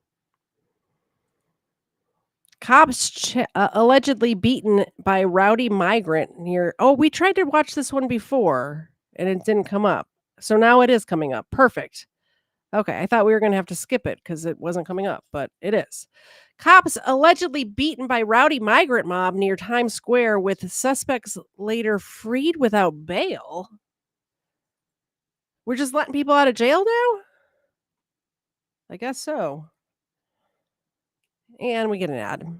Cops allegedly beaten by rowdy migrant near... Oh, we tried to watch this one before, and it didn't come up. So now it is coming up. Perfect. Okay, I thought we were going to have to skip it because it wasn't coming up, but it is. Cops allegedly beaten by rowdy migrant mob near Times Square, with suspects later freed without bail. We're just letting people out of jail now? I guess so. And we get an ad.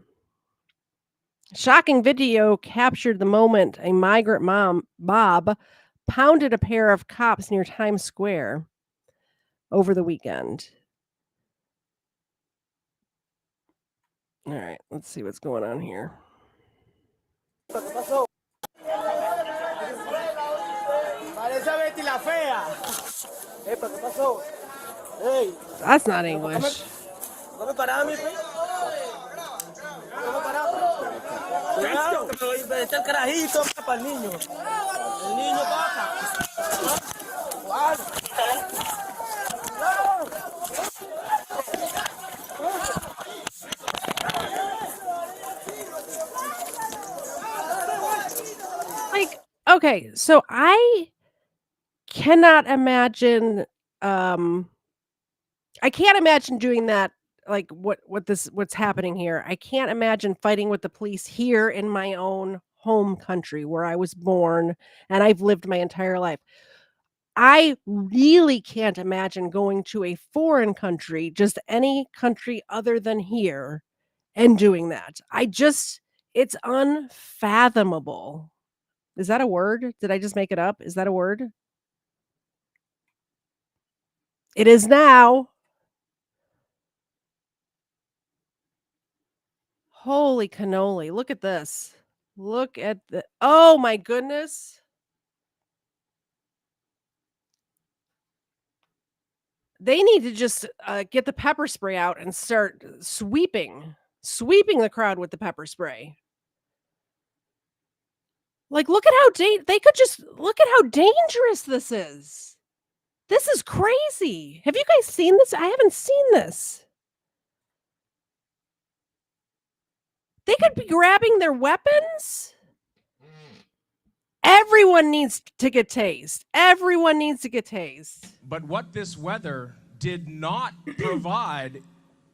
Shocking video captured the moment a migrant mob pounded a pair of cops near Times Square over the weekend. All right, let's see what's going on here. That's not English. Like, okay, so I cannot imagine I can't imagine doing that, like what's happening here. I can't imagine fighting with the police here in my own home country where I was born and I've lived my entire life. I really can't imagine going to a foreign country, just any country other than here, and doing that. It's unfathomable. Is that a word? Did I just make it up? Is that a word? It is now. Holy cannoli. Look at this. Look at the... Oh my goodness. They need to just get the pepper spray out and start sweeping the crowd with the pepper spray. Like, look at how they could just look at how dangerous this is. This is crazy. Have you guys seen this? I haven't seen this. They could be grabbing their weapons. Everyone needs to get tased. Everyone needs to get tased. But what this weather did not provide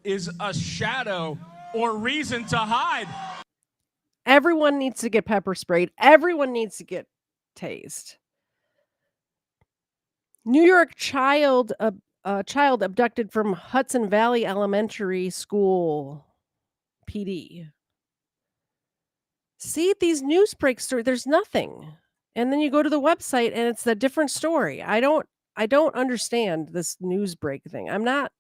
is a shadow or reason to hide. Everyone needs to get pepper sprayed. Everyone needs to get tased. New York child abducted from Hudson Valley Elementary School PD. See, these news break stories, there's nothing. And then you go to the website and it's a different story. I don't understand this news break thing. I'm not...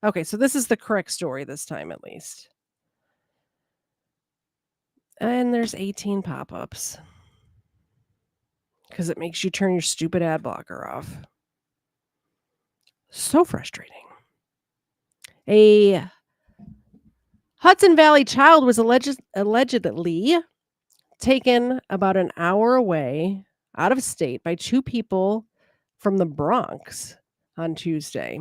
Okay, so this is the correct story this time, at least. And there's 18 pop-ups. Because it makes you turn your stupid ad blocker off. So frustrating. A Hudson Valley child was allegedly taken about an hour away out of state by two people from the Bronx on Tuesday.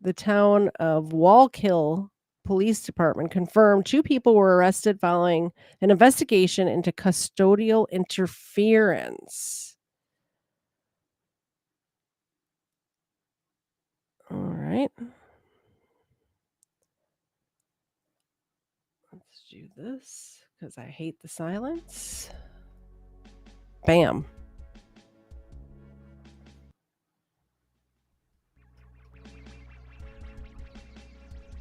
The town of Wallkill Police Department confirmed two people were arrested following an investigation into custodial interference. All right. Let's do this because I hate the silence. Bam.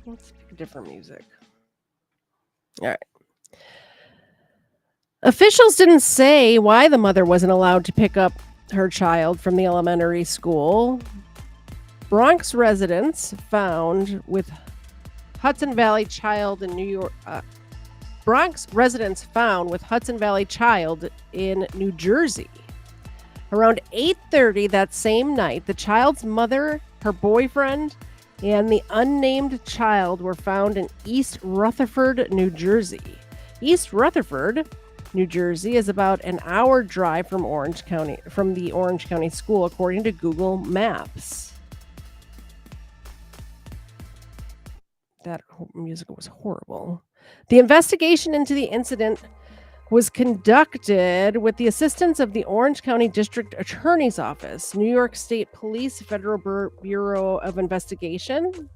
Let's pick different music. All right. Officials didn't say why the mother wasn't allowed to pick up her child from the elementary school. Bronx residents found with Hudson Valley child in New York. Bronx residents found with Hudson Valley child in New Jersey. Around 8:30 that same night, the child's mother, her boyfriend, and the unnamed child were found in East Rutherford, New Jersey. East Rutherford, New Jersey is about an hour drive from the Orange County school, according to Google Maps. That music was horrible. The investigation into the incident was conducted with the assistance of the Orange County District Attorney's Office, New York State Police Federal Bureau of Investigation,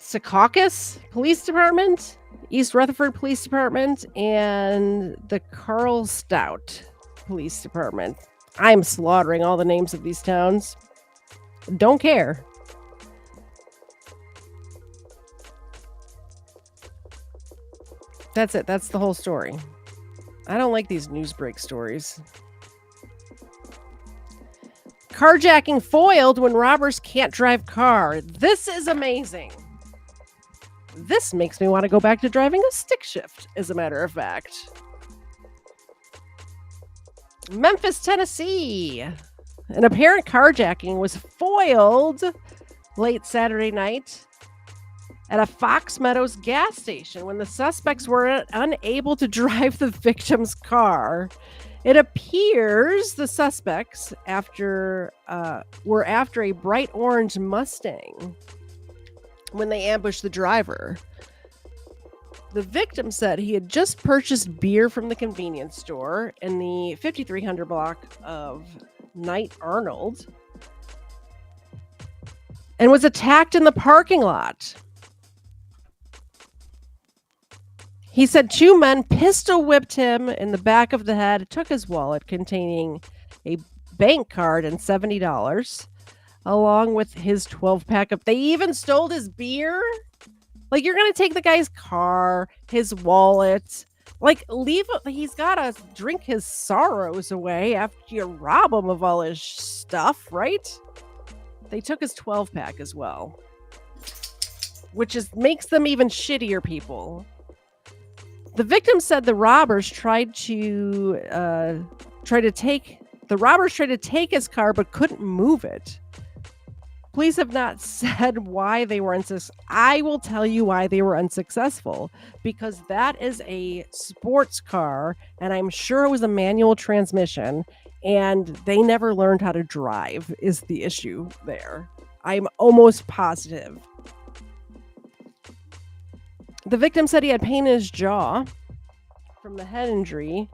Secaucus Police Department, East Rutherford Police Department, and the Carl Stout Police Department. I'm slaughtering all the names of these towns. Don't care. That's it. That's the whole story. I don't like these news break stories. Carjacking foiled when robbers can't drive car. This is amazing. This makes me want to go back to driving a stick shift, as a matter of fact. Memphis, Tennessee. An apparent carjacking was foiled late Saturday night at a Fox Meadows gas station when the suspects were unable to drive the victim's car. It appears the suspects were after a bright orange Mustang when they ambushed the driver. The victim said he had just purchased beer from the convenience store in the 5300 block of Knight Arnold and was attacked in the parking lot. He said two men pistol whipped him in the back of the head, took his wallet containing a bank card and $70, along with his 12-pack of... They even stole his beer? Like, you're going to take the guy's car, his wallet, like, he's got to drink his sorrows away after you rob him of all his stuff, right? They took his 12-pack as well, which makes them even shittier people. The victim said the robbers tried to take his car but couldn't move it. Police have not said why they were unsuccessful. I will tell you why they were unsuccessful. Because that is a sports car, and I'm sure it was a manual transmission, and they never learned how to drive is the issue there. I'm almost positive. The victim said he had pain in his jaw from the head injury,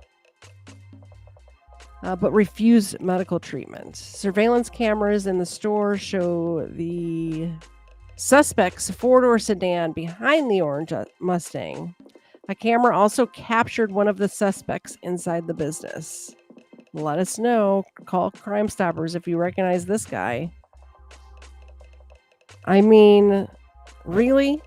but refused medical treatment. Surveillance cameras in the store show the suspect's four-door sedan behind the orange Mustang. A camera also captured one of the suspects inside the business. Let us know. Call Crime Stoppers if you recognize this guy. I mean, really?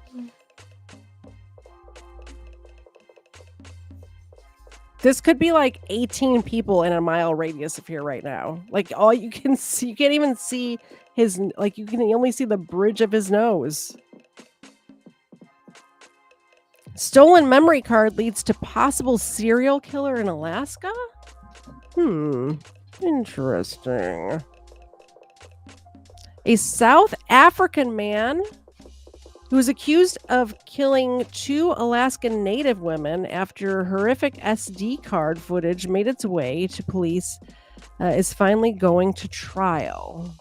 This could be like 18 people in a mile radius of here right now. Like, all you can see, you can't even see his, like, you can only see the bridge of his nose. Stolen memory card leads to possible serial killer in Alaska? Interesting. A South African man who was accused of killing 2 Alaskan Native women after horrific SD card footage made its way to police is finally going to trial.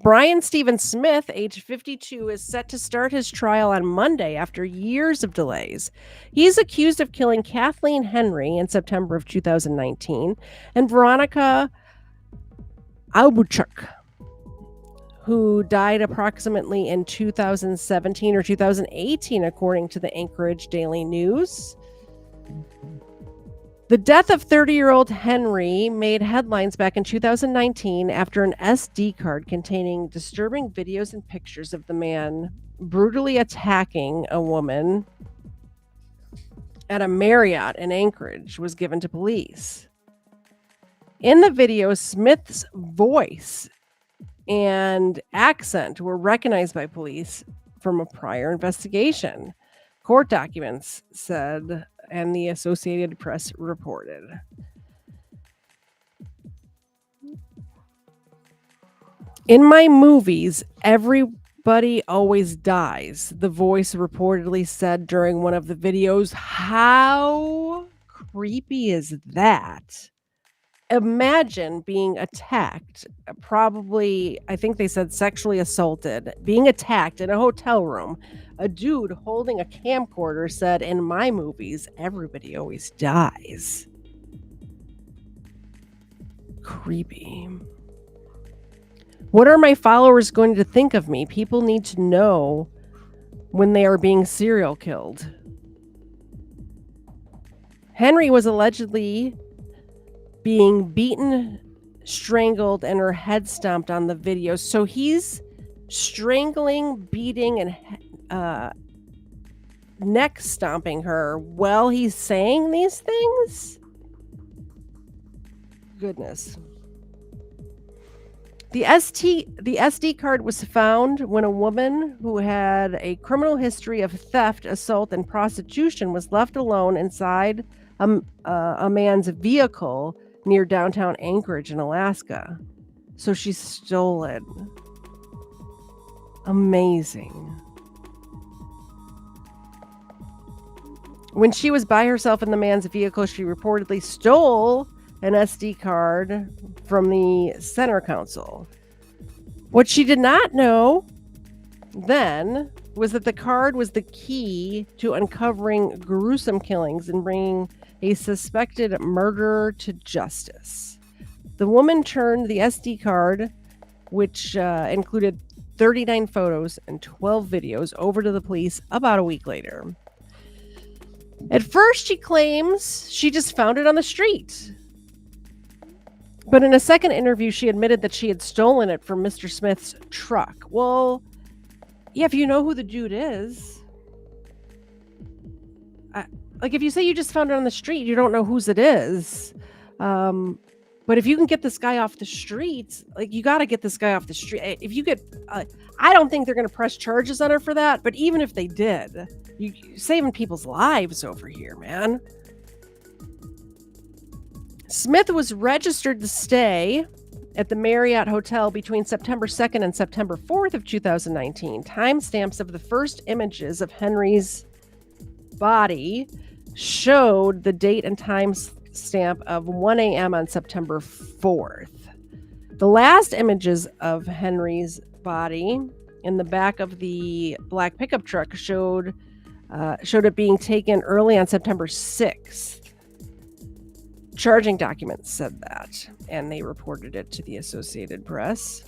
Brian Stephen Smith, age 52, is set to start his trial on Monday after years of delays. He's accused of killing Kathleen Henry in September of 2019 and Veronica Albuchuk, who died approximately in 2017 or 2018, according to the Anchorage Daily News. The death of 30-year-old Henry made headlines back in 2019 after an SD card containing disturbing videos and pictures of the man brutally attacking a woman at a Marriott in Anchorage was given to police. In the video, Smith's voice and accent were recognized by police from a prior investigation, court documents said, and the Associated Press reported. In my movies, everybody always dies, the voice reportedly said during one of the videos. How creepy is that? Imagine being attacked, probably, I think they said sexually assaulted, being attacked in a hotel room. A dude holding a camcorder said, in my movies, everybody always dies. Creepy. What are my followers going to think of me? People need to know when they are being serial killed. Henry was allegedly being beaten, strangled, and her head stomped on the video. So he's strangling, beating, and neck stomping her while he's saying these things? Goodness. The SD card was found when a woman who had a criminal history of theft, assault, and prostitution was left alone inside a man's vehicle near downtown Anchorage in Alaska. So she stole it. Amazing. When she was by herself in the man's vehicle, she reportedly stole an SD card from the center console. What she did not know then was that the card was the key to uncovering gruesome killings and bringing a suspected murderer to justice. The woman turned the SD card, which included 39 photos and 12 videos, over to the police about a week later. At first, she claims she just found it on the street. But in a second interview, she admitted that she had stolen it from Mr. Smith's truck. Well, yeah, if you know who the dude is. Like, if you say you just found it on the street, you don't know whose it is. But if you can get this guy off the street, like, you got to get this guy off the street. If you get, I don't think they're going to press charges on her for that. But even if they did, you're saving people's lives over here, man. Smith was registered to stay at the Marriott Hotel between September 2nd and September 4th of 2019. Timestamps of the first images of Henry's body showed the date and time stamp of 1 a.m. on September 4th. The last images of Henry's body in the back of the black pickup truck showed it being taken early on September 6th. Charging documents said that, and they reported it to the Associated Press.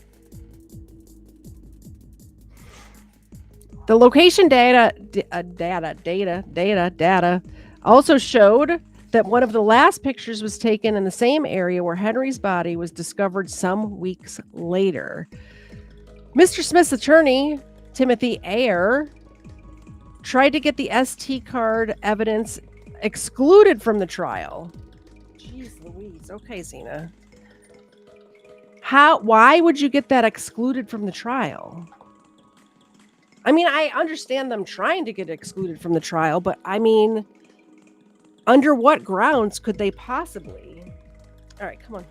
The location data also showed that one of the last pictures was taken in the same area where Henry's body was discovered some weeks later. Mr. Smith's attorney, Timothy Ayer, tried to get the SD card evidence excluded from the trial. Jeez Louise. Okay, Zena. Why would you get that excluded from the trial? I mean, I understand them trying to get excluded from the trial, but I mean, Under what grounds could they possibly? All right, come on.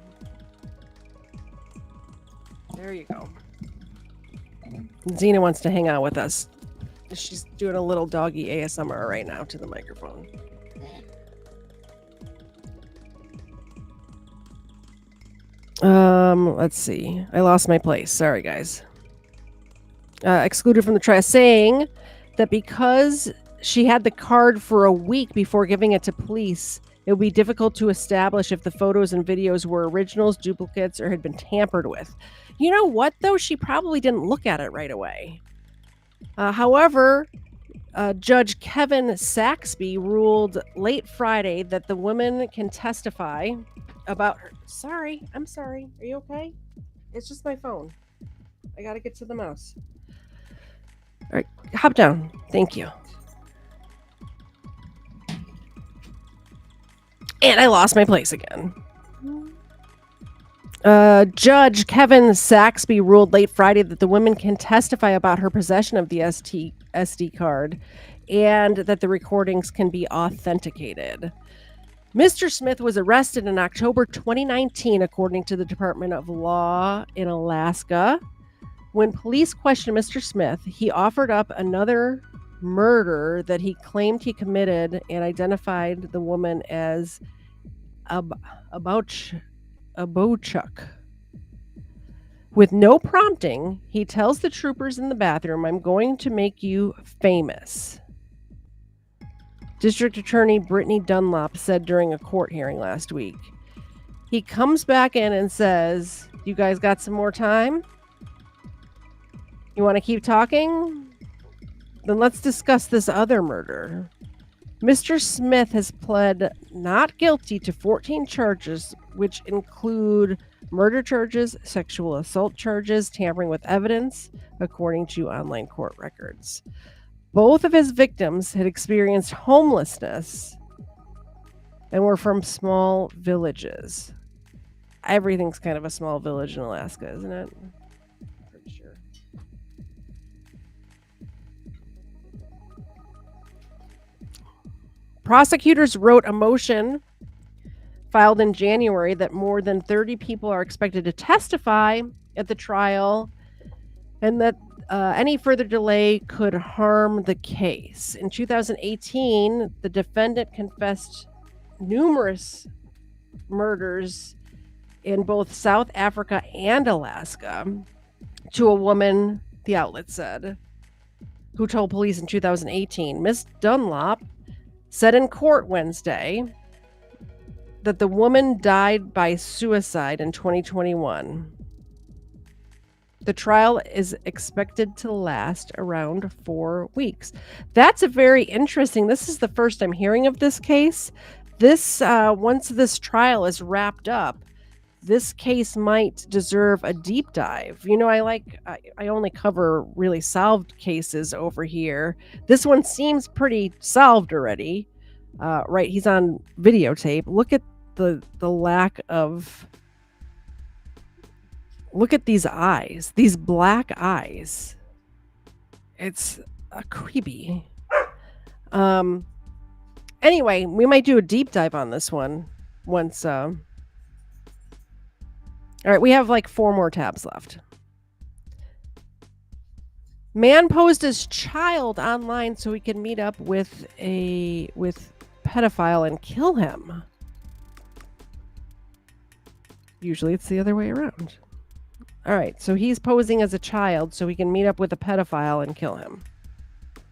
There you go. Xena wants to hang out with us. She's doing a little doggy ASMR right now to the microphone. Let's see. I lost my place. Sorry, guys. Excluded from the trial, saying that because she had the card for a week before giving it to police, it would be difficult to establish if the photos and videos were originals, duplicates, or had been tampered with. You know what, though? She probably didn't look at it right away. However, Judge Kevin Saxby ruled late Friday that the woman can testify about her. Sorry, I'm sorry. Are you okay? It's just my phone. I gotta get to the mouse. All right, hop down. Thank you. And I lost my place again. Judge Kevin Saxby ruled late Friday that the woman can testify about her possession of the SD card and that the recordings can be authenticated. Mr. Smith was arrested in October 2019, according to the Department of Law in Alaska. When police questioned Mr. Smith, he offered up another murder that he claimed he committed and identified the woman as Abochuk. With no prompting, he tells the troopers in the bathroom, "I'm going to make you famous." District Attorney Brittany Dunlop said during a court hearing last week. He comes back in and says, "You guys got some more time? You want to keep talking? Then let's discuss this other murder." Mr. Smith has pled not guilty to 14 charges, which include murder charges, sexual assault charges, tampering with evidence, according to online court records. Both of his victims had experienced homelessness and were from small villages. Everything's kind of a small village in Alaska, isn't it? Pretty sure. Prosecutors wrote a motion filed in January that more than 30 people are expected to testify at the trial and that any further delay could harm the case. In 2018, the defendant confessed numerous murders in both South Africa and Alaska to a woman, the outlet said, who told police in 2018. Ms. Dunlop said in court Wednesday that the woman died by suicide in 2021. The trial is expected to last around 4 weeks. That's a very interesting. This is the first I'm hearing of this case. This once this trial is wrapped up, this case might deserve a deep dive. You know, I only cover really solved cases over here. This one seems pretty solved already. Right, he's on videotape. Look at the lack of. Look at these eyes, these black eyes. It's creepy. Anyway, we might do a deep dive on this one once. All right, we have like 4 more tabs left. Man posed as child online so he can meet up with pedophile and kill him. Usually it's the other way around. All right, so he's posing as a child so he can meet up with a pedophile and kill him.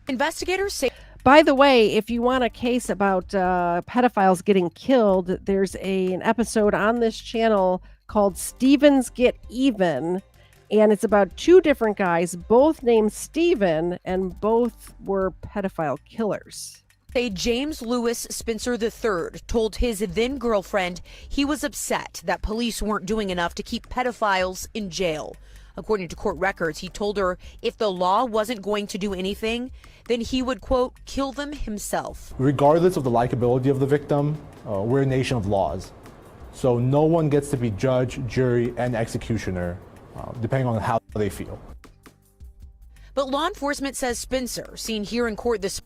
Investigators say... By the way, if you want a case about pedophiles getting killed, there's an episode on this channel called Stevens Get Even, and it's about 2 different guys, both named Steven, and both were pedophile killers. Say James Lewis Spencer III told his then girlfriend he was upset that police weren't doing enough to keep pedophiles in jail. According to court records, he told her if the law wasn't going to do anything, then he would, quote, kill them himself. Regardless of the likability of the victim, we're a nation of laws. So no one gets to be judge, jury, and executioner, depending on how they feel. But law enforcement says Spencer, seen here in court this...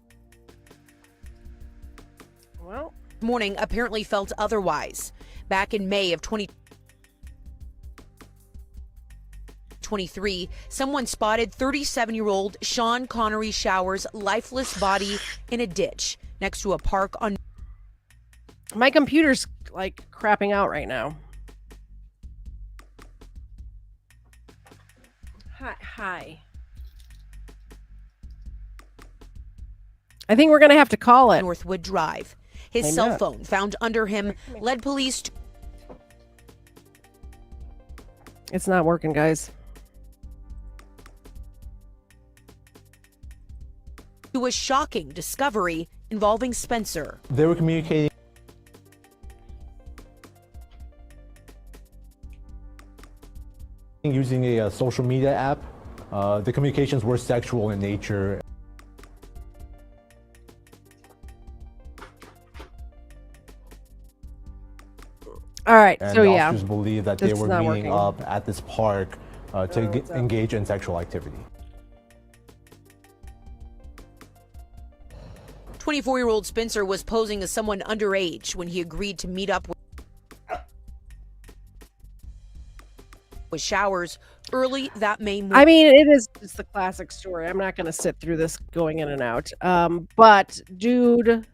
Well, morning apparently felt otherwise. Back in May of 2023, someone spotted 37-year-old Sean Connery Shower's lifeless body in a ditch next to a park on. My computer's like crapping out right now. Hi. I think we're going to have to call it. Northwood Drive. His cell phone found under him led police to. It's not working, guys. To a shocking discovery involving Spencer. They were communicating using a social media app. The communications were sexual in nature. All right, And so the yeah. officers believe that they This is were not meeting working. up at this park to engage in sexual activity. 24-year-old Spencer was posing as someone underage when he agreed to meet up with Showers early that May morning. I mean, it is just the classic story. I'm not going to sit through this going in and out. But dude,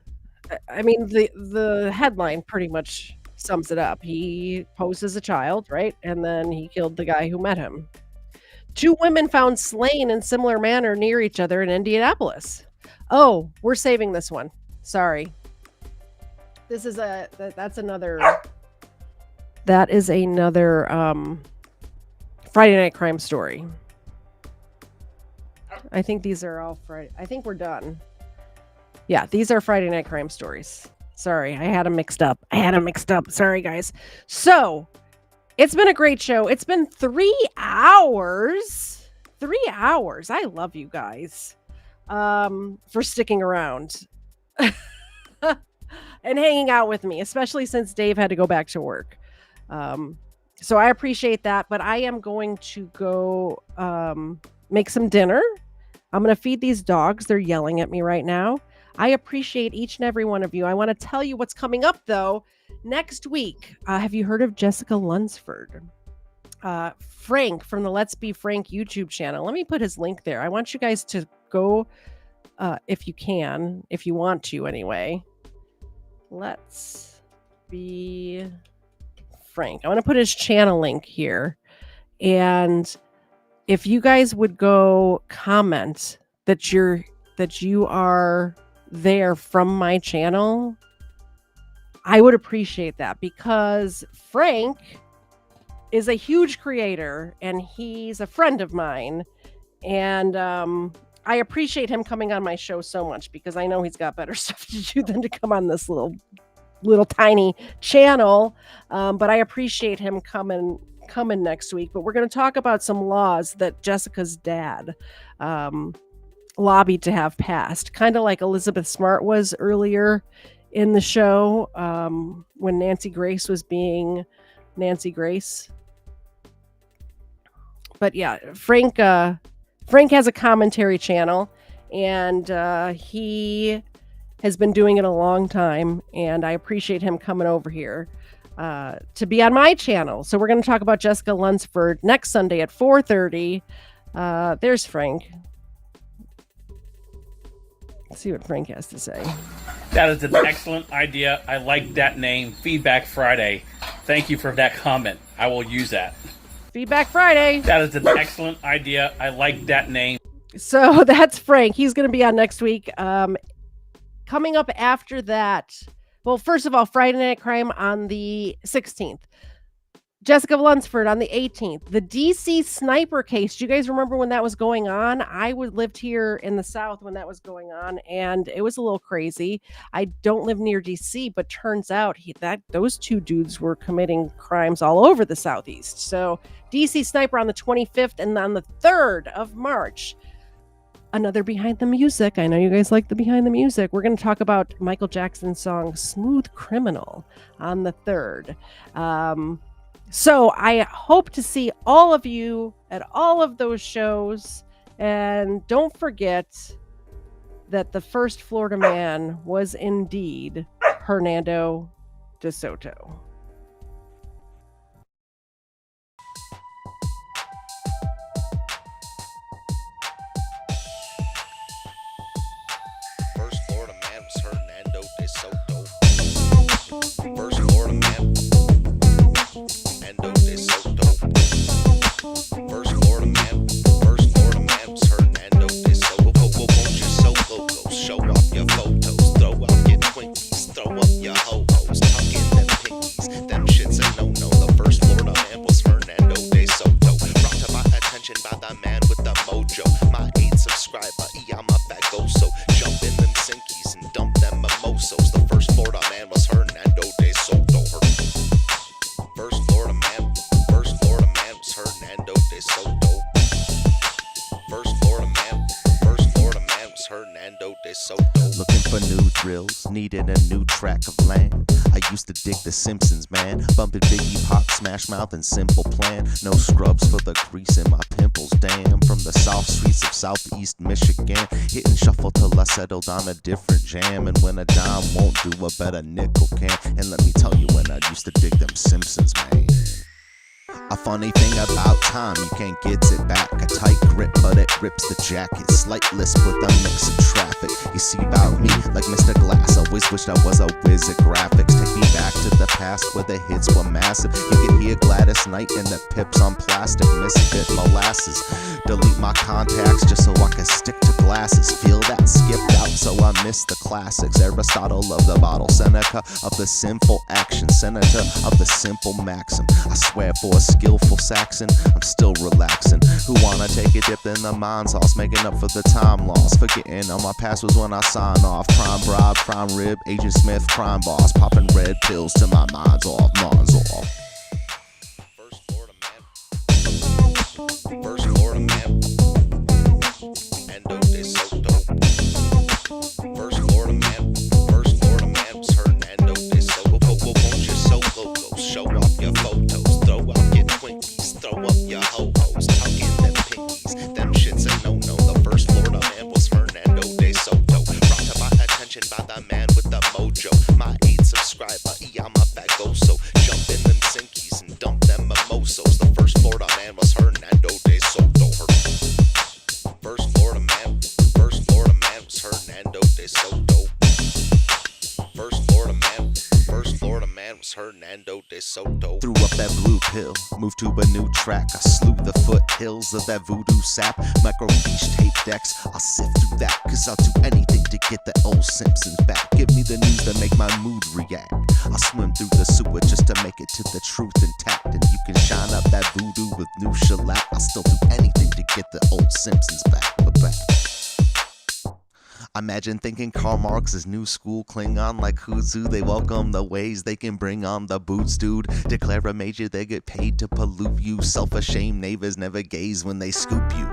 I mean, the headline pretty much sums it up. He posed as a child, right? And then he killed the guy who met him. 2 women found slain in similar manner near each other in Indianapolis. Oh, we're saving this one. Sorry. That is another Friday Night Crime story. I think these are all Friday. I think we're done. Yeah, these are Friday Night Crime stories. Sorry, I had them mixed up. Sorry, guys. So, it's been a great show. It's been 3 hours. 3 hours. I love you guys for sticking around and hanging out with me, especially since Dave had to go back to work. So I appreciate that, but I am going to go make some dinner. I'm going to feed these dogs. They're yelling at me right now. I appreciate each and every one of you. I want to tell you what's coming up, though. Next week, have you heard of Jessica Lunsford? Frank from the Let's Be Frank YouTube channel. Let me put his link there. I want you guys to go, if you can, if you want to anyway. Let's Be Frank. I'm going to put his channel link here. And if you guys would go comment that you are there from my channel, I would appreciate that, because Frank is a huge creator and he's a friend of mine, and I appreciate him coming on my show so much, because I know he's got better stuff to do than to come on this little tiny channel. But I appreciate him coming next week. But we're going to talk about some laws that Jessica's dad lobbied to have passed, kind of like Elizabeth Smart was earlier in the show, when Nancy Grace was being Nancy Grace. But yeah, Frank has a commentary channel, and he has been doing it a long time, and I appreciate him coming over here to be on my channel. So we're going to talk about Jessica Lunsford next Sunday at 4:30. There's Frank. Let's see what Frank has to say. That is an excellent idea. I like that name, Feedback Friday. Thank you for that comment. I will use that. Feedback Friday. That is an excellent idea. I like that name. So that's Frank. He's going to be on next week. Coming up after that, well, first of all, Friday Night Crime on the 16th. Jessica Lunsford on the 18th. The DC sniper case. Do you guys remember when that was going on? I lived here in the South when that was going on, and it was a little crazy. I don't live near DC, but turns out those 2 dudes were committing crimes all over the Southeast. So DC sniper on the 25th, and on the 3rd of March, another Behind the Music. I know you guys like the Behind the Music. We're going to talk about Michael Jackson's song Smooth Criminal on the 3rd. So I hope to see all of you at all of those shows. And don't forget that the first Florida man was indeed Hernando de Soto. First Florida man was Hernando de Soto. First Florida man, Hernando de Soto. First Florida man was Hernando de Soto. Won't you so loco? Show off your photos, throw out your Twinkies, throw up your ho-hos, tuck in them pinkies. Them shits a no-no. The first Florida man was Hernando de Soto. Brought to my attention by the man with the mojo. My 8th subscriber, I'm a bagoso. Jump in them sinkies and dump them mimosos. The first Florida man was Hernando de Soto. First Florida man was Hernando de Soto. First Florida man was Hernando de Soto. Looking for new thrills, needing a new track of land. I used to dig The Simpsons, man. Bumping Biggie, Pop, Smash Mouth, and Simple Plan. No scrubs for the grease in my pimples, damn. From the south streets of southeast Michigan, hitting shuffle till I settled on a different jam. And when a dime won't do, a better nickel can. And let me tell you, when I used to dig them Simpsons, man. A funny thing about time, you can't get it back. A tight grip, but it rips the jacket. Slight lisp with a mix of traffic. You see about me, like Mr. Glass. Always wished I was a whiz at graphics. Take me back to the past where the hits were massive. You could hear Gladys Knight and the Pips on plastic. Misfit molasses. Delete my contacts just so I can stick to glasses. Feel that skipped out, so I miss the classics. Aristotle of the bottle, Seneca of the sinful action, senator of the simple maxim. I swear for a skillful Saxon, I'm still relaxing. Who wanna take a dip in the mind sauce, making up for the time lost, forgetting all my past was when I sign off. Prime bribe, prime rib, Agent Smith, crime boss, popping red pills till my mind's off, mind's off. First Florida man, Hernando de Soto. First Florida man was Hernando de Soto. Won't you so loco? Show off your photos, throw out your Twinkies, throw up your ho-hos, tuck in them pinkies. Them shits a no-no. The first Florida man was Hernando de Soto. Brought to my attention by the man with the mojo. My 8th subscriber, I'm a bagoso. Jump in them sinkies and dump them mimosos. The first Florida man was Hernando de Soto. First Florida man was Hernando de Soto. First Florida man was Hernando de Soto. Threw up that blue pill, moved to a new track. I slew the foothills of that voodoo sap. Microfiche tape decks, I'll sift through that, cause I'll do anything to get the old Simpsons back. Give me the news that make my mood react. I'll swim through the sewer just to make it to the truth intact. And you can shine up that voodoo with new shellac. I'll still do anything to get the old Simpsons back. Imagine thinking Karl Marx is new school Klingon like Huzu. They welcome the ways they can bring on the boots, dude. Declare a major, they get paid to pollute you. Self-ashamed neighbors never gaze when they scoop you.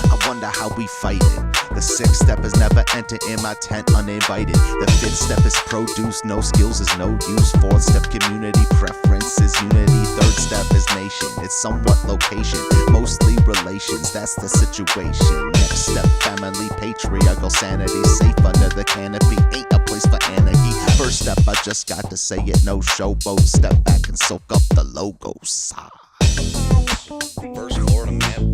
I wonder how we fight it. The 6th step is never enter in my tent uninvited. The 5th step is produce, no skills is no use. 4th step community preference is unity. 3rd step is nation, it's somewhat location, mostly relations, that's the situation. Next step, family, patriarchal sanity. Safe under the canopy, ain't a place for anarchy. 1st step, I just got to say it, no showboat. Step back and soak up the logos. First Florida man